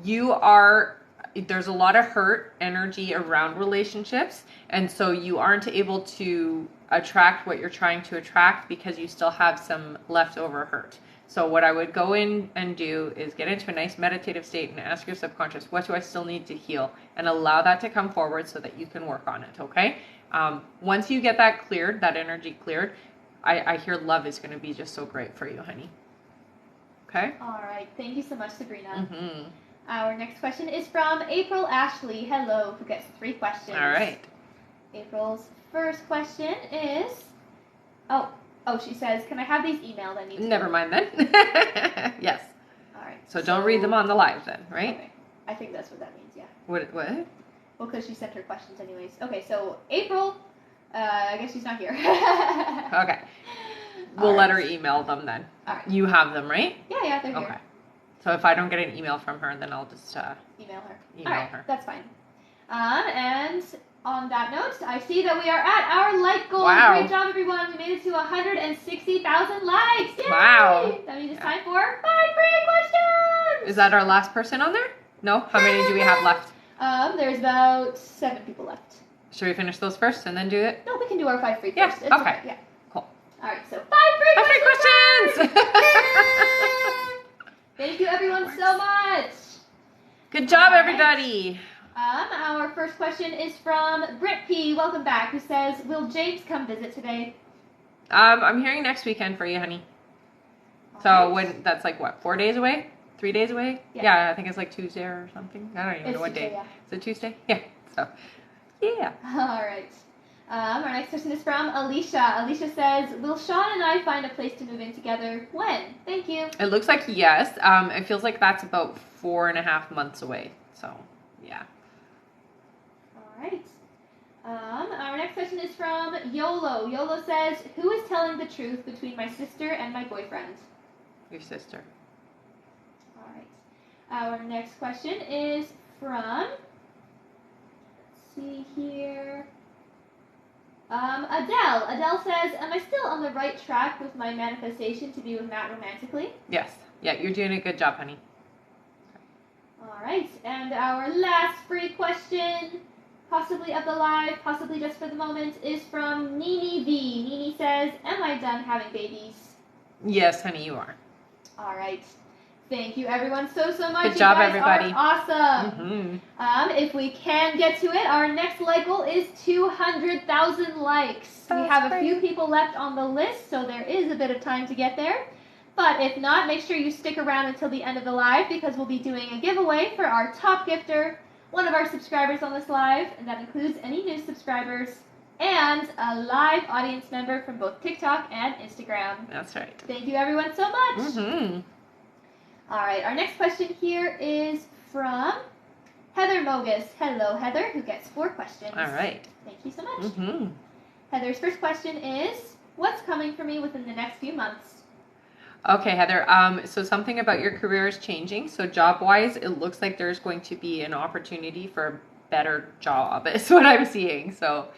There's a lot of hurt energy around relationships, and so you aren't able to attract what you're trying to attract because you still have some leftover hurt. So what I would go in and do is get into a nice meditative state and ask your subconscious, what do I still need to heal? And allow that to come forward so that you can work on it, okay? Once you get that cleared, that energy cleared, I hear love is going to be just so great for you, honey. Okay? All right, thank you so much, Sabrina. Mm-hmm. Our next question is from April Ashley. Hello, who gets 3 questions. All right. April's first question is, she says, can I have these emailed? I need to Never mind then. Yes. All right. So don't read them on the live then, right? Okay. I think that's what that means, yeah. What? Well, because she sent her questions anyways. Okay, so April, I guess she's not here. Okay. We'll let her email them then. All right. You have them, right? Yeah, they're here. Okay. So if I don't get an email from her, then I'll just email her. Email her. That's fine. And on that note, I see that we are at our like goal. Wow. Great job, everyone. We made it to 160,000 likes. Yay! Wow. That means it's time for 5 free questions. Is that our last person on there? No? How many do we have left? There's about 7 people left. Should we finish those first and then do it? No, we can do our 5 free Yeah, first. It's okay. Yeah. Cool. All right, so 5 free 5 free questions! Thank you, everyone, so much. Good job, All right. everybody. Our first question is from Britt P. Welcome back, who says, will James come visit today? I'm hearing next weekend for you, honey. So Alright. that's like what, 4 days away? 3 days away? Yeah. I think it's like Tuesday or something. I don't even It's know what Tuesday, day. yeah. Is it Tuesday? Yeah. So, yeah. All right. Our next question is from Alicia. Alicia says, will Sean and I find a place to move in together? When? Thank you. It looks like yes. It feels like that's about 4.5 months away. So, yeah. All right. Our next question is from Yolo. Yolo says, who is telling the truth between my sister and my boyfriend? Your sister. All right. Our next question is from, let's see here, Adele. Adele says, am I still on the right track with my manifestation to be with Matt romantically? Yes. Yeah, you're doing a good job, honey. All right. And our last free question, possibly of the live, possibly just for the moment, is from Nini V. Nini says, am I done having babies? Yes, honey, you are. All right. Thank you, everyone, so much. Good job, you guys everybody. Are awesome. Mm-hmm. If we can get to it, our next like goal is 200,000 likes. We have a few people left on the list, so there is a bit of time to get there. But if not, make sure you stick around until the end of the live because we'll be doing a giveaway for our top gifter, one of our subscribers on this live, and that includes any new subscribers, and a live audience member from both TikTok and Instagram. That's right. Thank you, everyone, so much. Mm-hmm. All right, our next question here is from Heather Mogus. Hello, Heather, who gets 4 questions. All right. Thank you so much. Mm-hmm. Heather's first question is, what's coming for me within the next few months? Okay, Heather. So something about your career is changing. So job-wise, it looks like there's going to be an opportunity for a better job. Is what I'm seeing. So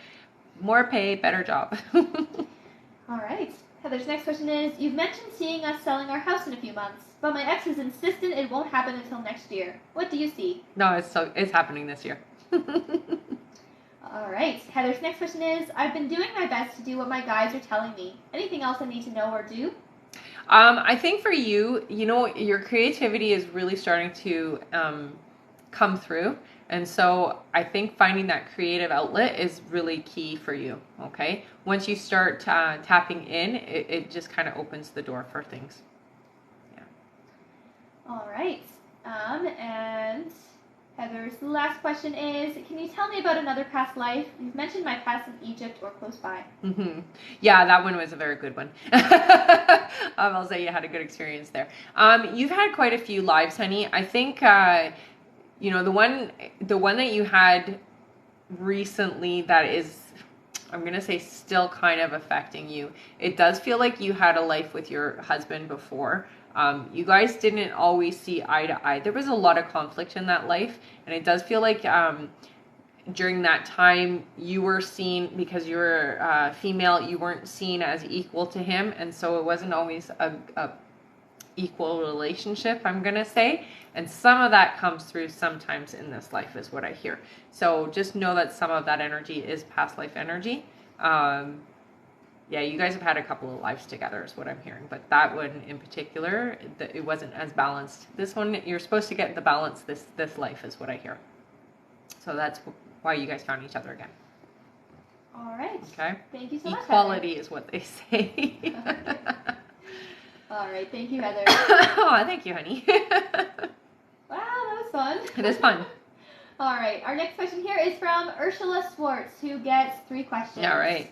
more pay, better job. All right. Heather's next question is, you've mentioned seeing us selling our house in a few months, but my ex is insistent it won't happen until next year. What do you see? No, it's happening this year. All right. Heather's next question is, I've been doing my best to do what my guides are telling me. Anything else I need to know or do? I think for you, your creativity is really starting to come through. And so I think finding that creative outlet is really key for you, okay? Once you start tapping in, it just kind of opens the door for things. Yeah. All right. And Heather's last question is, can you tell me about another past life? You've mentioned my past in Egypt or close by. Mm-hmm. Yeah, that one was a very good one. I'll say you had a good experience there. You've had quite a few lives, honey. I think, the one that you had recently that is, I'm going to say, still kind of affecting you. It does feel like you had a life with your husband before. You guys didn't always see eye to eye. There was a lot of conflict in that life, and it does feel like during that time you were seen, because you were female, you weren't seen as equal to him, and so it wasn't always a equal relationship, I'm gonna say. And some of that comes through sometimes in this life is what I hear. So just know that some of that energy is past life energy. Yeah, you guys have had a couple of lives together is what I'm hearing, but that one in particular, it wasn't as balanced. This one, you're supposed to get the balance this life is what I hear. So that's why you guys found each other again. All right. Okay. Thank you so much. Equality is what they say. Okay. All right. Thank you, Heather. Oh, thank you, honey. Wow, that was fun. It is fun. All right. Our next question here is from Ursula Swartz, who gets 3 questions. All right.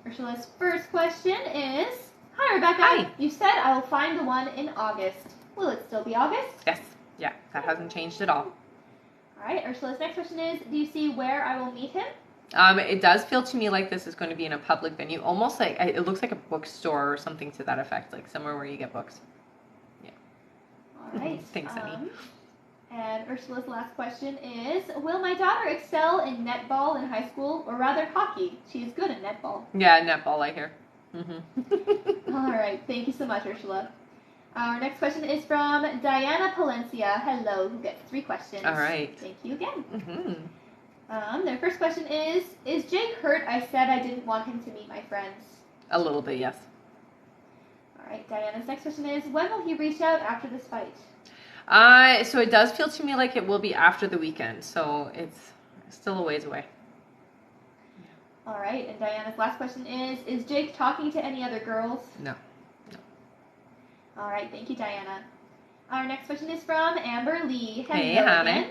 Ursula's first question is, hi, Rebecca. Hi. You said I will find the one in August. Will it still be August? Yes. Yeah, that hasn't changed at all. All right. Ursula's next question is, do you see where I will meet him? It does feel to me like this is going to be in a public venue, almost like it looks like a bookstore or something to that effect, like somewhere where you get books. Yeah. All right. Thanks, honey. And Ursula's last question is, will my daughter excel in netball in high school, or rather hockey? She is good at netball. Yeah, netball, I hear. Mm-hmm. All right. Thank you so much, Ursula. Our next question is from Diana Palencia. Hello, who gets 3 questions. All right. Thank you again. Mm-hmm. Their first question is Jake hurt? I said I didn't want him to meet my friends. A little bit, yes. All right, Diana's next question is, when will he reach out after this fight? So it does feel to me like it will be after the weekend, so it's still a ways away. All right, and Diana's last question is Jake talking to any other girls? No. All right, thank you, Diana. Our next question is from Amber Lee. Hello Hey, honey. again.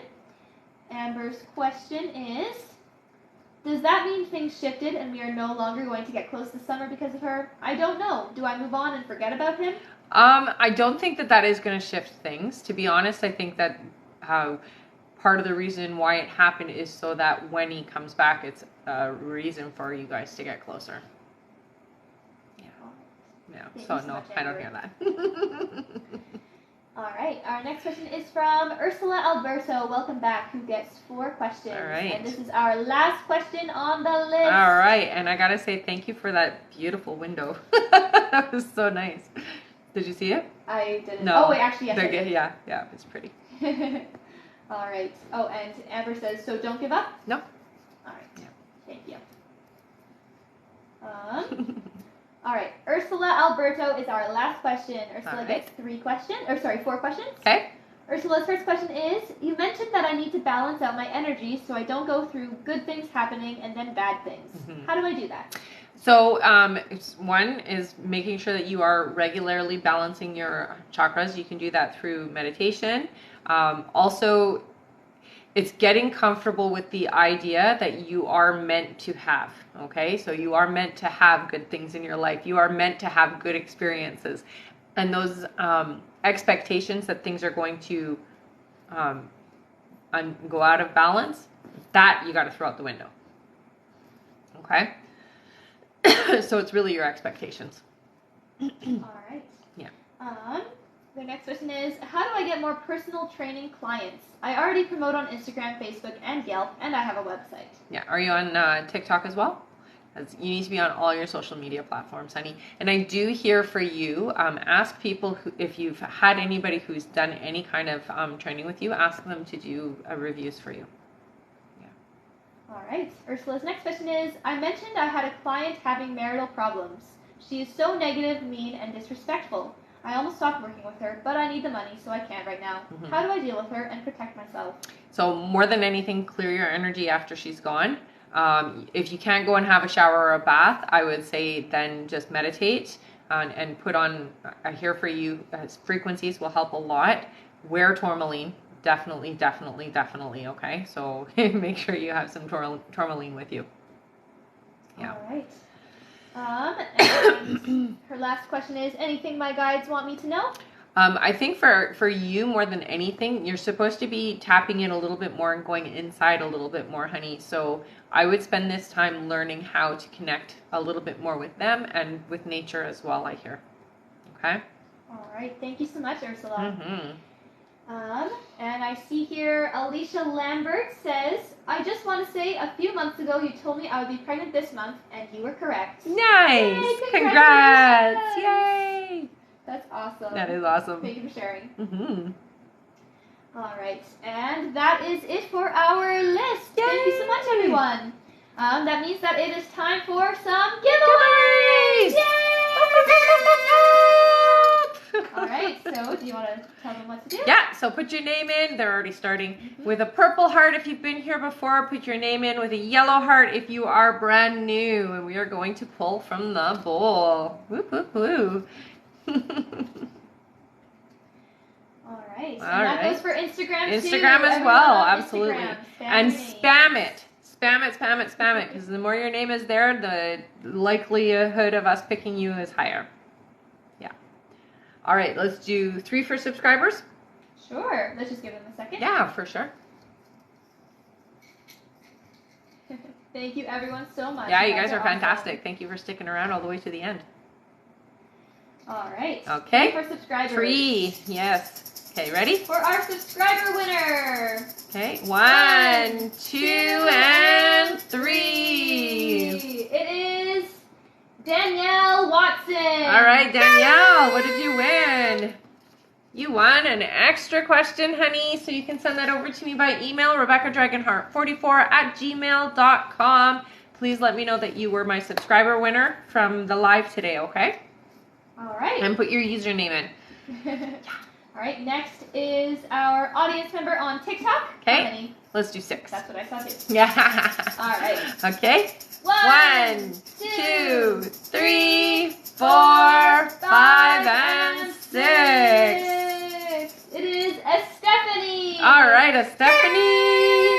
Amber's question is, does that mean things shifted and we are no longer going to get close this summer because of her? I don't know. Do I move on and forget about him? I don't think that is going to shift things. To be honest, I think that part of the reason why it happened is so that when he comes back, it's a reason for you guys to get closer. Yeah. Yeah. Thank So you so no, much, I don't Amber. hear that. All right, our next question is from Ursula Alberto. Welcome back, who gets 4 questions. All right. And this is our last question on the list. All right, and I gotta say thank you for that beautiful window. That was so nice. Did you see it? I didn't. No. Oh, wait, actually, yes, I They're did. good. Yeah, it's pretty. All right. Oh, and Amber says, so don't give up? No. All right. Yeah. Thank you. All right. Ursula Alberto is our last question. Ursula All right. gets 4 questions. Okay. Ursula's first question is, you mentioned that I need to balance out my energy so I don't go through good things happening and then bad things. Mm-hmm. How do I do that? So, one is making sure that you are regularly balancing your chakras. You can do that through meditation. Also, it's getting comfortable with the idea that you are meant to have, okay? So you are meant to have good things in your life. You are meant to have good experiences. And those expectations that things are going to go out of balance, that you got to throw out the window, okay? So it's really your expectations. All right. Yeah. The next question is, how do I get more personal training clients? I already promote on Instagram, Facebook, and Yelp, and I have a website. Yeah. Are you on TikTok as well? You need to be on all your social media platforms, honey. And I do hear for you, ask people if you've had anybody who's done any kind of training with you, ask them to do reviews for you. All right. Ursula's next question is, I mentioned I had a client having marital problems. She is so negative, mean, and disrespectful. I almost stopped working with her, but I need the money, so I can't right now. Mm-hmm. How do I deal with her and protect myself? So more than anything, clear your energy after she's gone. If you can't go and have a shower or a bath, I would say then just meditate and put on, I hear for you, frequencies will help a lot. Wear tourmaline. Definitely, okay? So make sure you have some tourmaline with you. Yeah. All right. And her last question is, anything my guides want me to know? I think for you, more than anything, you're supposed to be tapping in a little bit more and going inside a little bit more, honey. So I would spend this time learning how to connect a little bit more with them and with nature as well, I hear. Okay? All right. Thank you so much, Ursula. Mm-hmm. And I see here Alicia Lambert says, I just want to say a few months ago you told me I would be pregnant this month, and you were correct. Nice. Yay, Congrats. Yay. That's awesome. That is awesome. Thank you for sharing. Mm-hmm. All right. And that is it for our list. Yay. Thank you so much, everyone. That means that it is time for some giveaways. All right, so do you want to tell them what to do? Yeah, so put your name in. They're already starting with a purple heart if you've been here before. Put your name in with a yellow heart if you are brand new. And we are going to pull from the bowl. Whoop, whoop, whoop. All right, and All that right. goes for Instagram too. Instagram as well, absolutely. Instagram. And spam it. Spam it, spam it, spam it. Because the more your name is there, the likelihood of us picking you is higher. All right, let's do 3 for subscribers. Sure. Let's just give them a second. Yeah, for sure. Thank you, everyone, so much. Yeah, you guys are awesome. fantastic. Thank you for sticking around all the way to the end. All right. Okay. 3 for subscribers. 3, yes. Okay, ready? For our subscriber winner. Okay, 1, 2, and 3. It is Danielle Watson. All right, Danielle, what did you win? You won an extra question, honey, so you can send that over to me by email, RebeccaDragonheart44@gmail.com. Please let me know that you were my subscriber winner from the live today, okay? All right. And put your username in. All right, next is our audience member on TikTok. Okay. How many? Let's do 6. That's what I saw too. Yeah. All right. Okay. 1, 2, 3, 4, 5, and 6. It is Stephanie. All right, Stephanie.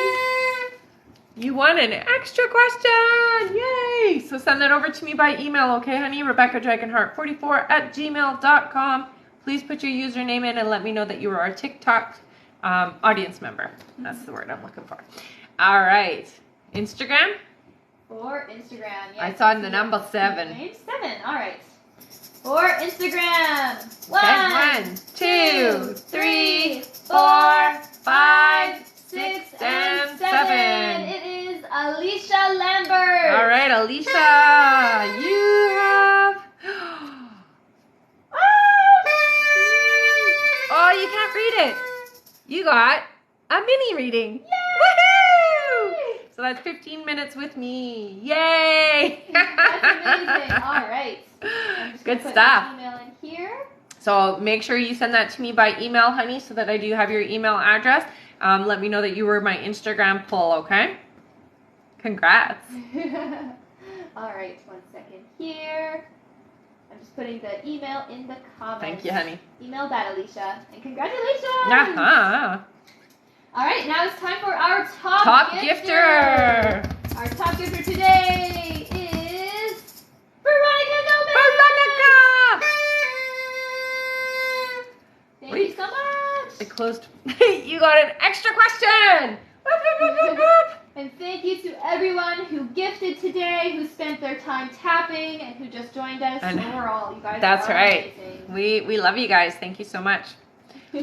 You won an extra question. Yay. So send that over to me by email, okay, honey? RebeccaDragonheart44@gmail.com. Please put your username in and let me know that you are our TikTok audience member. That's the word I'm looking for. All right. Instagram? For Instagram, yes. I saw the number 7. 7, all right. For Instagram, Okay, 1, 2, 3, 4, 5, 6, and 7. It is Alicia Lambert. All right, Alicia, you have... Oh, you can't read it. You got a mini reading. Yay! Woohoo! So that's 15 minutes with me. Yay! That's amazing. All right. I'm just Good gonna put stuff. an email in here. So make sure you send that to me by email, honey, so that I do have your email address. Let me know that you were my Instagram poll, okay? Congrats. All right, 1 second here. I'm just putting the email in the comments. Thank you, honey. Email that, Alicia. And congratulations. Uh-huh. All right, now it's time for our top gifter. Our top gifter today is Veronica Gomez. Veronica! Thank you so much. It closed. You got an extra question. Whoop, whoop, whoop, whoop, whoop. And thank you to everyone who gifted today, who spent their time tapping, and who just joined us. And Overall, you guys that's are right. amazing. We love you guys. Thank you so much.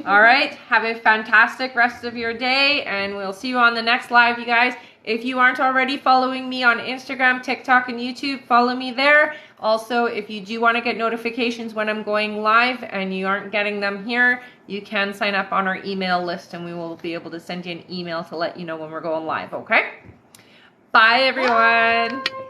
All right. Have a fantastic rest of your day, and we'll see you on the next live, you guys. If you aren't already following me on Instagram, TikTok, and YouTube, follow me there. Also, if you do want to get notifications when I'm going live and you aren't getting them here, you can sign up on our email list, and we will be able to send you an email to let you know when we're going live, okay? Bye, everyone. Bye.